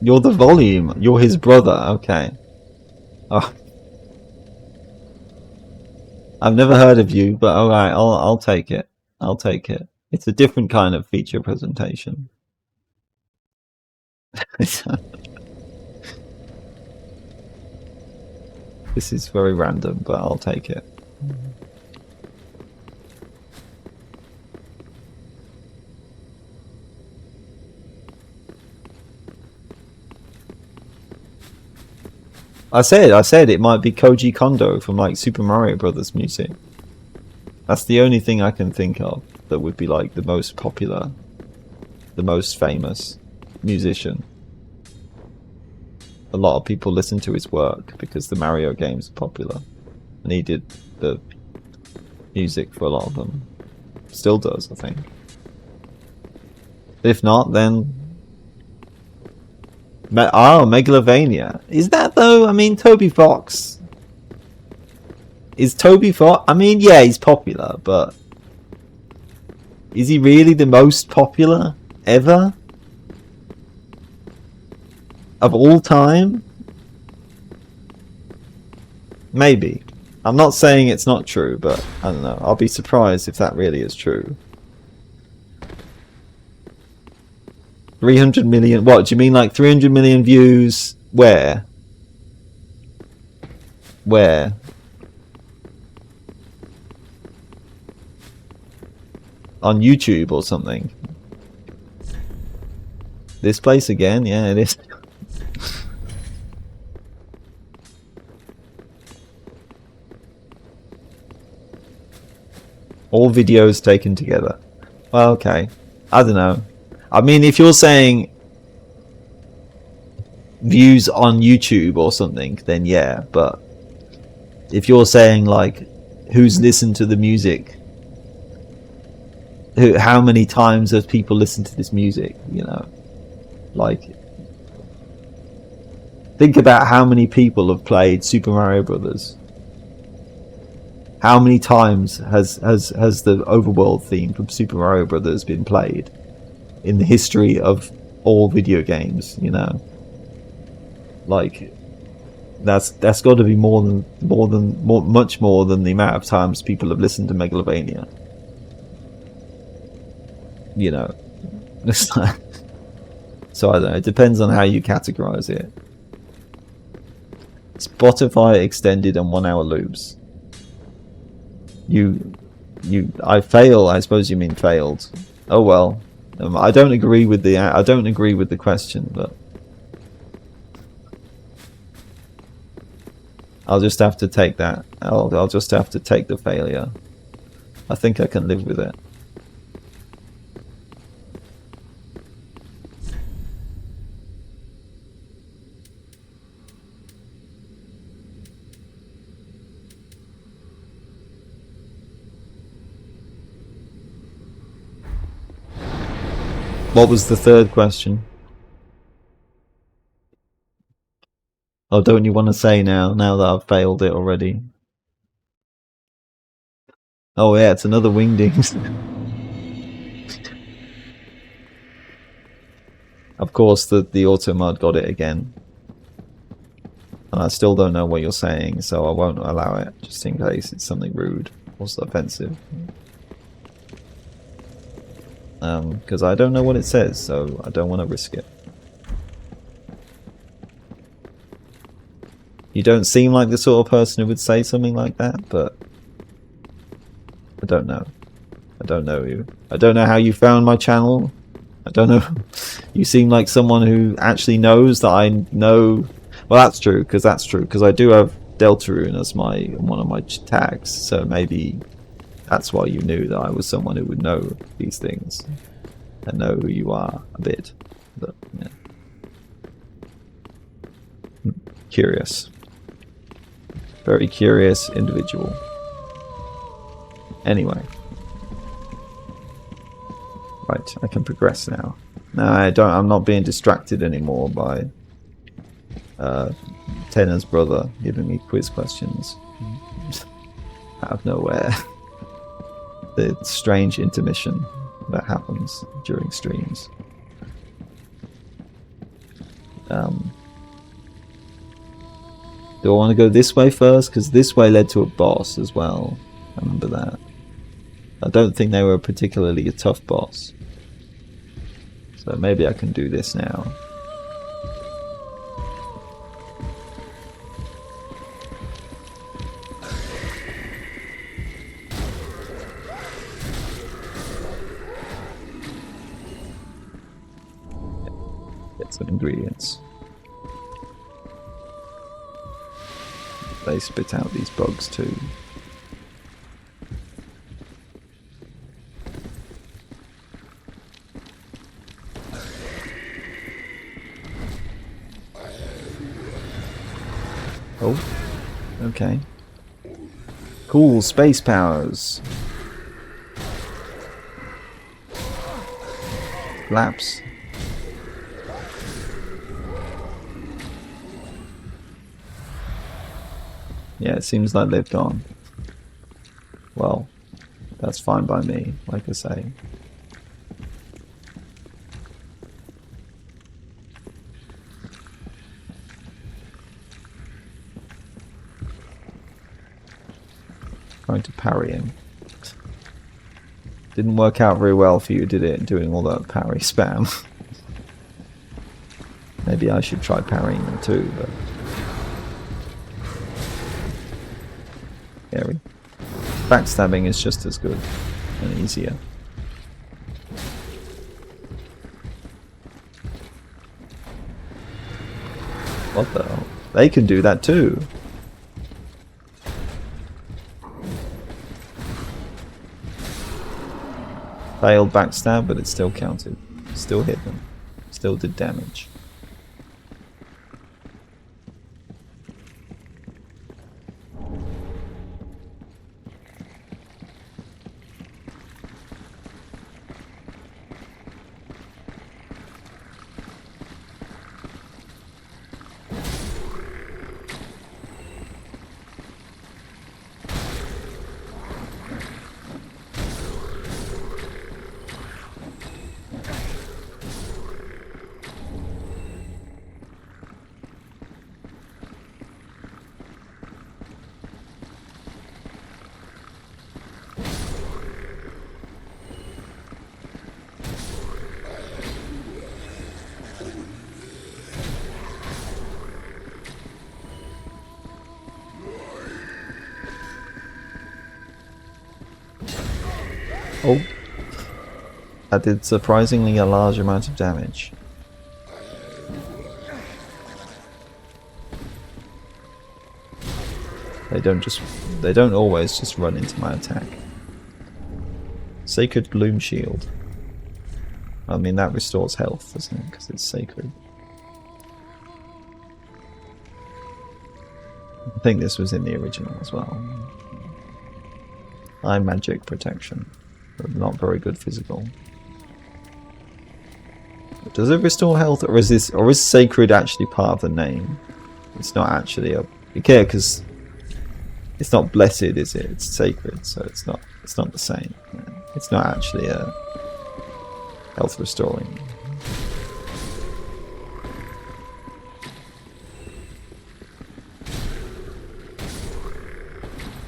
You're the volume. You're his brother. Okay. Oh. I've never heard of you, but alright, I'll take it. I'll take it. It's a different kind of feature presentation. This is very random, but I'll take it. I said it might be Koji Kondo from like Super Mario Brothers music. That's the only thing I can think of that would be like the most popular, the most famous musician. A lot of people listen to his work because the Mario games are popular, and he did the music for a lot of them. Still does, I think. If not, then Megalovania. Is that though? I mean, Toby Fox. Is Toby Fox? I mean, yeah, he's popular, but is he really the most popular ever? Of all time? Maybe. I'm not saying it's not true, but I don't know. I'll be surprised if that really is true. 300 million. What do you mean, like 300 million views? Where? Where? On YouTube or something? This place again? Yeah, it is. All videos taken together. Well, okay. I don't know. I mean, if you're saying views on YouTube or something, then yeah. But if you're saying like who's listened to the music, how many times have people listened to this music? You know, like think about how many people have played Super Mario Brothers. How many times has the overworld theme from Super Mario Brothers been played in the history of all video games? You know, like that's got to be much more than the amount of times people have listened to Megalovania. You know, so I don't know. It depends on how you categorize it. Spotify extended and 1 hour loops. I fail. I suppose you mean failed. Oh well. I don't agree with the question, but I'll just have to take that. I'll just have to take the failure. I think I can live with it. What was the third question? Oh, don't you want to say now that I've failed it already? Oh yeah, it's another Wingdings. Of course, the auto mod got it again. And I still don't know what you're saying, so I won't allow it, just in case it's something rude or offensive. Because I don't know what it says, so I don't want to risk it. You don't seem like the sort of person who would say something like that, but I don't know. I don't know you. I don't know how you found my channel. I don't know. You seem like someone who actually knows that I know. Well, that's true, because I do have Deltarune as one of my tags, so maybe that's why you knew that I was someone who would know these things and know who you are a bit. But yeah. Curious. Very curious individual. Anyway. Right, I can progress now. No, I'm not being distracted anymore by Tena's brother giving me quiz questions out of nowhere. The strange intermission that happens during streams. Do I want to go this way first? Because this way led to a boss as well. I remember that. I don't think they were particularly a tough boss. So maybe I can do this now. Get some ingredients. They spit out these bugs too. Oh, okay. Cool, space powers. Laps. Yeah, it seems like they've gone. Well, that's fine by me, like I say. Trying to parry him. Didn't work out very well for you, did it? Doing all that parry spam. Maybe I should try parrying them too, but... Scary. Backstabbing is just as good and easier. What the hell? They can do that too. Failed backstab, but it still counted. Still hit them. Still did damage. Oh, that did surprisingly a large amount of damage. They don't always just run into my attack. Sacred Bloom Shield. I mean, that restores health, doesn't it? Because it's sacred. I think this was in the original as well. High magic protection. But not very good physical. Does it restore health, or is sacred actually part of the name? It's not actually a... You care because it's not blessed, is it? It's sacred, so it's not the same. It's not actually a health restoring.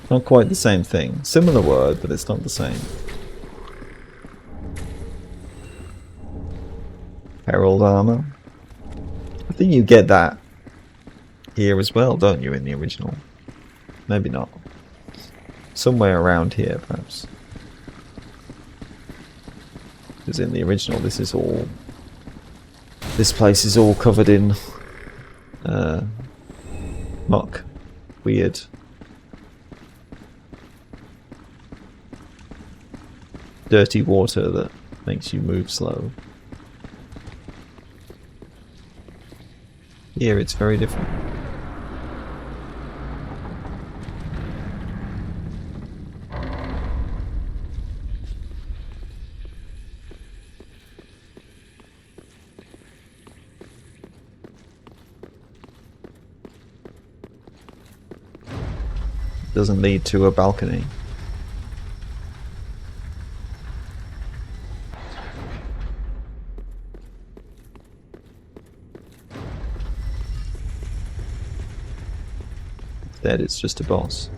Not quite the same thing. Similar word, but it's not the same. Herald armor. I think you get that here as well, don't you, in the original? Maybe not. Somewhere around here, perhaps. Because in the original, this place is all covered in muck. Weird. Dirty water that makes you move slow. Here it's very different. Doesn't lead to a balcony. dead, it's just a boss.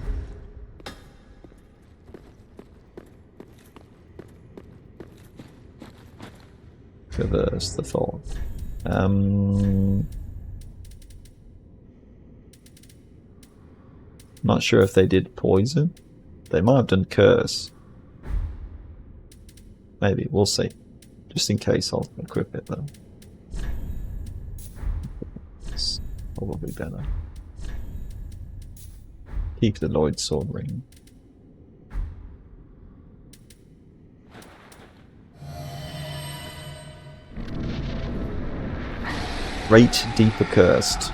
Reverse the fall. Not sure if they did poison. They might have done curse. Maybe, we'll see. Just in case, I'll equip it though. It's probably better. Keep the Lloyd sword ring. Great Deep Accursed.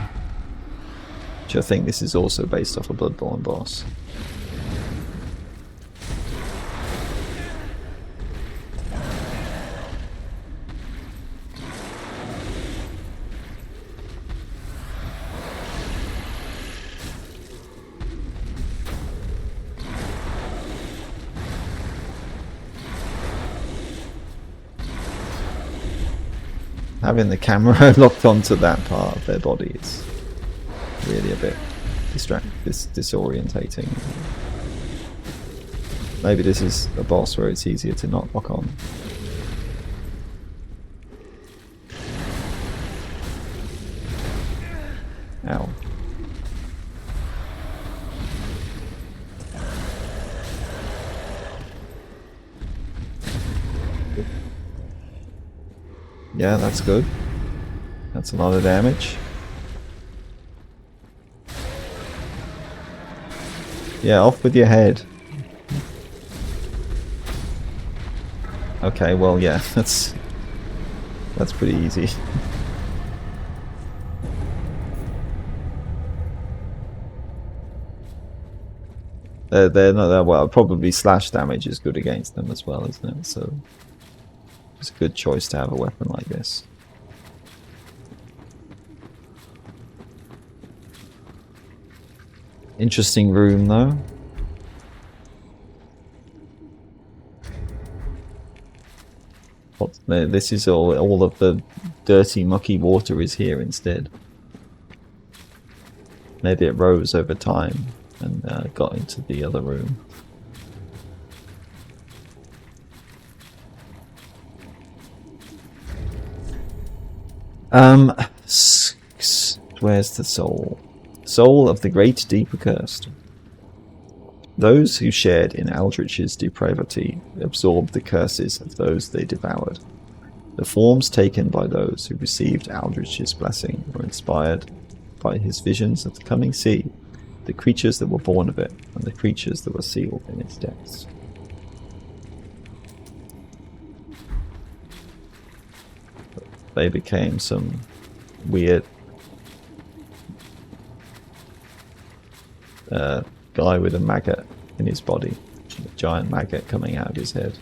Which I think this is also based off a Bloodborne boss. Having the camera locked onto that part of their body is really a bit disorientating. Maybe this is a boss where it's easier to not lock on. Ow. Yeah, that's good. That's a lot of damage. Yeah, off with your head. Okay, well, yeah, that's pretty easy. They're not that well. Probably slash damage is good against them as well, isn't it? So it's a good choice to have a weapon like this. Interesting room though. This is all of the dirty mucky water is here instead. Maybe it rose over time and got into the other room. Where's the soul? Soul of the Great Deep Accursed. Those who shared in Aldrich's depravity absorbed the curses of those they devoured. The forms taken by those who received Aldrich's blessing were inspired by his visions of the coming sea, the creatures that were born of it, and the creatures that were sealed in its depths. They became some weird guy with a maggot in his body, a giant maggot coming out of his head.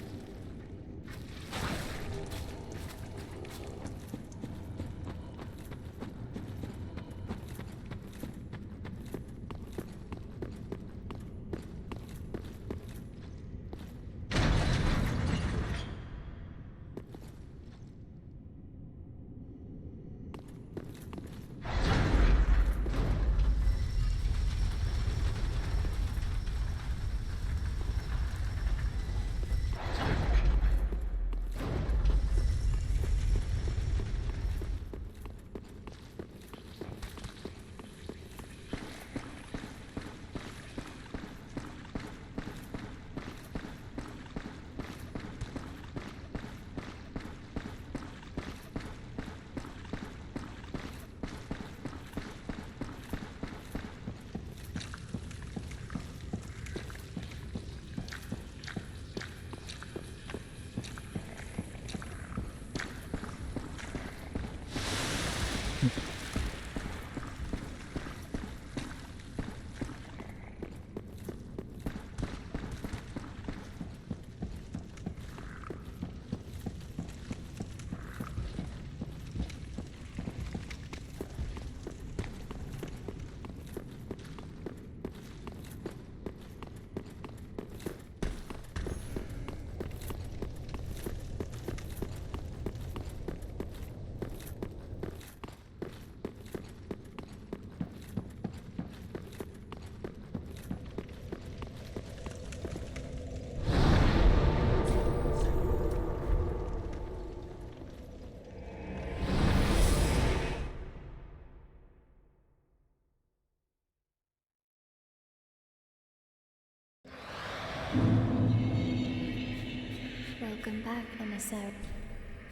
Welcome back, emissary.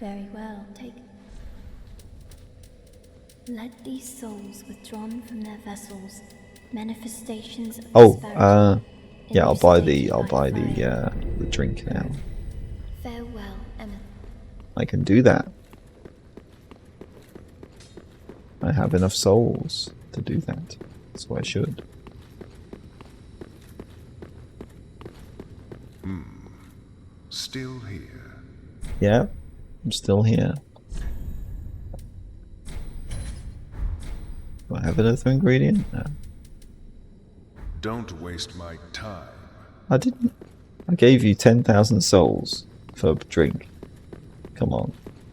Very well, take. Let these souls withdrawn from their vessels, manifestations of Oh, disparity, yeah, I'll buy the fire. the drink now. Farewell, Emma. I can do that. I have enough souls to do that, so I should. Still here. Yeah, I'm still here. Do I have another ingredient? No. Don't waste my time. I didn't. I gave you 10,000 souls for a drink. Come on,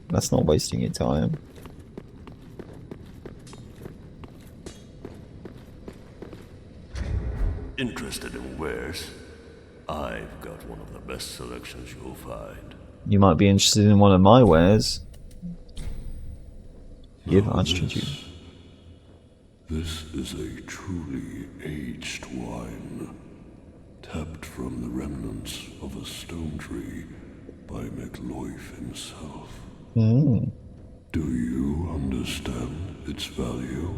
that's not wasting your time. Interested in wares? I've got one of the best selections you'll find. You might be interested in one of my wares. Give Now Archthrones. This is a truly aged wine, tapped from the remnants of a stone tree by McLoif himself. Do you understand its value?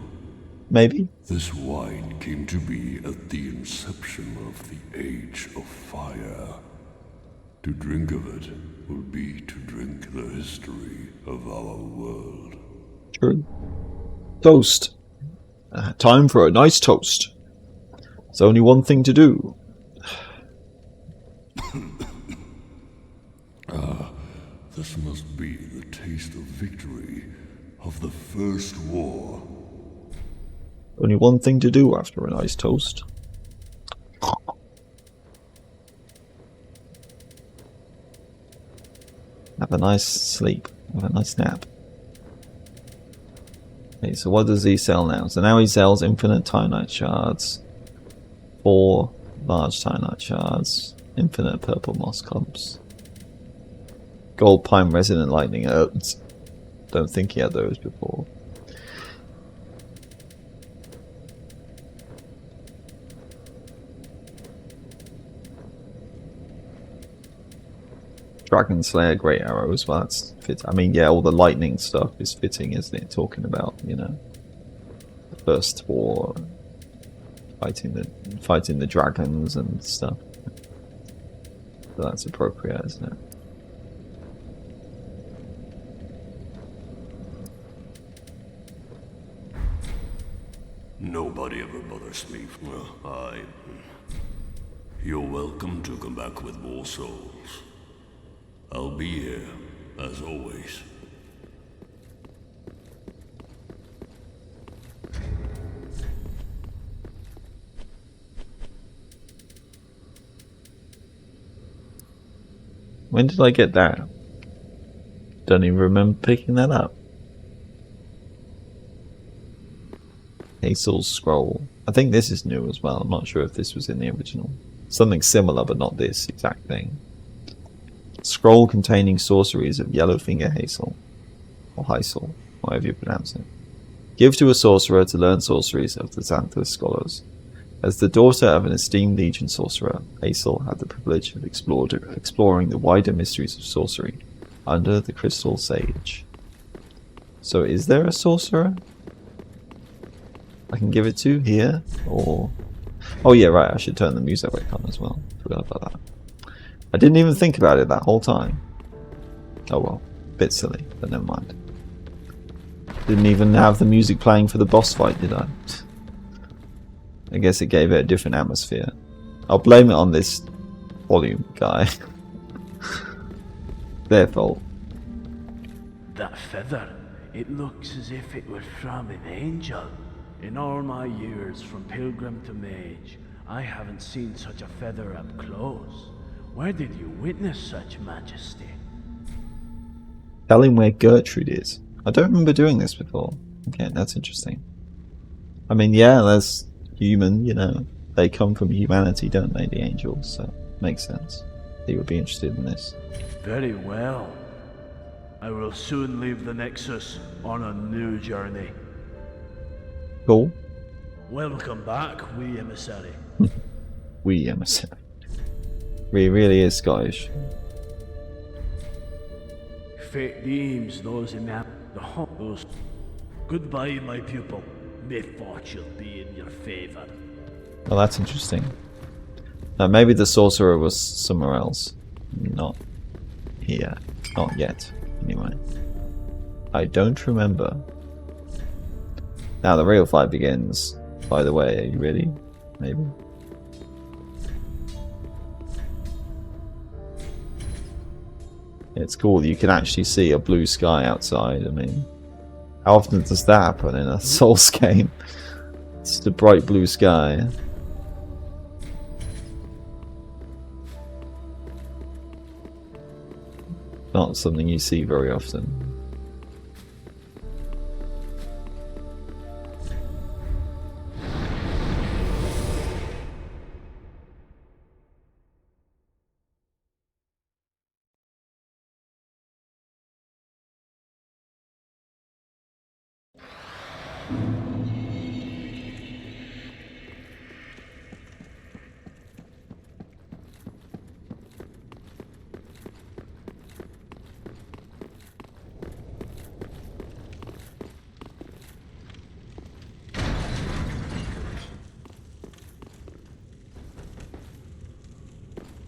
Maybe. This wine came to be at the inception of the Age of Fire. To drink of it will be to drink the history of our world. True. Toast. Time for a nice toast. There's only one thing to do. This must be the taste of victory of the First War. Only one thing to do after a nice toast. Have a nice sleep. Have a nice nap. Okay, so what does he sell now? So now he sells infinite Titanite shards. 4 large Titanite shards. Infinite purple moss clumps. Gold pine resonant lightning herbs. Don't think he had those before. Dragon Slayer great arrows, well that's fit. I mean, yeah, all the lightning stuff is fitting, isn't it? Talking about, you know, the First War, fighting the dragons and stuff. So that's appropriate, isn't it? Nobody ever bothers me. Well, You're welcome to come back with more souls. I'll be here, as always. When did I get that? Don't even remember picking that up. Hazel's scroll. I think this is new as well. I'm not sure if this was in the original. Something similar, but not this exact thing. Scroll containing sorceries of Yellowfinger Hazel. Or Hazel, however you pronounce it. Give to a sorcerer to learn sorceries of the Xanthus Scholars. As the daughter of an esteemed Legion sorcerer, Hazel had the privilege of exploring the wider mysteries of sorcery under the Crystal Sage. So is there a sorcerer I can give it to here? Or... oh yeah, right, I should turn the music back on as well. Forgot about that. I didn't even think about it that whole time. Oh well, bit silly, but never mind. Didn't even have the music playing for the boss fight, did I? I guess it gave it a different atmosphere. I'll blame it on this volume guy. Their fault. That feather, it looks as if it were from an angel. In all my years from pilgrim to mage, I haven't seen such a feather up close. Where did you witness such majesty? Tell him where Gertrude is. I don't remember doing this before. Okay, that's interesting. I mean, yeah, that's human, you know. They come from humanity, don't they, the angels? So, makes sense. He would be interested in this. Very well. I will soon leave the Nexus on a new journey. Cool. Welcome back, wee emissary. We emissary. He really is Scottish. Fate deems those in that the those. Goodbye, my pupil. May fortune be in your favor. Well, that's interesting. Maybe the sorcerer was somewhere else. Not here. Not yet, anyway. I don't remember. Now the real fight begins. By the way, are you ready? Maybe? It's cool. You can actually see a blue sky outside. I mean, how often does that happen in a Souls game? It's the bright blue sky. Not something you see very often.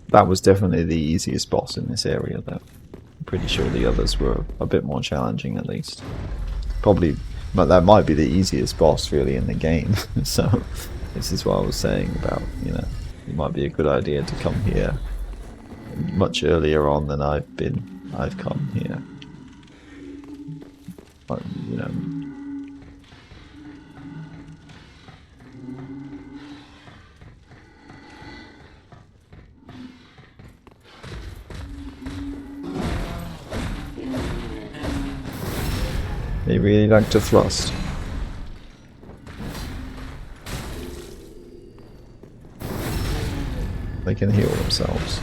That was definitely the easiest boss in this area, though. I'm pretty sure the others were a bit more challenging, at least. Probably, but that might be the easiest boss, really, in the game. So, this is what I was saying about, you know, it might be a good idea to come here much earlier on than I've come here. But, you know. They really like to thrust. They can heal themselves.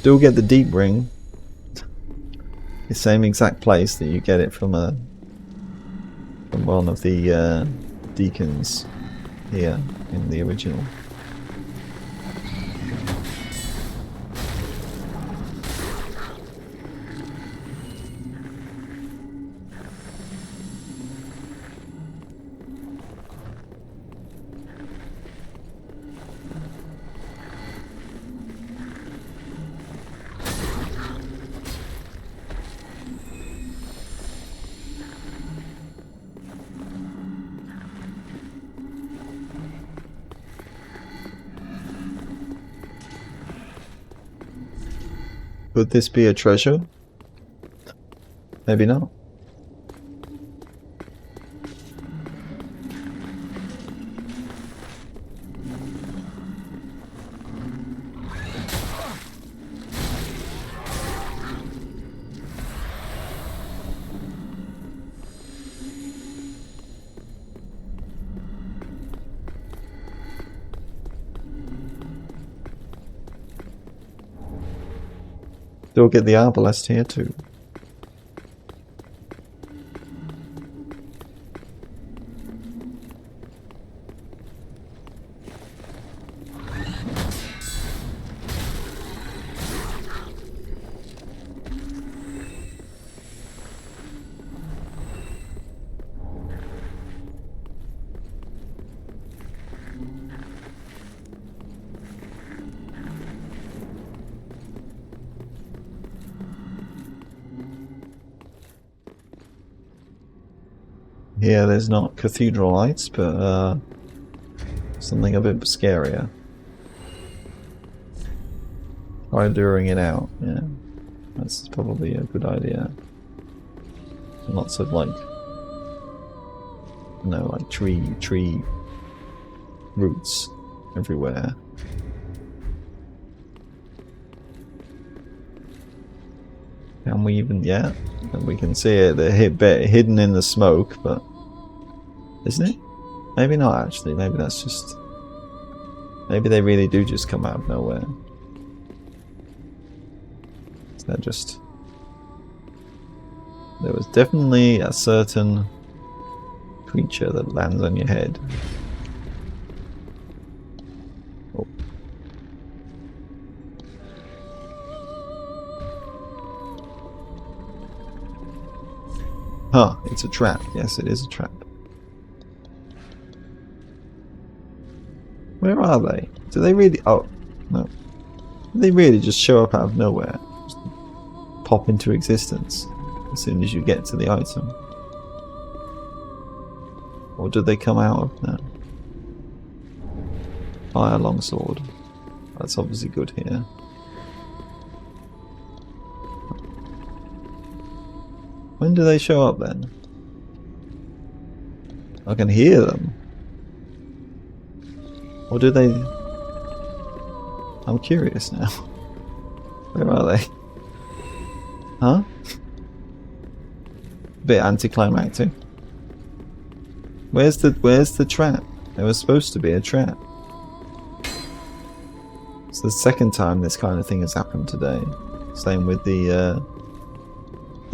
Still get the deep ring. The same exact place that you get it from one of the deacons here in the original. Could this be a treasure? Maybe not. Still get the arbalest here too. Yeah, there's not cathedral lights, but something a bit scarier. Try luring it out, yeah. That's probably a good idea. Lots of like, no, like tree roots everywhere. Can we even, yeah, we can see it, they're hidden in the smoke, but isn't it? Maybe not actually, maybe that's just, maybe they really do just come out of nowhere. Is that just, there was definitely a certain creature that lands on your head. Oh. Huh, it's a trap. Yes, it is a trap. Where are they? Do they really... Oh, no. Do they really just show up out of nowhere? Just pop into existence as soon as you get to the item? Or do they come out of... No. Fire longsword. That's obviously good here. When do they show up then? I can hear them. Or do they... I'm curious now. Where are they? Huh? Bit anticlimactic. Where's the trap? There was supposed to be a trap. It's the second time this kind of thing has happened today. Same with the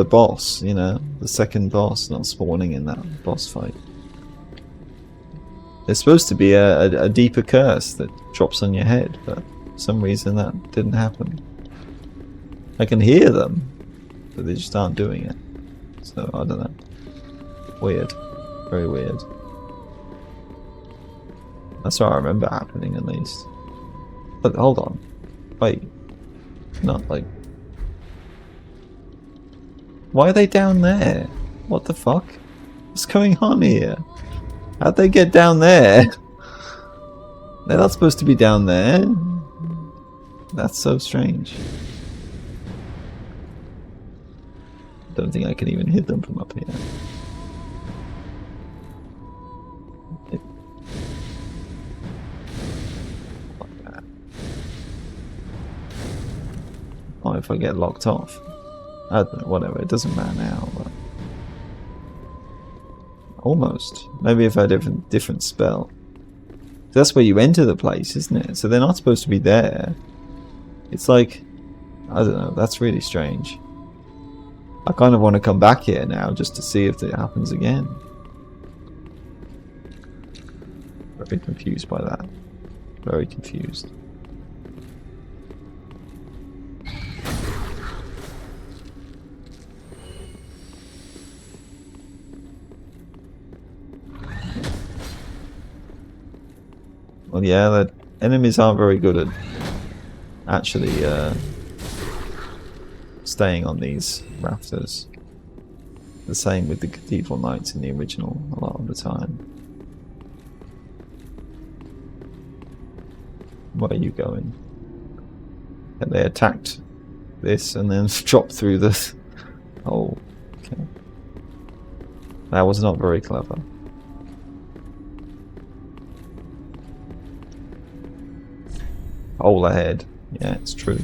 boss, you know, the second boss not spawning in that boss fight. There's supposed to be a deeper curse that drops on your head, but for some reason that didn't happen. I can hear them, but they just aren't doing it. So, I don't know. Weird. Very weird. That's what I remember happening, at least. But hold on. Wait. Not like... Why are they down there? What the fuck? What's going on here? How'd they get down there? They're not supposed to be down there. That's so strange. Don't think I can even hit them from up here. Like that. What if I get locked off? I don't know, whatever, it doesn't matter now, but... Almost. Maybe if I had a different spell. That's where you enter the place, isn't it? So they're not supposed to be there. It's like... I don't know, that's really strange. I kind of want to come back here now just to see if it happens again. Very confused by that. Very confused. Well, yeah, the enemies aren't very good at actually staying on these rafters. The same with the Cathedral Knights in the original a lot of the time. Where are you going? And they attacked this and then dropped through the... Oh, okay. That was not very clever. Hole ahead. Yeah, it's true.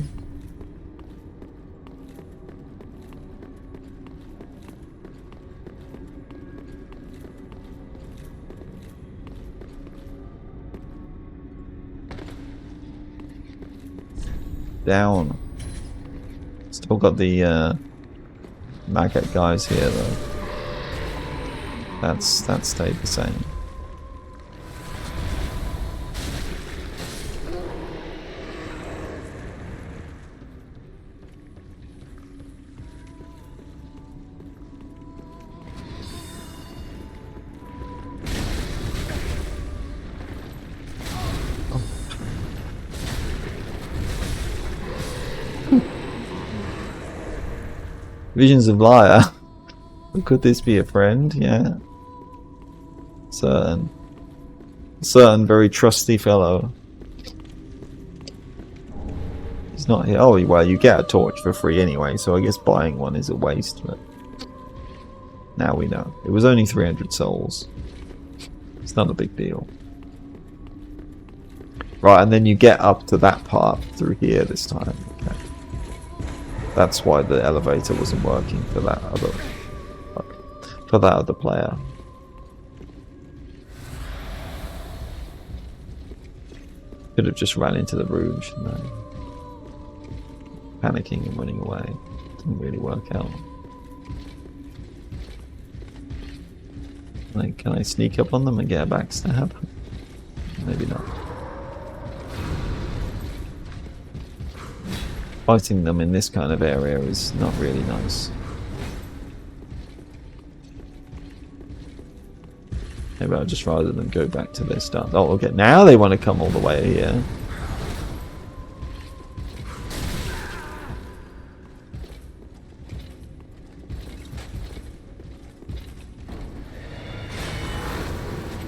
Down. Still got the maggot guys here though. That stayed the same. Visions of Liar. Could this be a friend? Yeah. Certain very trusty fellow. He's not here. Oh, well, you get a torch for free anyway, so I guess buying one is a waste, but now we know. It was only 300 souls. It's not a big deal. Right, and then you get up to that part through here this time. Okay. That's why the elevator wasn't working for that other player. Could have just ran into the room, shouldn't I? Panicking and running away. Didn't really work out. Like, can I sneak up on them and get a backstab? Maybe not. Fighting them in this kind of area is not really nice. Maybe I'll just rather than go back to their start. Oh, okay. Now they want to come all the way here.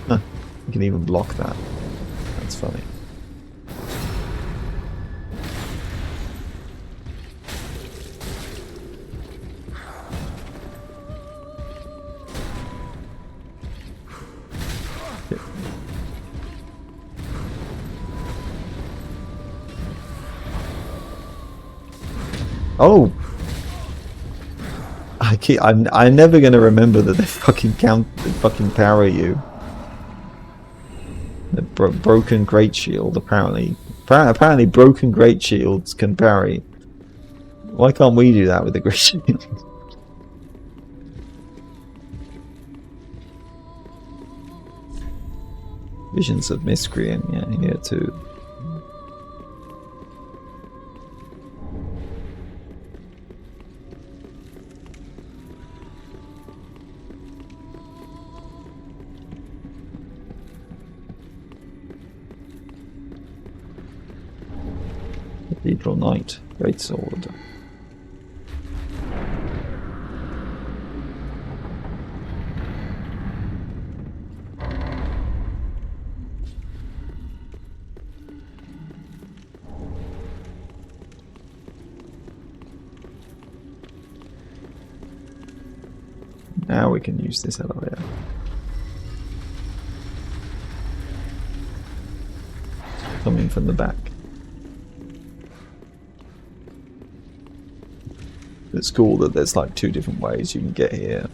Huh. You can even block that. That's funny. Oh, I'm never gonna remember that they fucking power you. The broken great shield apparently broken great shields can parry. Why can't we do that with the great shield? Visions of Miscreant, yeah, here too. Cathedral Knight, Great Sword. Now we can use this elevator. Coming from the back. It's cool that there's like 2 different ways you can get here.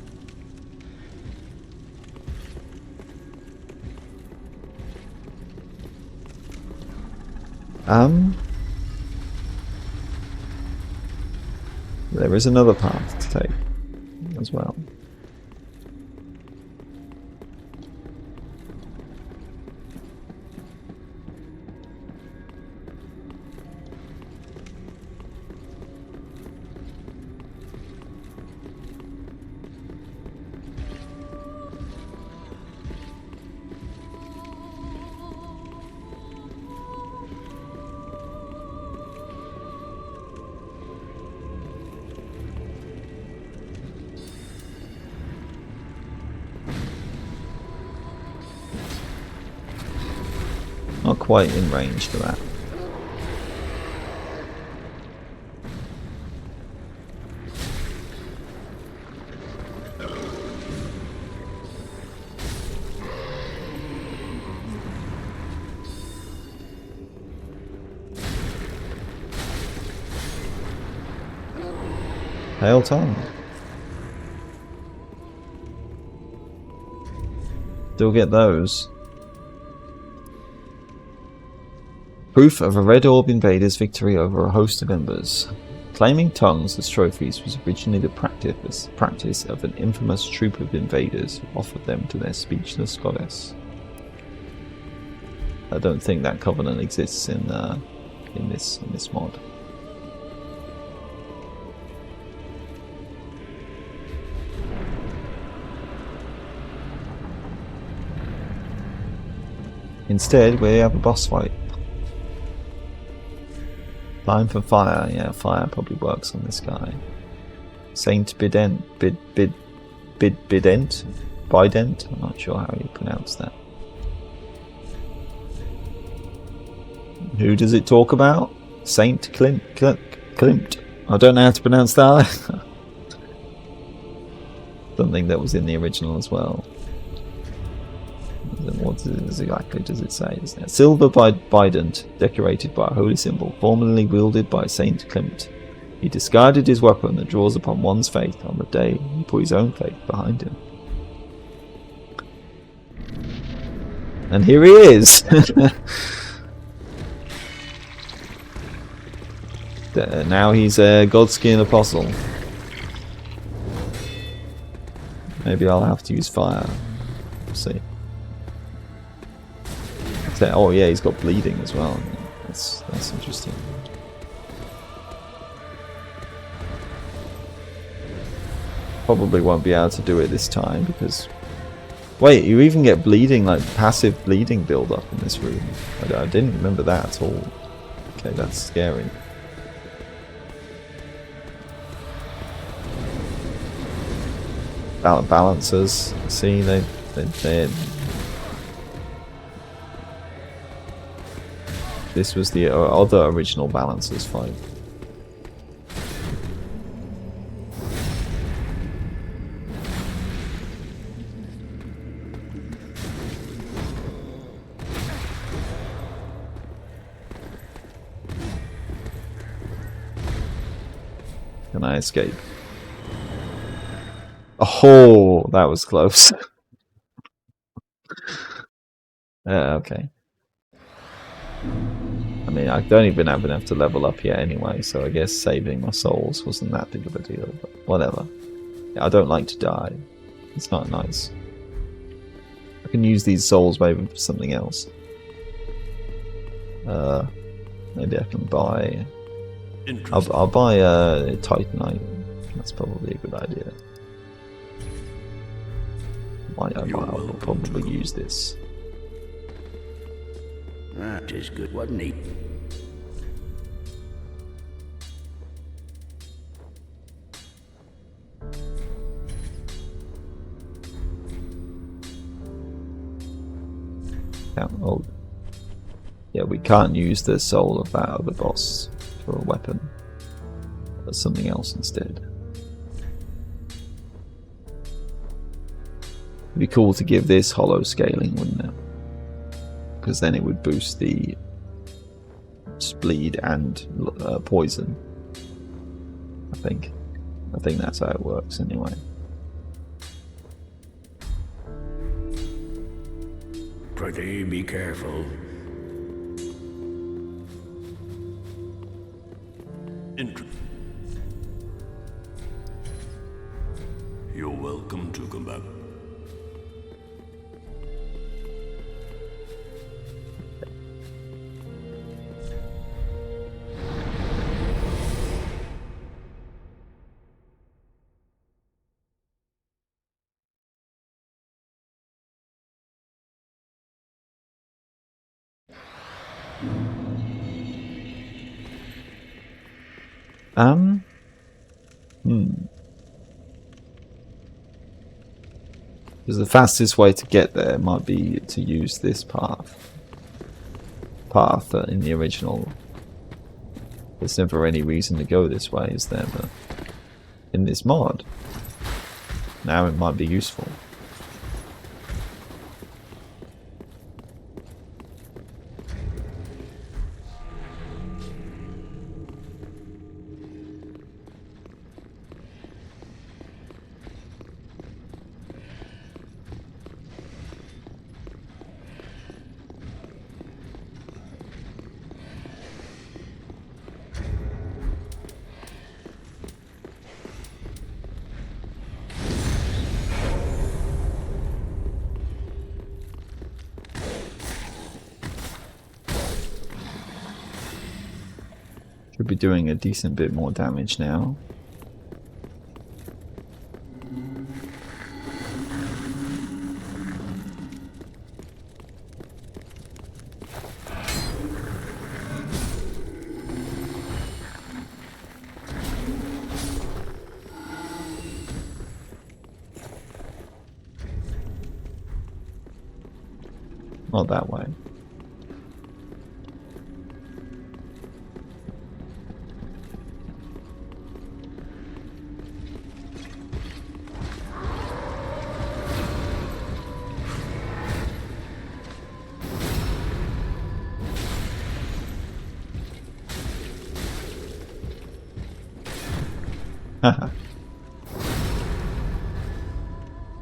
There is another path to take as well. Not quite in range for that. Hail Tom. Still get those. Proof of a Red Orb invader's victory over a host of Embers. Claiming tongues as trophies was originally the practice of an infamous troop of invaders who offered them to their speechless goddess. I don't think that covenant exists in this mod. Instead, we have a boss fight. Line for fire, yeah, fire probably works on this guy. Saint Bident, Bident, I'm not sure how you pronounce that. Who does it talk about? Saint Klimt. I don't know how to pronounce that. Something that was in the original as well. What exactly does it say? Silver bident, decorated by a holy symbol, formerly wielded by Saint Klimt. He discarded his weapon that draws upon one's faith on the day he put his own faith behind him. And here he is! Now he's a Godskin Apostle. Maybe I'll have to use fire. see. So, oh yeah, he's got bleeding as well. That's interesting. Probably won't be able to do it this time because... Wait, you even get bleeding, like passive bleeding build up in this room. I didn't remember that at all. Okay, that's scary. Balancers, see, they're... This was the other original balancers fight. Can I escape? Oh, that was close. Okay. I mean, I don't even have enough to level up yet anyway, so I guess saving my souls wasn't that big of a deal, but whatever. Yeah, I don't like to die. It's not nice. I can use these souls maybe for something else. Maybe I can buy... I'll buy Titanite. That's probably a good idea. I'll probably use this. That is good, wasn't he? Oh, yeah, we can't use the soul of that other boss for a weapon. But something else instead. It'd be cool to give this hollow scaling, wouldn't it? Because then it would boost the bleed and poison. I think that's how it works anyway. Pretty be careful. You're welcome to come back. Because the fastest way to get there might be to use this path in the original. There's never any reason to go this way, is there? But in this mod, now it might be useful. Should be doing a decent bit more damage now. Not that way.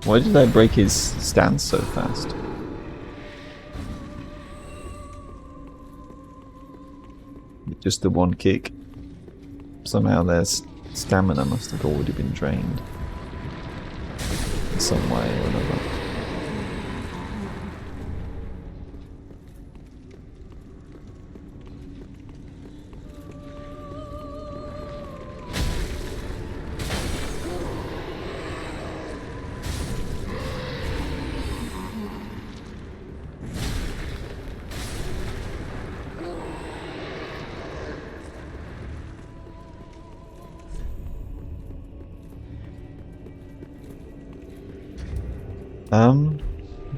Why did I break his stance so fast? Just the one kick. Somehow their stamina must have already been drained in some way or another.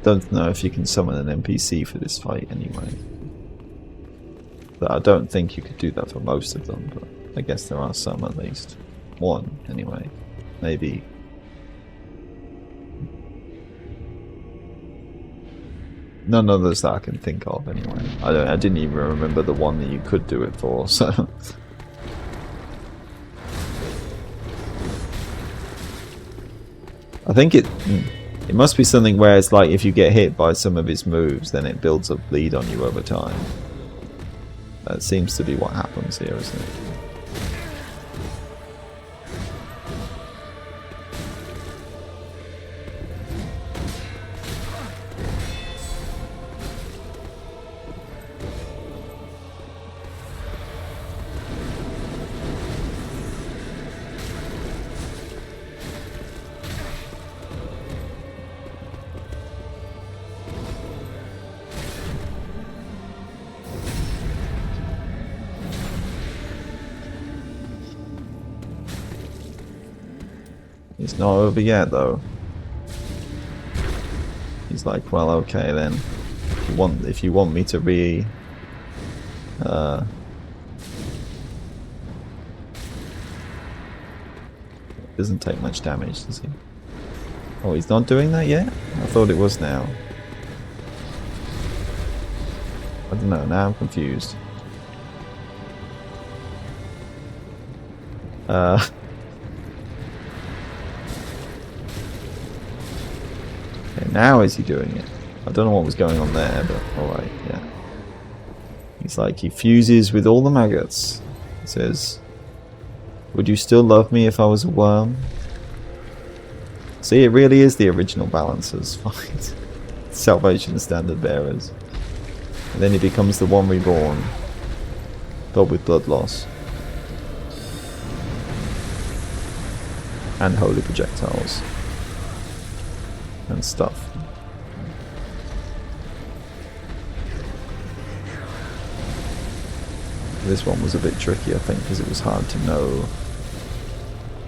Don't know if you can summon an NPC for this fight anyway. But I don't think you could do that for most of them, but I guess there are some at least. One, anyway. Maybe. None others that I can think of anyway. I didn't even remember the one that you could do it for, so... I think it must be something where it's like if you get hit by some of his moves, then it builds up bleed on you over time. That seems to be what happens here, isn't it? It's not over yet, though. He's like, well, okay then. If you want me to it doesn't take much damage, does he? Oh, he's not doing that yet? I thought it was now. I don't know, now I'm confused. Okay, now is he doing it? I don't know what was going on there, but alright, yeah. He's like, he fuses with all the maggots. He says, would you still love me if I was a worm? See, it really is the original balancers fight. Salvation standard bearers. And then he becomes the one reborn, but with blood loss. And holy projectiles. And stuff. This one was a bit tricky, I think, because it was hard to know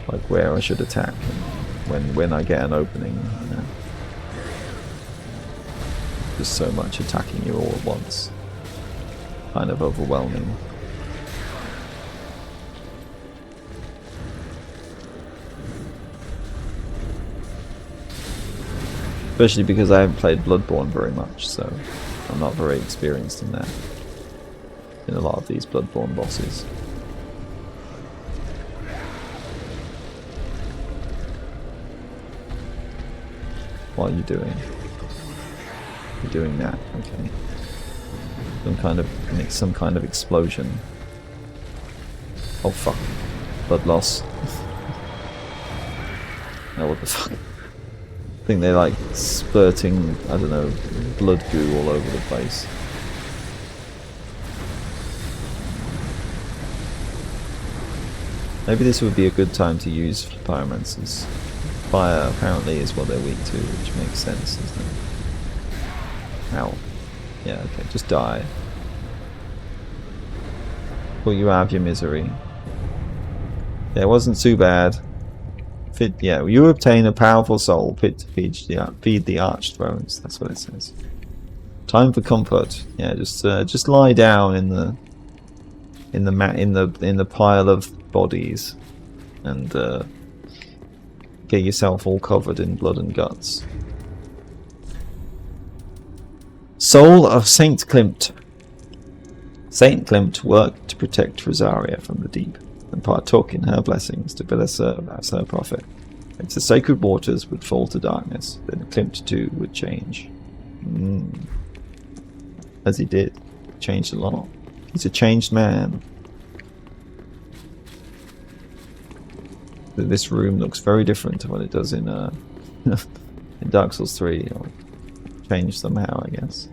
like where I should attack and when I get an opening. You know. Just so much attacking you all at once. Kind of overwhelming. Especially because I haven't played Bloodborne very much, so I'm not very experienced in that. In a lot of these Bloodborne bosses. What are you doing? You're doing that, okay. Some kind of explosion. Oh fuck. Blood loss. Oh, what the fuck? I think they're like spurting, I don't know, blood goo all over the place. Maybe this would be a good time to use pyromancers. Fire apparently is what they're weak to, which makes sense, doesn't it? Ow. Yeah, okay, just die. Pull you out of your misery. Yeah, it wasn't too bad. Yeah, you obtain a powerful soul fit to feed the Archthrones. That's what it says. Time for comfort. Yeah, just lie down in the pile of bodies, and get yourself all covered in blood and guts. Soul of Saint Klimt. Saint Klimt worked to protect Rosaria from the deep, and partook in her blessings to Villa serve as her prophet. If the sacred waters would fall to darkness, then Klimt too would change. As he did. Changed a lot. He's a changed man. This room looks very different to what it does in in Dark Souls 3. Or changed somehow, I guess.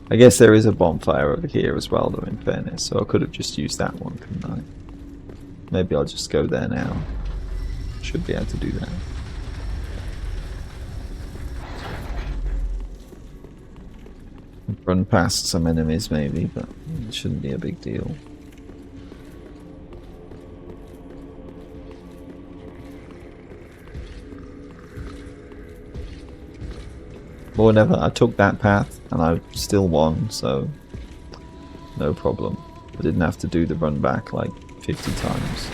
I guess there is a bonfire over here as well, though, in fairness, so I could have just used that one, couldn't I? Maybe I'll just go there now. Should be able to do that. Run past some enemies maybe, but it shouldn't be a big deal. But whatever, I took that path and I still won, so no problem. I didn't have to do the run back like 50 times.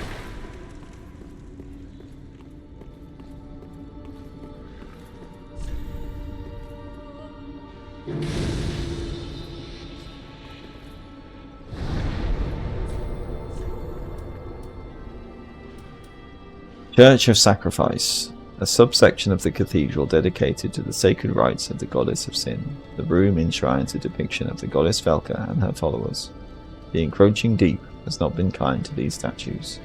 Church of Sacrifice, a subsection of the cathedral dedicated to the sacred rites of the goddess of sin. The room enshrines a depiction of the goddess Velka and her followers. The encroaching deep has not been kind to these statues.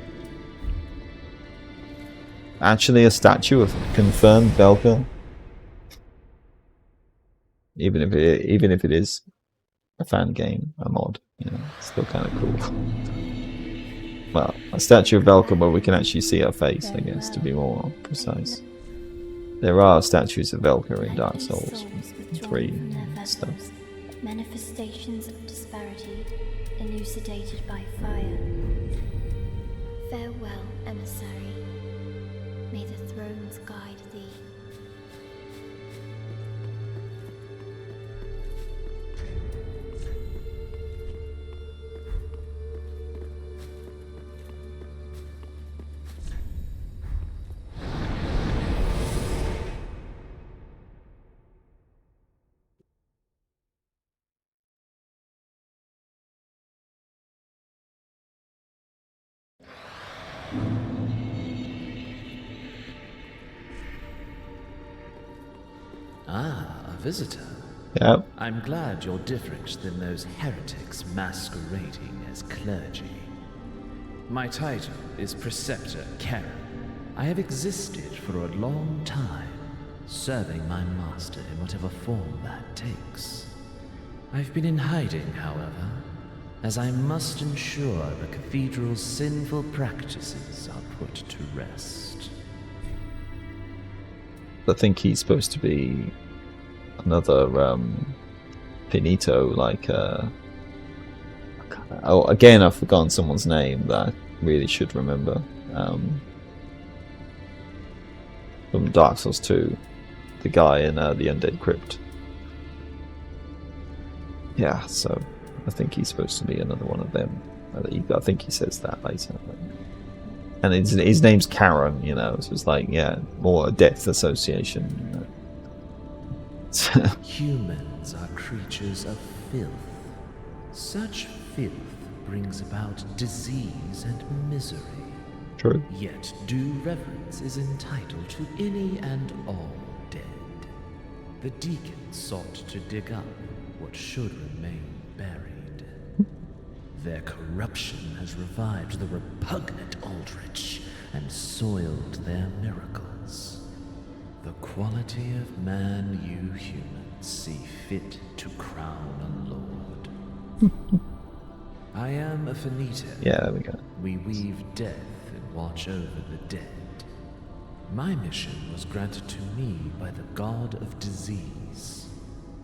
Actually, a statue of confirmed Velka, even if it is a fan game, a mod, you know, it's still kind of cool. Well, a statue of Velka where we can actually see her face, I guess, to be more precise. There are statues of Velka in Dark Souls 3 and stuff. Manifestations of disparity, elucidated by fire. Farewell, emissary. May the thrones guide thee. Ah, a visitor. Yep. I'm glad you're different than those heretics masquerading as clergy. My title is Preceptor Karen. I have existed for a long time, serving my master in whatever form that takes. I've been in hiding, however, as I must ensure the cathedral's sinful practices are put to rest. I think he's supposed to be another Finito, like oh, again I've forgotten someone's name that I really should remember. From Dark Souls 2, the guy in the Undead Crypt. Yeah, so I think he's supposed to be another one of them. I think he says that later. And his name's Karen, you know, so it's like, yeah, more a depth association. You know. Humans are creatures of filth. Such filth brings about disease and misery. True. Yet due reverence is entitled to any and all dead. The deacon sought to dig up what should remain buried. Their corruption has revived the repugnant Aldrich and soiled their miracles. The quality of man you humans see fit to crown a lord. I am a Finito. Yeah, there we go. We weave death and watch over the dead. My mission was granted to me by the god of disease.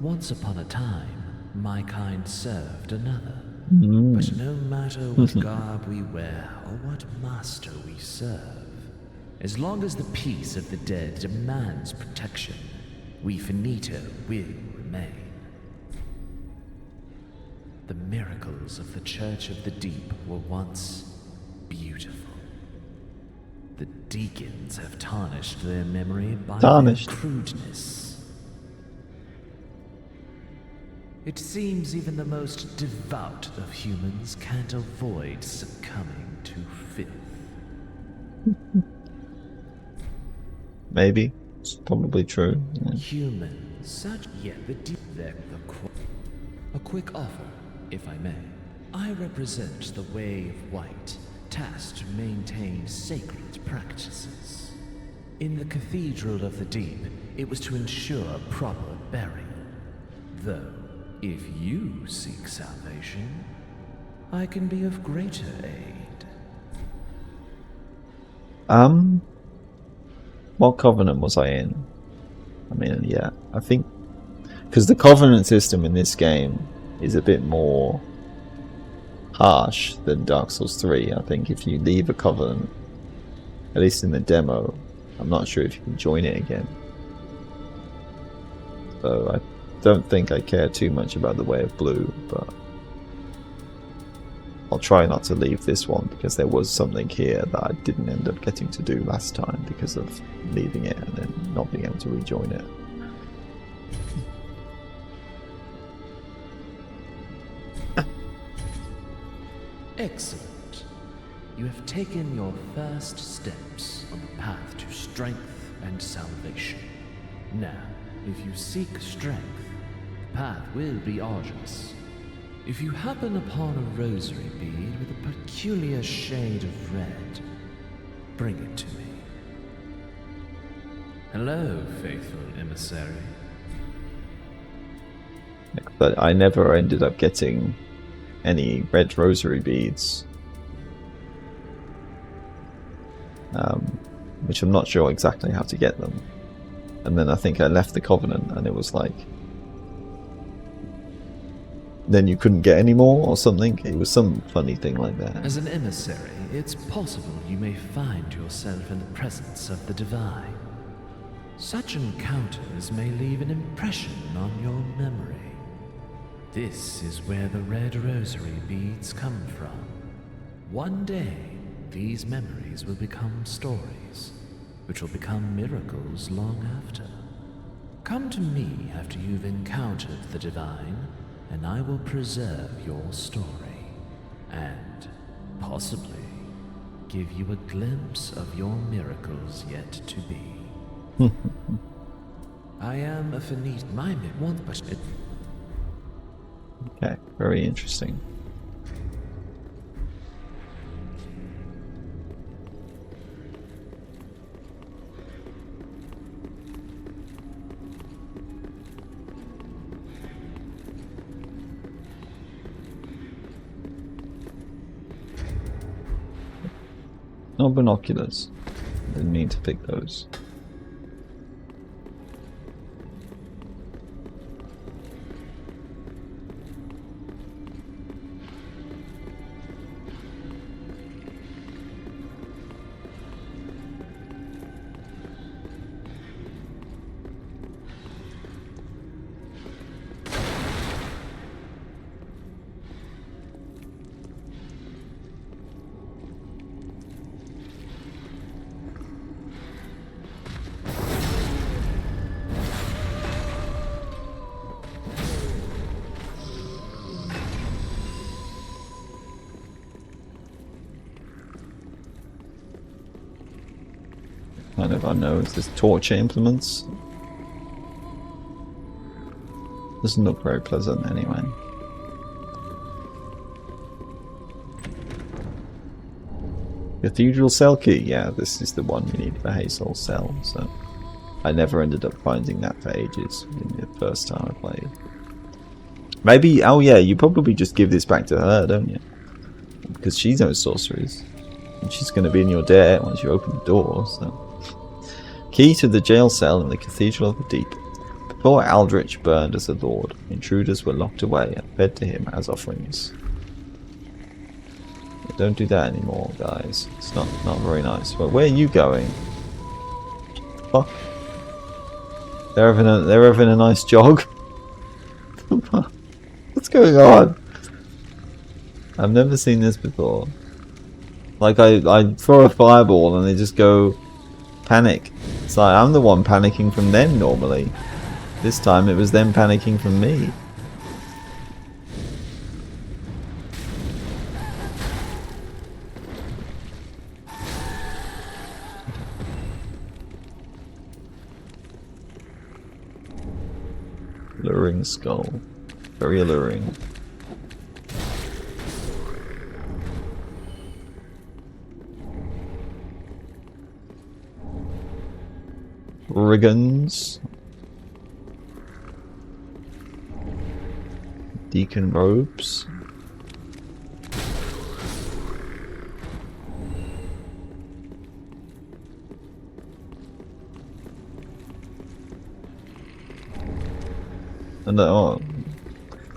Once upon a time, my kind served another. But no matter what garb we wear or what master we serve, as long as the peace of the dead demands protection, we Finito will remain. The miracles of the Church of the Deep were once beautiful. The deacons have tarnished their memory by their crudeness. It seems even the most devout of humans can't avoid succumbing to filth. Maybe. It's probably true. Yeah. Humans, such yet the deep a quick offer, if I may. I represent the Way of White, tasked to maintain sacred practices. In the Cathedral of the Deep, it was to ensure proper burial. Though, if you seek salvation, I can be of greater aid. What covenant was I in? I mean, yeah, I think because the covenant system in this game is a bit more harsh than Dark Souls 3. I think if you leave a covenant, at least in the demo, I'm not sure if you can join it again. So I don't think I care too much about the Way of Blue, but I'll try not to leave this one because there was something here that I didn't end up getting to do last time because of leaving it and then not being able to rejoin it. Excellent. You have taken your first steps on the path to strength and salvation. Now, if you seek strength, the path will be arduous. If you happen upon a rosary bead with a peculiar shade of red, bring it to me. Hello, faithful emissary. But I never ended up getting any red rosary beads, which I'm not sure exactly how to get them. And then I think I left the Covenant and it was like, then you couldn't get any more or something. It was some funny thing like that. As an emissary, it's possible you may find yourself in the presence of the divine. Such encounters may leave an impression on your memory. This is where the red rosary beads come from. One day, these memories will become stories, which will become miracles long after. Come to me after you've encountered the divine, and I will preserve your story, and possibly give you a glimpse of your miracles yet to be. I am a finite mind one question. Okay, very interesting. No binoculars. Didn't mean to pick those. Kind of unknown. There's torture implements. Doesn't look very pleasant anyway. Cathedral cell key. Yeah, this is the one we need for Hazel's cell. So I never ended up finding that for ages in the first time I played. Maybe. Oh yeah, you probably just give this back to her, don't you? Because she knows sorceries, and she's going to be in your debt once you open the door. So. Key to the jail cell in the Cathedral of the Deep. Before Aldrich burned as a lord, intruders were locked away and fed to him as offerings. Don't do that anymore, guys. It's not very nice. But where are you going? Fuck. They're having a nice jog. What's going on? I've never seen this before. Like I throw a fireball and they just go panic. It's like I'm the one panicking from them normally. This time it was them panicking from me. Alluring skull. Very alluring. Riggins. Deacon robes. And oh,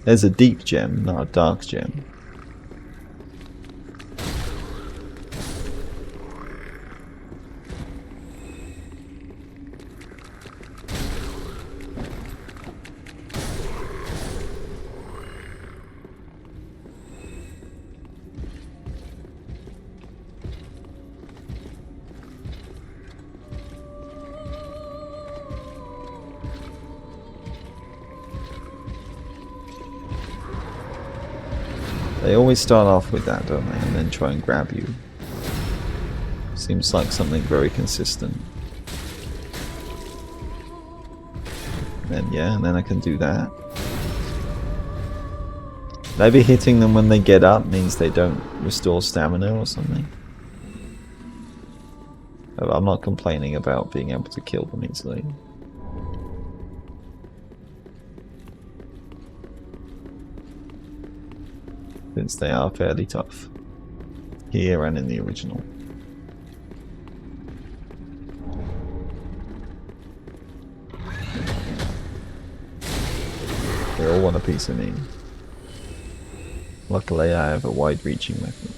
there's a deep gem, not a dark gem. They always start off with that, don't they? And then try and grab you. Seems like something very consistent. And then, yeah, and then I can do that. Maybe hitting them when they get up means they don't restore stamina or something. I'm not complaining about being able to kill them easily. Since they are fairly tough. Here and in the original. They all want a piece of me. Luckily I have a wide-reaching weapon.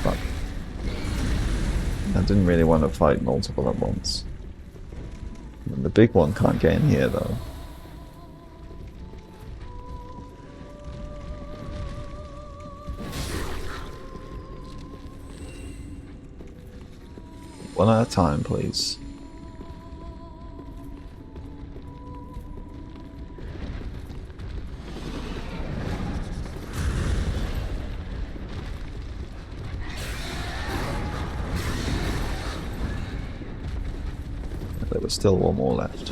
Fuck. I didn't really want to fight multiple at once. The big one can't get in here though. One at a time, please. There was still one more left.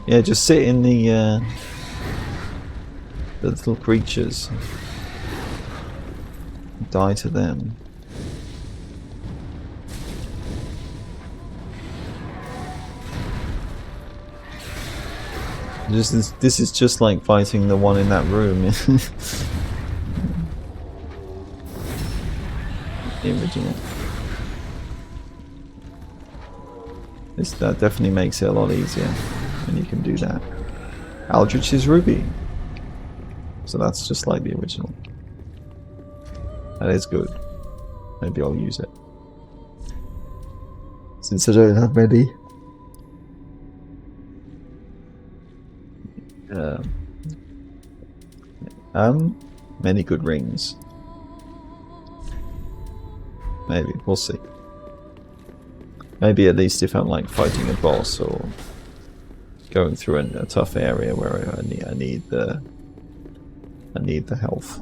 Yeah, just sit in the little creatures. Die to them. This is just like fighting the one in that room. The original. That definitely makes it a lot easier when you can do that. Aldrich's Ruby. So that's just like the original. That is good. Maybe I'll use it. Since I don't have many. Many good rings. Maybe, we'll see. Maybe at least if I'm like fighting a boss or going through a tough area where I need the health.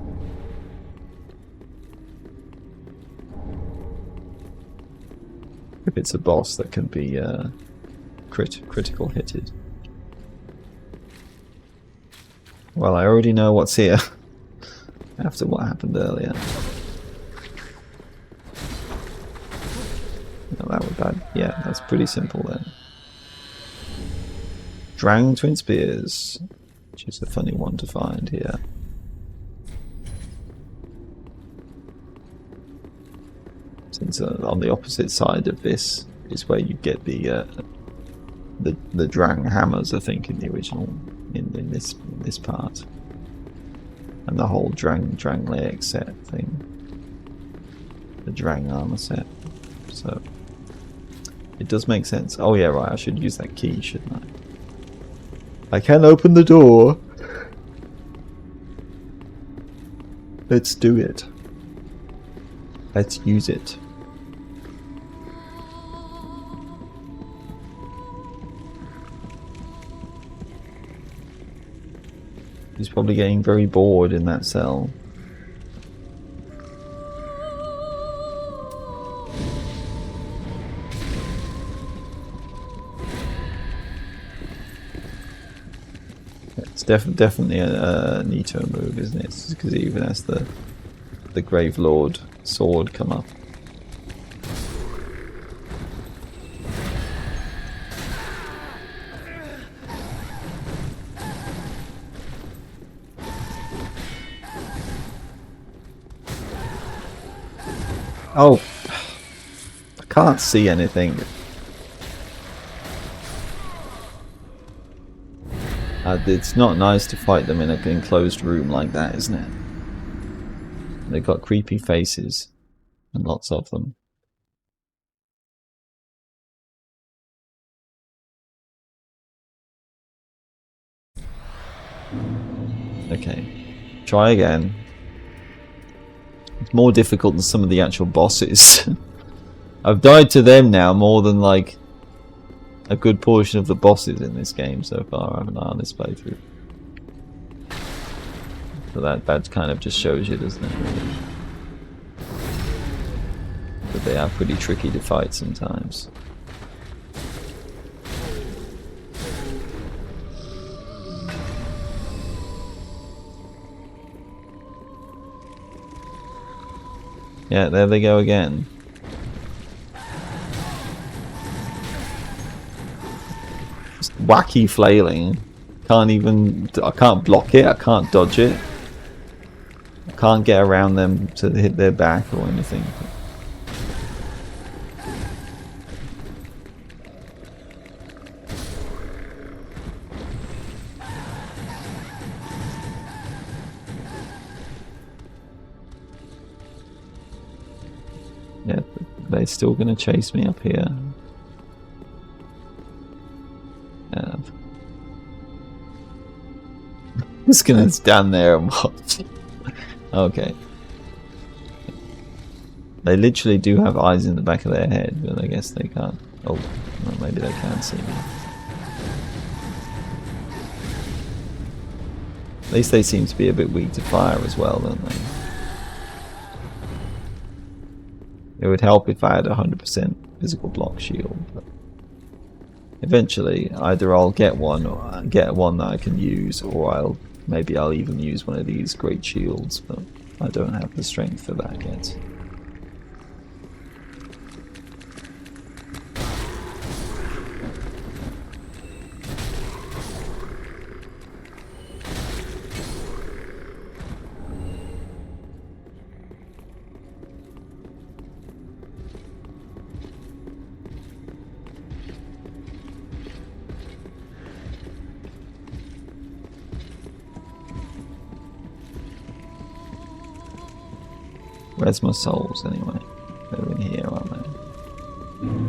If it's a boss that can be critical hitted. Well, I already know what's here after what happened earlier. No, that was bad. Yeah, that's pretty simple then. Drang Twin Spears, which is a funny one to find here. Since on the opposite side of this is where you get the Drang hammers, I think, in the original, in this part, and the whole Drang leg set thing, the Drang armor set. So it does make sense. Oh yeah, right. I should use that key, shouldn't I? I can open the door. Let's do it. Let's use it. He's probably getting very bored in that cell. Definitely a Nito move, isn't it? Because it even has the Grave Lord sword come up. Oh, I can't see anything. It's not nice to fight them in an enclosed room like that, isn't it? They've got creepy faces, and lots of them. Okay, try again. It's more difficult than some of the actual bosses. I've died to them now more than like a good portion of the bosses in this game so far, haven't I, on this playthrough? So that kind of just shows you, doesn't it? Really? But they are pretty tricky to fight sometimes. Yeah, there they go again. Just wacky flailing. I can't block it, I can't dodge it. I can't get around them to hit their back or anything. Yeah, they're still gonna chase me up here. Yeah. I'm just gonna stand there and watch. Okay. They literally do have eyes in the back of their head, but I guess they can't. Oh, well, maybe they can see me. At least they seem to be a bit weak to fire as well, don't they? It would help if I had 100% physical block shield, but eventually either I'll get one that I can use, or maybe I'll even use one of these great shields, but I don't have the strength for that yet. Where's my souls anyway? They're in here, aren't they?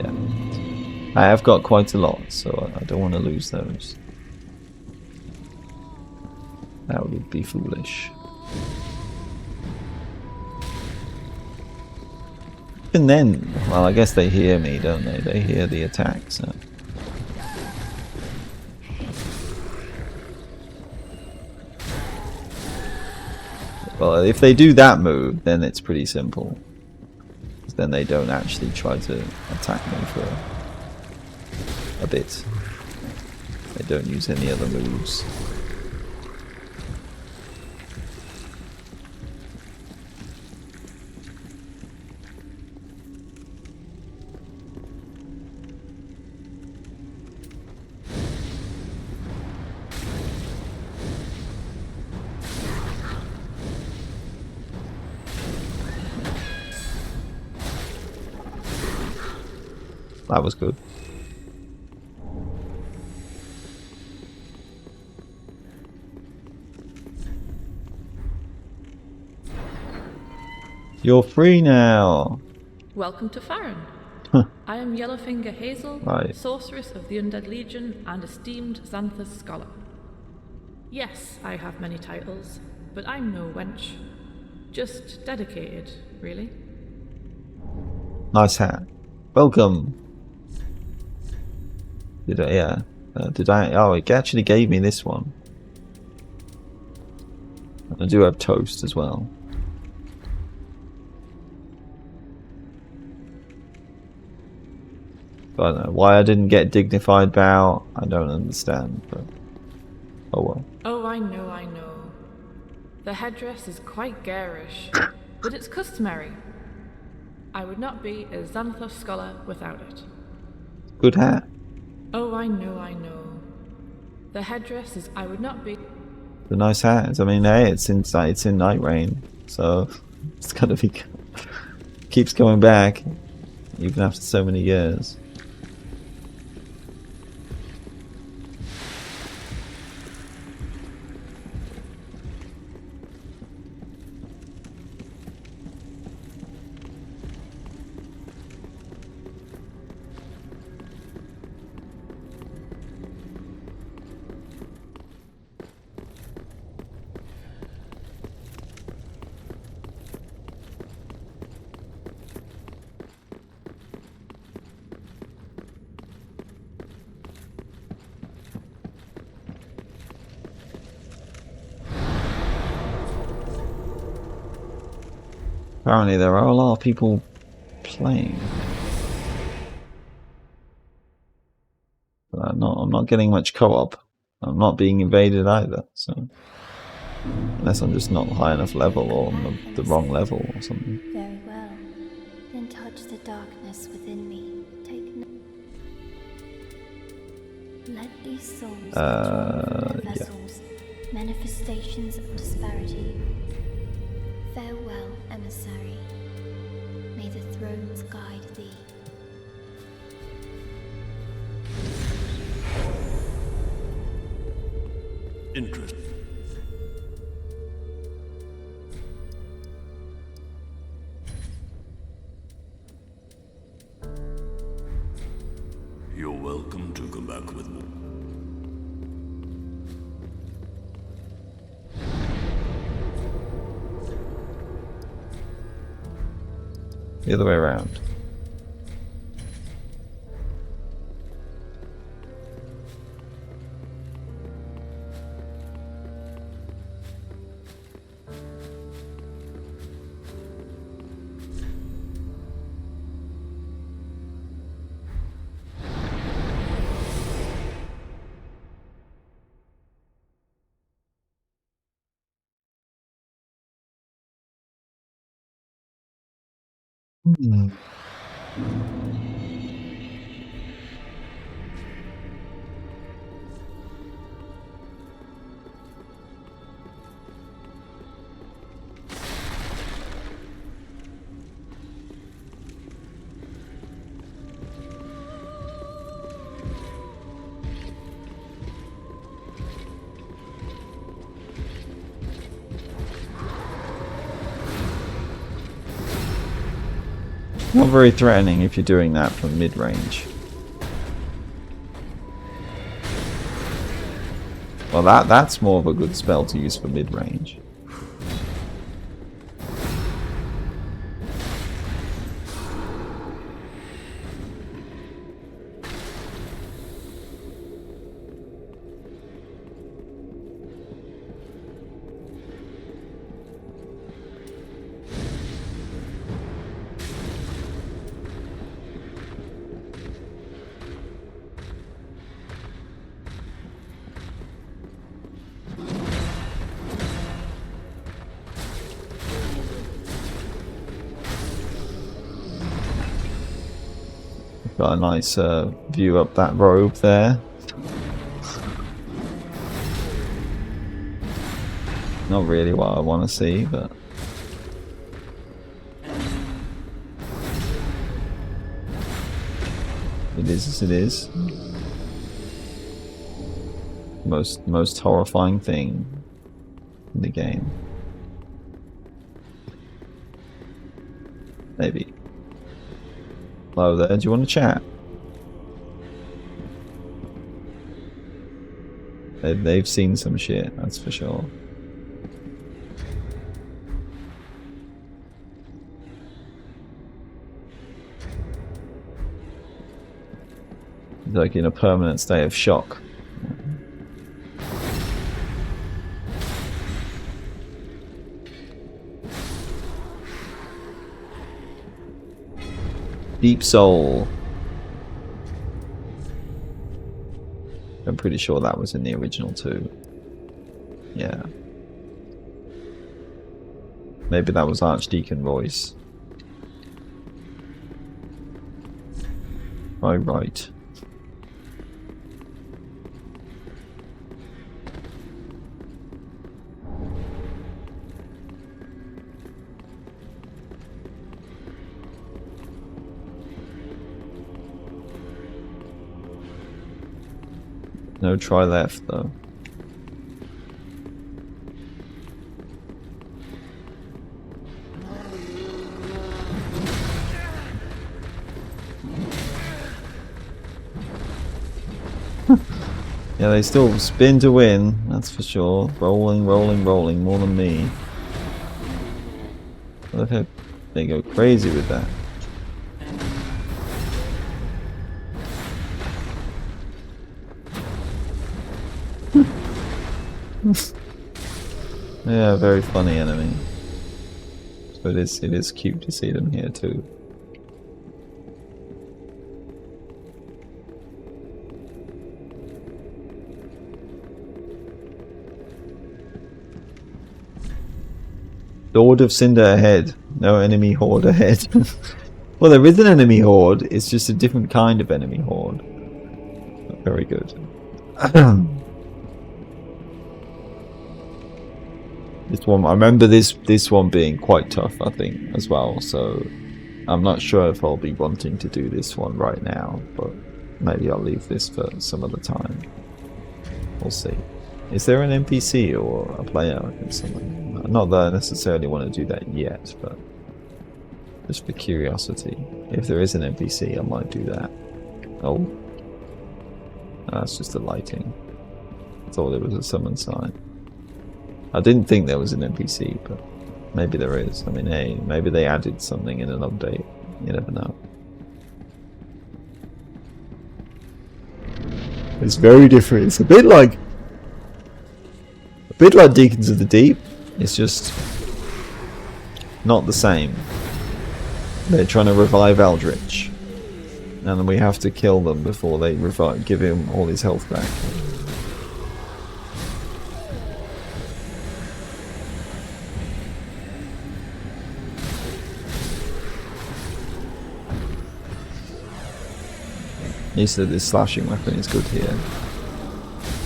Yeah. I have got quite a lot, so I don't want to lose those. That would be foolish. Even then, well, I guess they hear me, don't they? They hear the attack, so... Well, if they do that move, then it's pretty simple. Then they don't actually try to attack me for a bit. They don't use any other moves. That was good. You're free now. Welcome to Farron. I am Yellowfinger Hazel, Right. sorceress of the Undead Legion and esteemed Xanthus scholar. Yes, I have many titles, but I'm no wench. Just dedicated, really. Nice hat. Welcome. Yeah. Oh, it actually gave me this one. I do have toast as well. But I don't know why I didn't get dignified bow. I don't understand, but oh well. Oh, I know, I know. The headdress is quite garish, but it's customary. I would not be a Xanthos scholar without it. Good hat. Oh, I know, I know. The headdress is... I would not be... The nice hat. I mean, hey, it's in Night Rain, so it's gonna be keeps going back even after so many years. Apparently there are a lot of people playing. But I'm not getting much co-op. I'm not being invaded either, so unless I'm just not high enough level or on the wrong level or something. Very well. Then touch the darkness within me. Take no... Let these souls return their vessels, manifestations of disparity. Farewell, emissary. May the thrones guide thee. Interest. You're welcome to come back with me. The other way around. Not very threatening if you're doing that from mid-range. Well, that's more of a good spell to use for mid-range. Got a nice view up that robe there. Not really what I want to see, but it is as it is. Most horrifying thing in the game. Maybe. Hello there, do you want to chat? They've seen some shit, that's for sure. Like in a permanent state of shock. Deep Soul. I'm pretty sure that was in the original too. Yeah. Maybe that was Archdeacon Royce. Oh, right. No try left though. Yeah, they still spin to win, that's for sure. Rolling, rolling, rolling, more than me. Look how they go crazy with that. Yeah, very funny enemy. So it is cute to see them here too. Lord of Cinder ahead. No enemy horde ahead. Well, there is an enemy horde. It's just a different kind of enemy horde. Very good. This one, I remember this one being quite tough, I think, as well. So I'm not sure if I'll be wanting to do this one right now, but maybe I'll leave this for some other time. We'll see. Is there an NPC or a player in something? Not that I necessarily want to do that yet, but just for curiosity. If there is an NPC, I might do that. Oh. That's just the lighting. I thought there was a summon sign. I didn't think there was an NPC, but maybe there is. I mean, hey, maybe they added something in an update. You never know. It's very different. It's a bit like Deacons of the Deep. It's just not the same. They're trying to revive Eldritch, and we have to kill them before they give him all his health back. He said this slashing weapon is good here.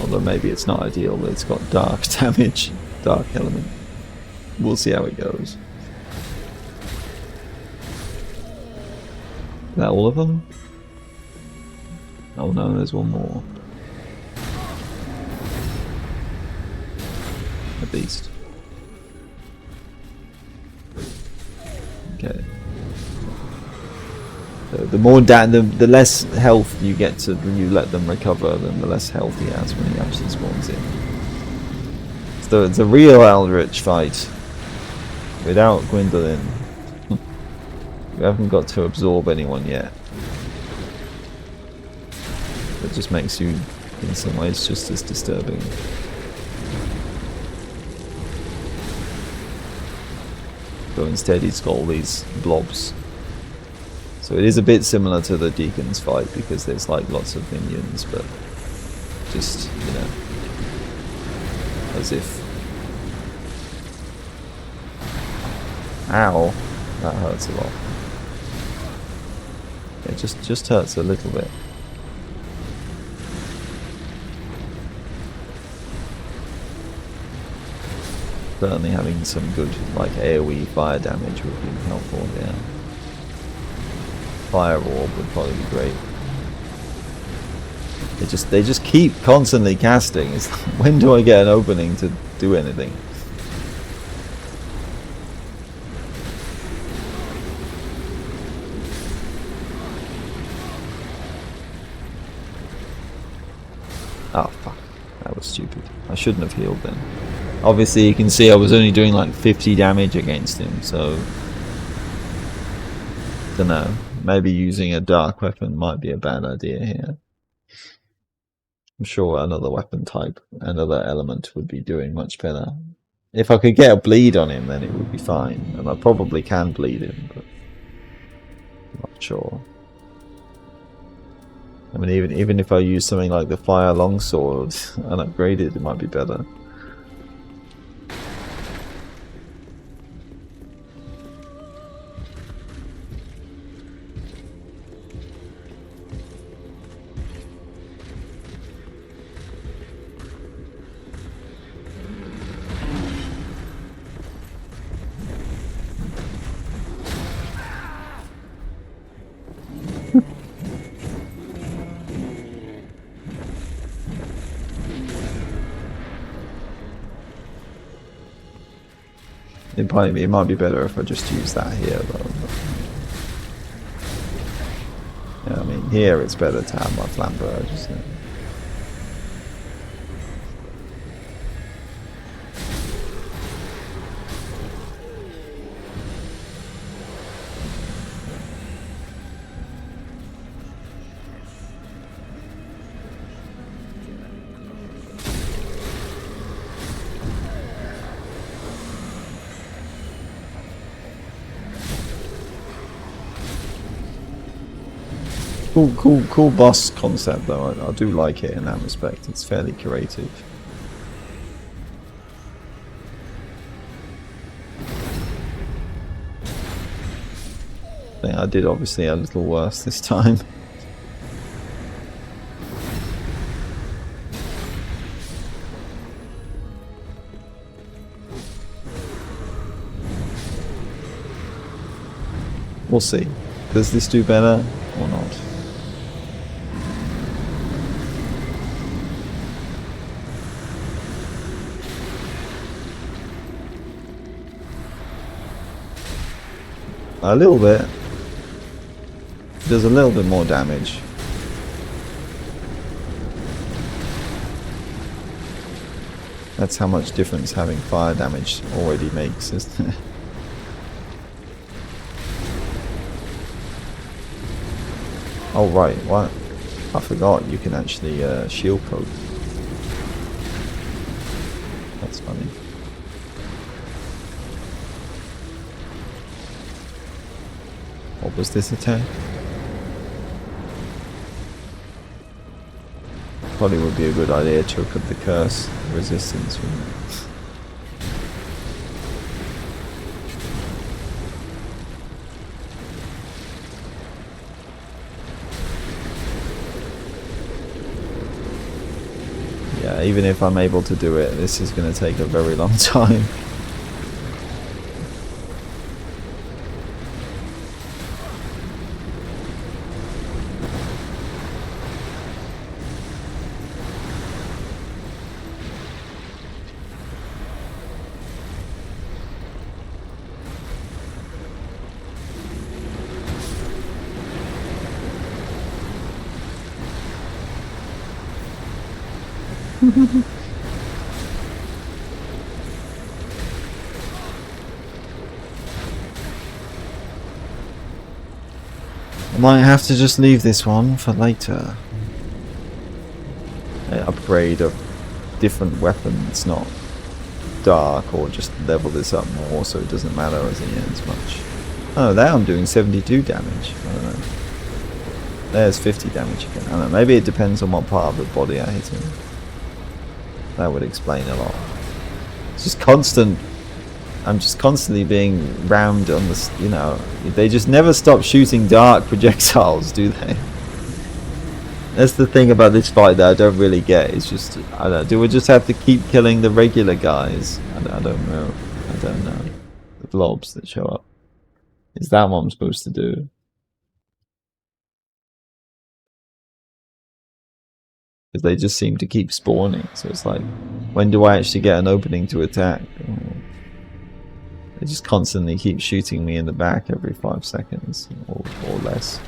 Although maybe it's not ideal, but it's got dark damage, dark element. We'll see how it goes. Is that all of them? Oh no, there's one more. A beast. Okay. The less health you get to when you let them recover, then the less health he has when he actually spawns in. So it's a real Eldritch fight without Gwendolyn. We haven't got to absorb anyone yet. It just makes you, in some ways, just as disturbing. So instead he's got all these blobs. So it is a bit similar to the Deacon's fight because there's like lots of minions, but just, you know, as if... Ow! That hurts a lot. It just hurts a little bit. Certainly having some good, like, AoE fire damage would be helpful, yeah. Fire orb would probably be great. They just keep constantly casting. It's like, when do I get an opening to do anything? Oh fuck, that was stupid. I shouldn't have healed then. Obviously you can see I was only doing like 50 damage against him, so... Dunno. Maybe using a dark weapon might be a bad idea here. I'm sure another weapon type, another element would be doing much better. If I could get a bleed on him, then it would be fine. And I probably can bleed him, but I'm not sure. I mean, even if I use something like the fire longsword and upgrade it, it might be better. It might be better if I just use that here though. Yeah, I mean here it's better to have my flamberge, isn't it? Cool boss concept though. I do like it in that respect. It's fairly creative. I think I did obviously a little worse this time. We'll see. Does this do better or not? A little bit. Does a little bit more damage. That's how much difference having fire damage already makes, isn't it? Oh right, what? I forgot you can actually shield coat. That's funny. What was this attack? Probably would be a good idea to look at the curse resistance. Yeah, even if I'm able to do it, this is going to take a very long time. I might have to just leave this one for later. An upgrade of different weapons, not dark, or just level this up more so it doesn't matter as much. Oh, there I'm doing 72 damage. I don't know. There's 50 damage again. I don't know. Maybe it depends on what part of the body I hit him. That would explain a lot. It's just constant. I'm just constantly being rammed on this, you know. They just never stop shooting dark projectiles, do they? That's the thing about this fight that I don't really get. It's just, I don't know. Do we just have to keep killing the regular guys? I don't know. I don't know. The blobs that show up. Is that what I'm supposed to do? Because they just seem to keep spawning. So it's like, when do I actually get an opening to attack? They just constantly keep shooting me in the back every 5 seconds or less.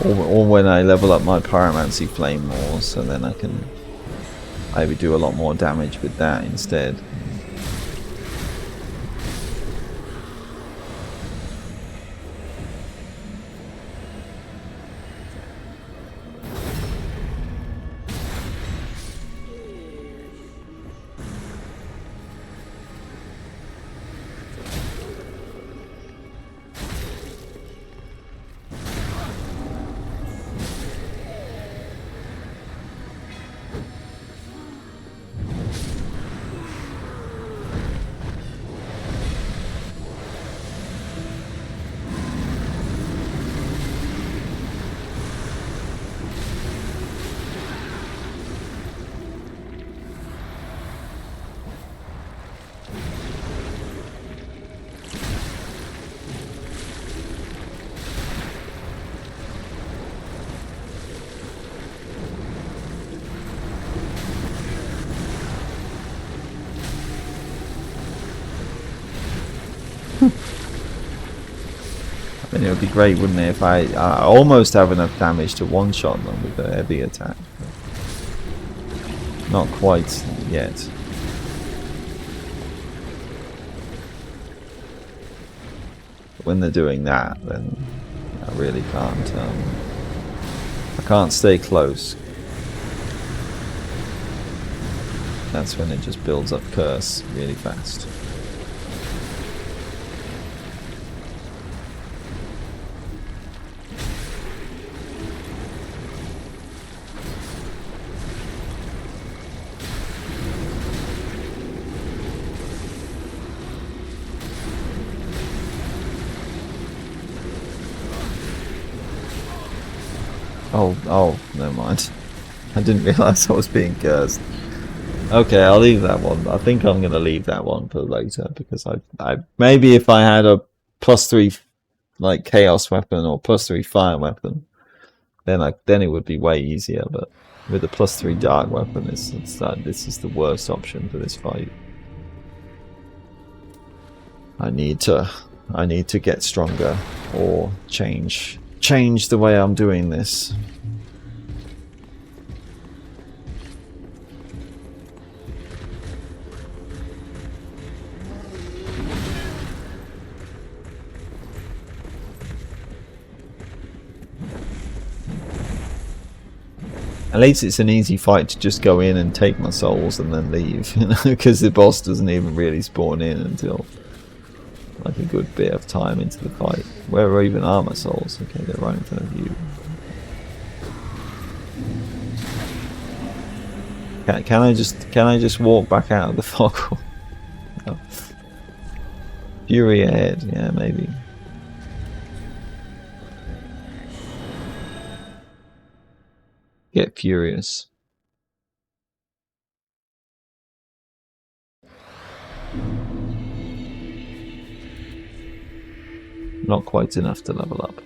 Or when I level up my pyromancy flame more, so then I can maybe do a lot more damage with that instead. Then it would be great, wouldn't it, if I almost have enough damage to one-shot them with a heavy attack. Not quite yet. But when they're doing that, then I really can't. I can't stay close. That's when it just builds up curse really fast. Oh, never mind. I didn't realise I was being cursed. Okay, I'll leave that one. I think I'm gonna leave that one for later because I maybe if I had a +3 like chaos weapon or +3 fire weapon, then it would be way easier. But with a +3 dark weapon, this is the worst option for this fight. I need to get stronger or change the way I'm doing this. At least it's an easy fight to just go in and take my souls and then leave, you know, because the boss doesn't even really spawn in until like a good bit of time into the fight. Where even are my souls? Okay, they're right in front of you. Can I just walk back out of the fog? No. Fury ahead, yeah, maybe. Get furious. Not quite enough to level up.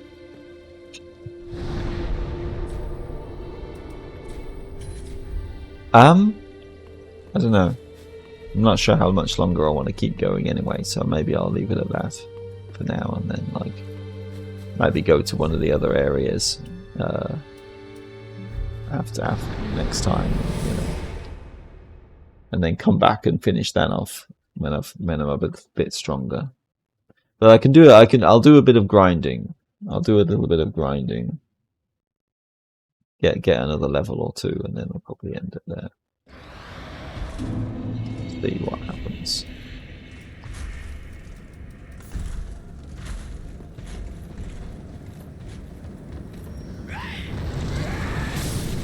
I don't know. I'm not sure how much longer I want to keep going anyway, so maybe I'll leave it at that for now, and then like maybe go to one of the other areas after next time, you know, and then come back and finish that off when I'm a bit stronger. But I can do it. I'll do a bit of grinding. I'll do a little bit of grinding. Get another level or two, and then I'll probably end it there. See what happens.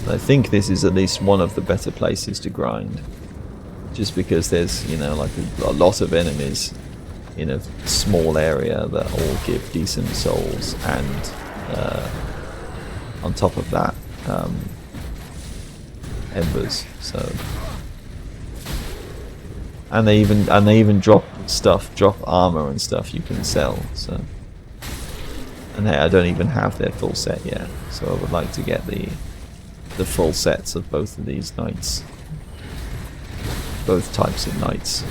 I think this is at least one of the better places to grind, just because there's, you know, like a lot of enemies in a small area that all give decent souls, and on top of that, embers. So, and they even drop armor and stuff you can sell. So, and hey, I don't even have their full set yet, so I would like to get the full sets of both of these knights, both types of knights.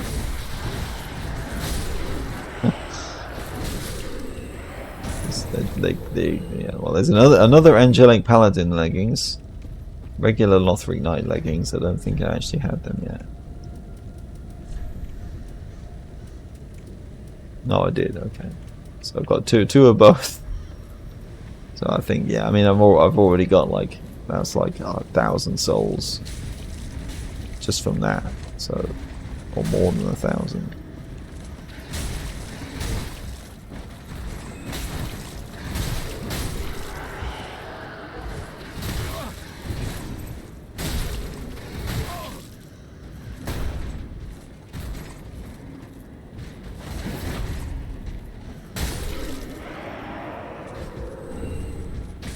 Yeah, well, there's another angelic paladin leggings, regular Lothric knight leggings. I don't think I actually had them yet. No, I did. Okay, so I've got two of both. So I think, yeah, I mean, I've already got like, that's like 1,000 souls just from that, so, or more than 1,000.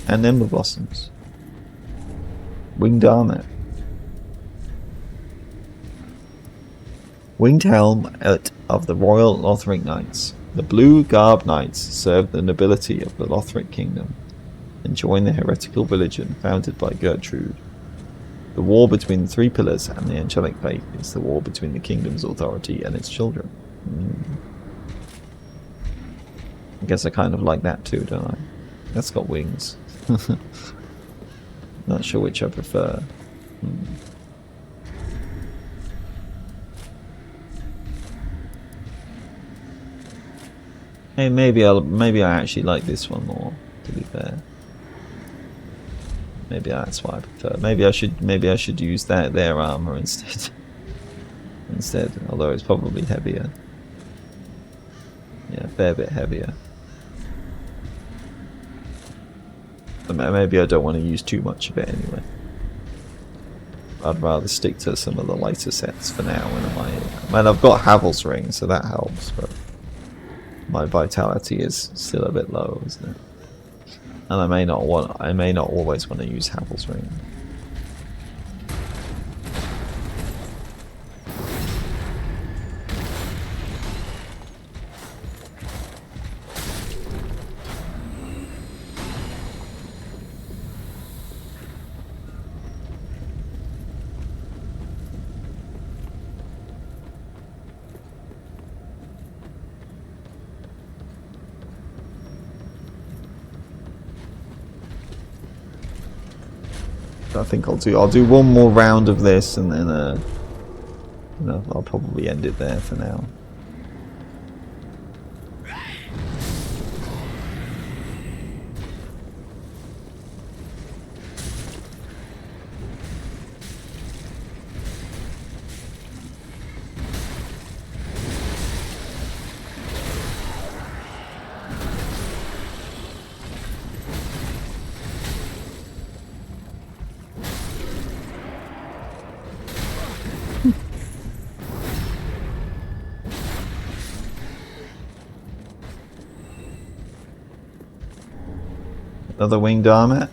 And Ember Blossoms. Winged armor. Winged helm of the Royal Lothric Knights. The blue garb knights served the nobility of the Lothric kingdom and joined the heretical religion founded by Gertrude. The war between the three pillars and the angelic faith is the war between the kingdom's authority and its children. I guess I kind of like that too, don't I? That's got wings. Not sure which I prefer. Hey, maybe I actually like this one more, to be fair. Maybe that's why I prefer. Maybe I should use their armor instead. Although it's probably heavier. Yeah, a fair bit heavier. But maybe I don't want to use too much of it anyway. I'd rather stick to some of the lighter sets for now. I've got Havel's ring, so that helps, but my vitality is still a bit low, isn't it? And I may not always want to use Havel's ring. I think I'll do one more round of this, and then I'll probably end it there for now. Another winged armor.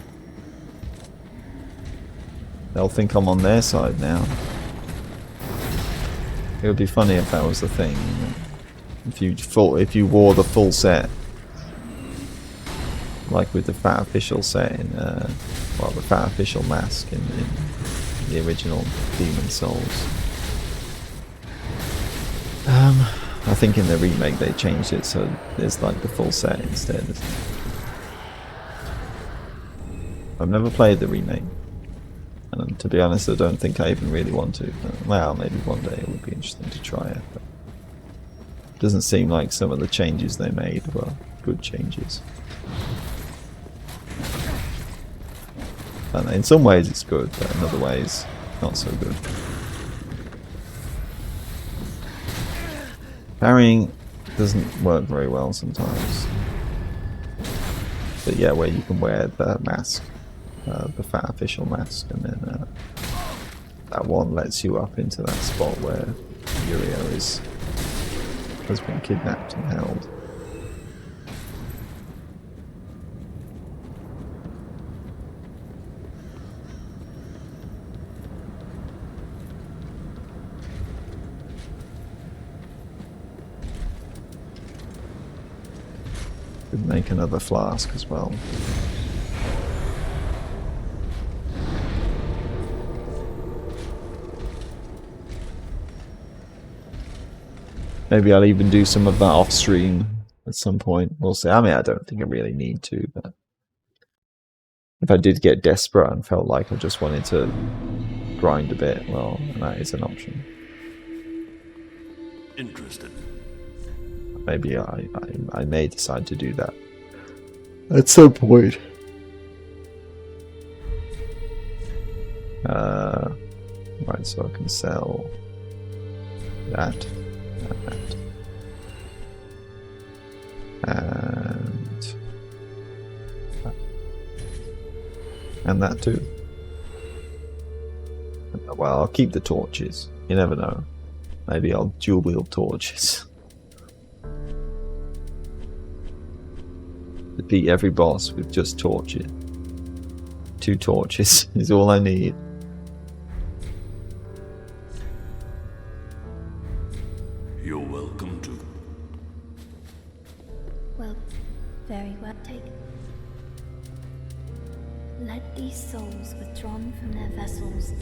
They'll think I'm on their side now. It would be funny if that was the thing. If you wore the full set, like with the Fat Official set in, the Fat Official mask in the original Demon Souls. I think in the remake they changed it so there's like the full set instead. I've never played the remake, and to be honest I don't think I even really want to. Well, maybe one day it would be interesting to try it, but it doesn't seem like some of the changes they made were good changes. And in some ways it's good, but in other ways not so good. Parrying doesn't work very well sometimes. But yeah, where you can wear the mask. The Fat Official mask, and then that one lets you up into that spot where Uriel has been kidnapped and held. Could make another flask as well. Maybe I'll even do some of that off stream at some point. We'll see. I mean, I don't think I really need to, but if I did get desperate and felt like I just wanted to grind a bit, well, that is an option. Interested. Maybe I may decide to do that at some point. Right, so I can sell that. And that too. Well, I'll keep the torches. You never know. Maybe I'll dual wield torches. To beat every boss with just torches. 2 torches is all I need. You're welcome to. Well, very well. Take. Let these souls withdrawn from their vessels.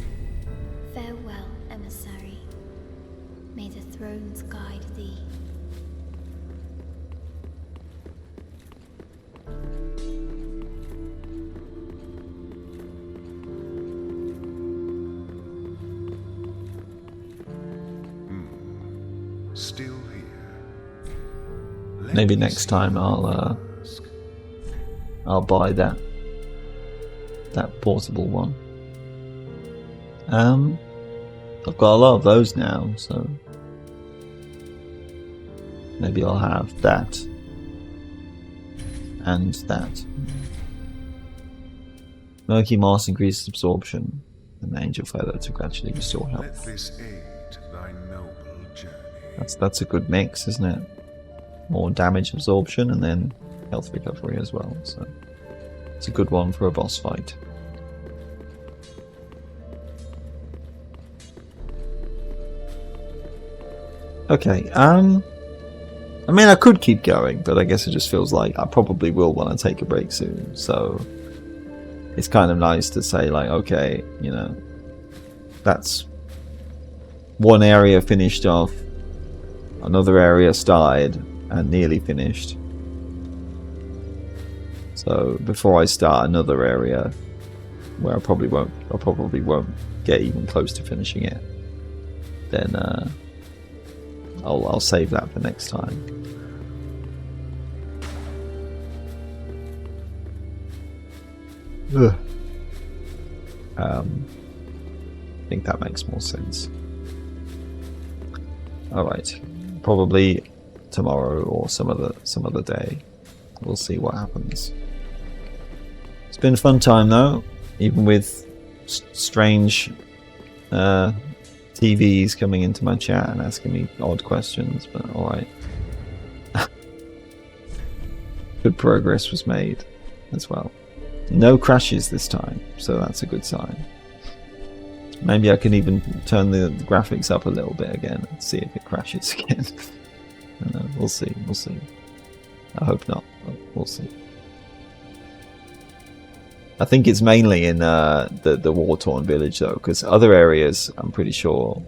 Farewell, emissary. May the thrones guide thee. maybe next time I'll buy that portable one. I've got a lot of those now, so maybe I'll have that and that. Murky moss increases absorption, and the angel feather to gradually restore health. Let this aid thy noble journey. That's a good mix, isn't it? More damage absorption and then health recovery as well. So it's a good one for a boss fight. Okay, I mean, I could keep going, but I guess it just feels like I probably will want to take a break soon. So it's kind of nice to say, like, okay, you know, that's one area finished off, another area started and nearly finished. So before I start another area where I probably won't get even close to finishing it, then I'll save that for next time. Ugh. I think that makes more sense. Alright, probably tomorrow or some other day. We'll see what happens. It's been a fun time though, even with strange TVs coming into my chat and asking me odd questions, but alright. Good progress was made as well. No crashes this time, so that's a good sign. Maybe I can even turn the graphics up a little bit again and see if it crashes again. We'll see, we'll see. I hope not, but we'll see. I think it's mainly in the war-torn village though, because other areas, I'm pretty sure,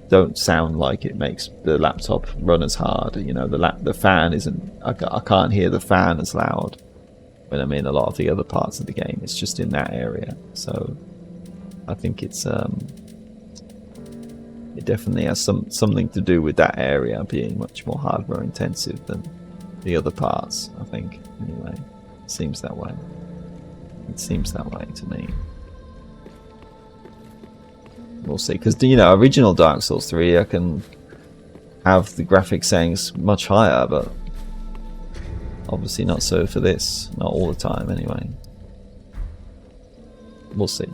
don't sound like it makes the laptop run as hard. You know, the fan isn't. I can't hear the fan as loud when I'm in a lot of the other parts of the game. It's just in that area. So I think it's it definitely has something to do with that area being much more hardware intensive than the other parts. I think anyway, it seems that way. It seems that way to me. We'll see, because you know, original Dark Souls 3, I can have the graphics settings much higher, but obviously not so for this. Not all the time, anyway. We'll see.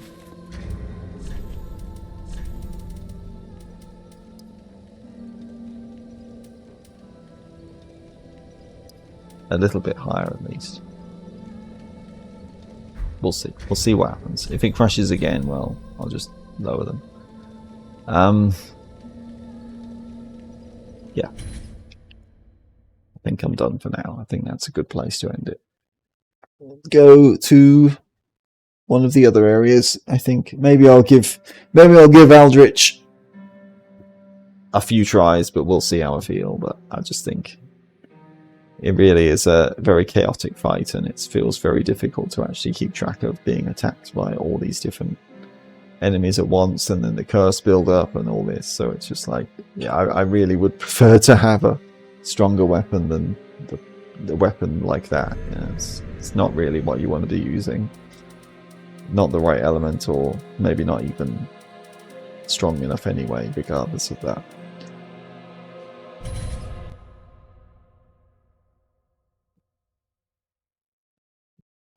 A little bit higher, at least. We'll see. We'll see what happens. If it crashes again, well, I'll just lower them. Yeah. I think I'm done for now. I think that's a good place to end it. Go to one of the other areas. I think maybe I'll give Aldrich a few tries, but we'll see how I feel. But I just think it really is a very chaotic fight, and it feels very difficult to actually keep track of being attacked by all these different enemies at once, and then the curse build up and all this. So it's just like, yeah, I really would prefer to have a stronger weapon than the weapon like that. Yeah, it's not really what you want to be using. Not the right element, or maybe not even strong enough anyway, regardless of that.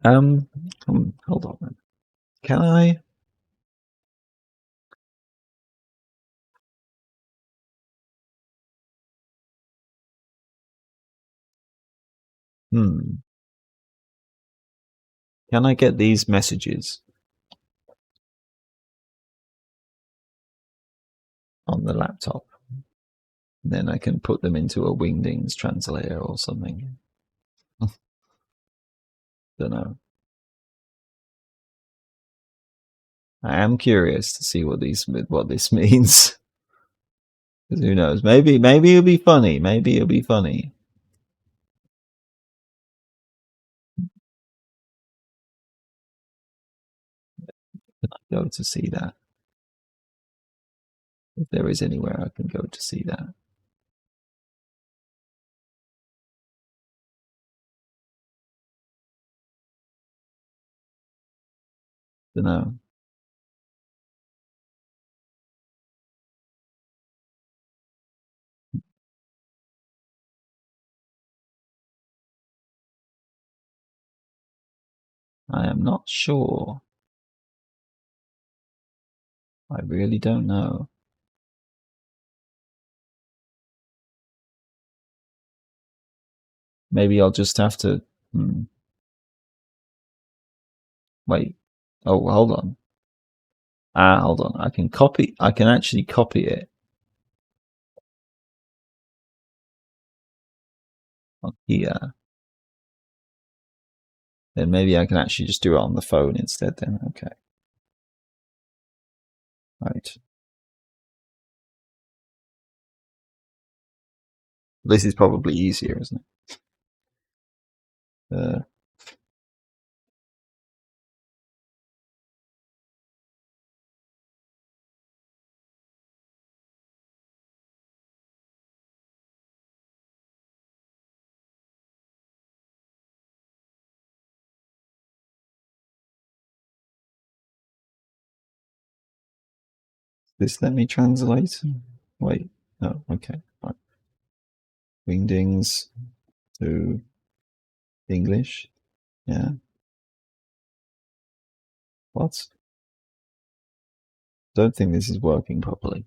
Hold on then. Can I? Can I get these messages on the laptop? Then I can put them into a Wingdings translator or something. Don't know. I am curious to see what this means. Because who knows? Maybe it'll be funny. Maybe it'll be funny. Can I go to see that? If there is anywhere I can go to see that. Don't know. I am not sure. I really don't know. Maybe I'll just have to... Wait. Oh, hold on. Hold on. I can actually copy it. On here. Then maybe I can actually just do it on the phone instead then. Okay. Right. This is probably easier, isn't it? This let me translate. Wait. No. Okay. Right. Wingdings to English. Yeah. What? Don't think this is working properly.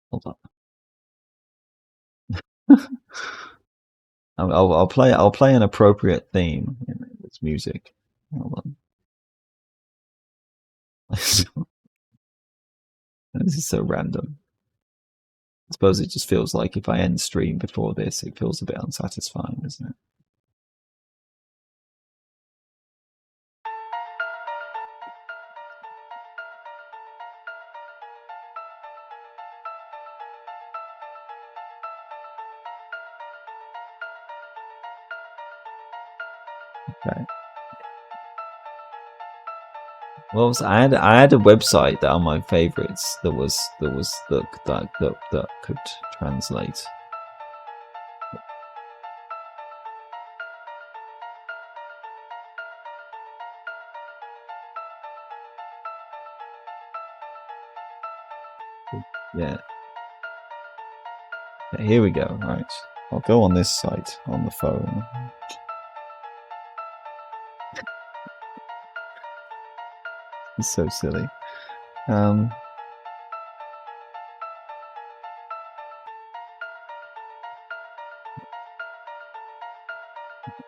Hold on. I'll play an appropriate theme in this music. Hold on. This is so random. I suppose it just feels like if I end stream before this, it feels a bit unsatisfying, doesn't it? Okay. Well, I had a website that on my favorites that could translate. Yeah. Okay, here we go. Right. I'll go on this site on the phone. It's so silly. I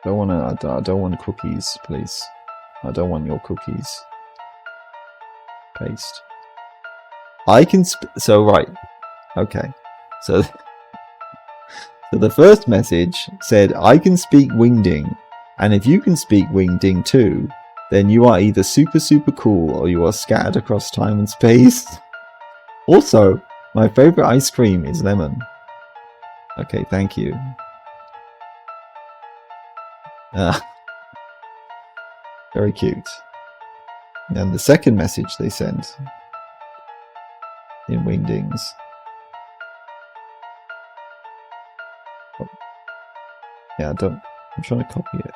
don't want cookies, please. I don't want your cookies. Paste. I can so right. Okay. So the first message said, I can speak Wingding, and if you can speak Wingding too, then you are either super cool or you are scattered across time and space. Also, my favorite ice cream is lemon. Okay, thank you. Very cute. And the second message they sent in Wingdings. Oh. Yeah, I'm trying to copy it.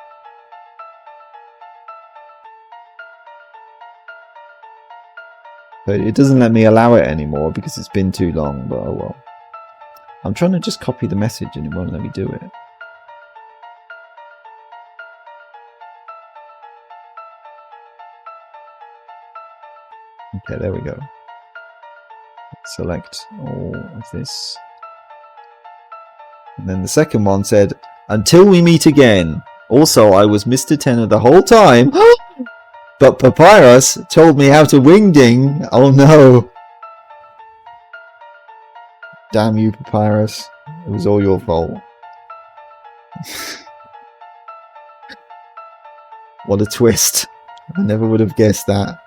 But it doesn't let me allow it anymore because it's been too long, but oh well. I'm trying to just copy the message and it won't let me do it. Okay, there we go. Select all of this. And then the second one said, until we meet again. Also, I was Mr. Tenor the whole time. But Papyrus told me how to Wingding. Oh no. Damn you, Papyrus. It was all your fault. What a twist. I never would have guessed that.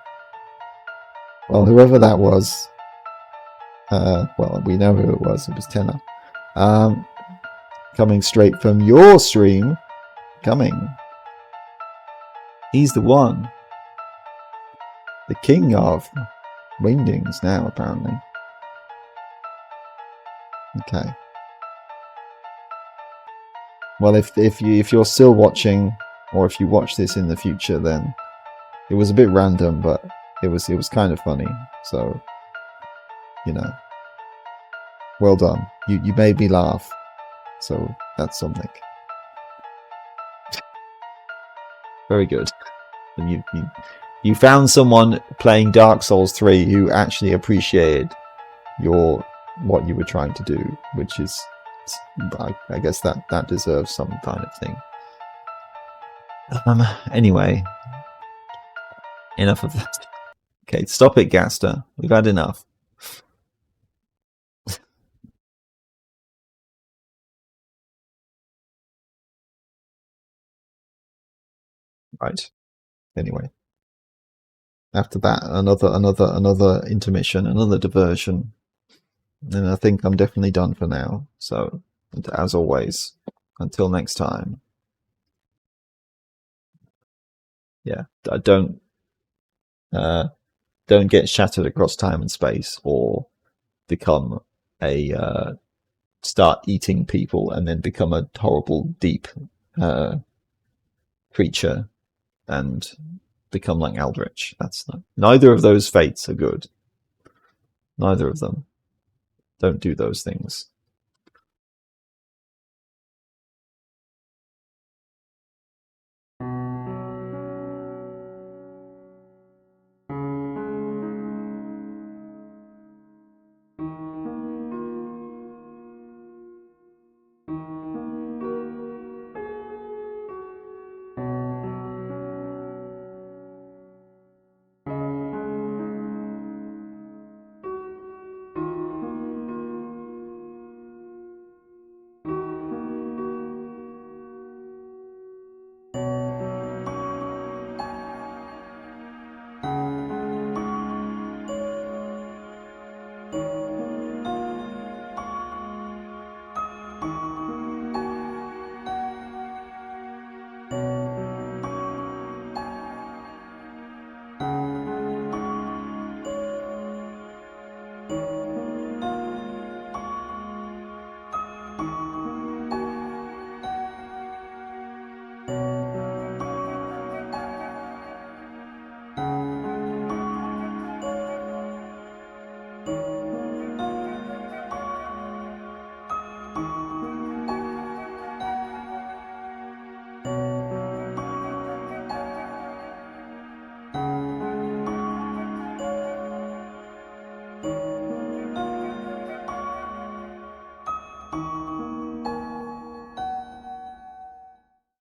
Well, whoever that was. Well, we know who it was. It was Tenor. Coming straight from your stream. He's the one. The king of Wingdings now, apparently. Okay. Well, if you're still watching, or if you watch this in the future, then It was a bit random, but it was kind of funny. So, you know, well done. You made me laugh. So that's something. Very good. And you found someone playing Dark Souls 3 who actually appreciated what you were trying to do, which is, I guess that deserves some kind of thing. Anyway, enough of that. Okay, stop it, Gaster. We've had enough. Right. Anyway, after that, another intermission, another diversion, and I think I'm definitely done for now. So, as always, until next time. Yeah, don't get shattered across time and space, or become a start eating people and then become a horrible deep creature and become like Aldrich. That's neither of those fates are good. Neither of them. Don't do those things.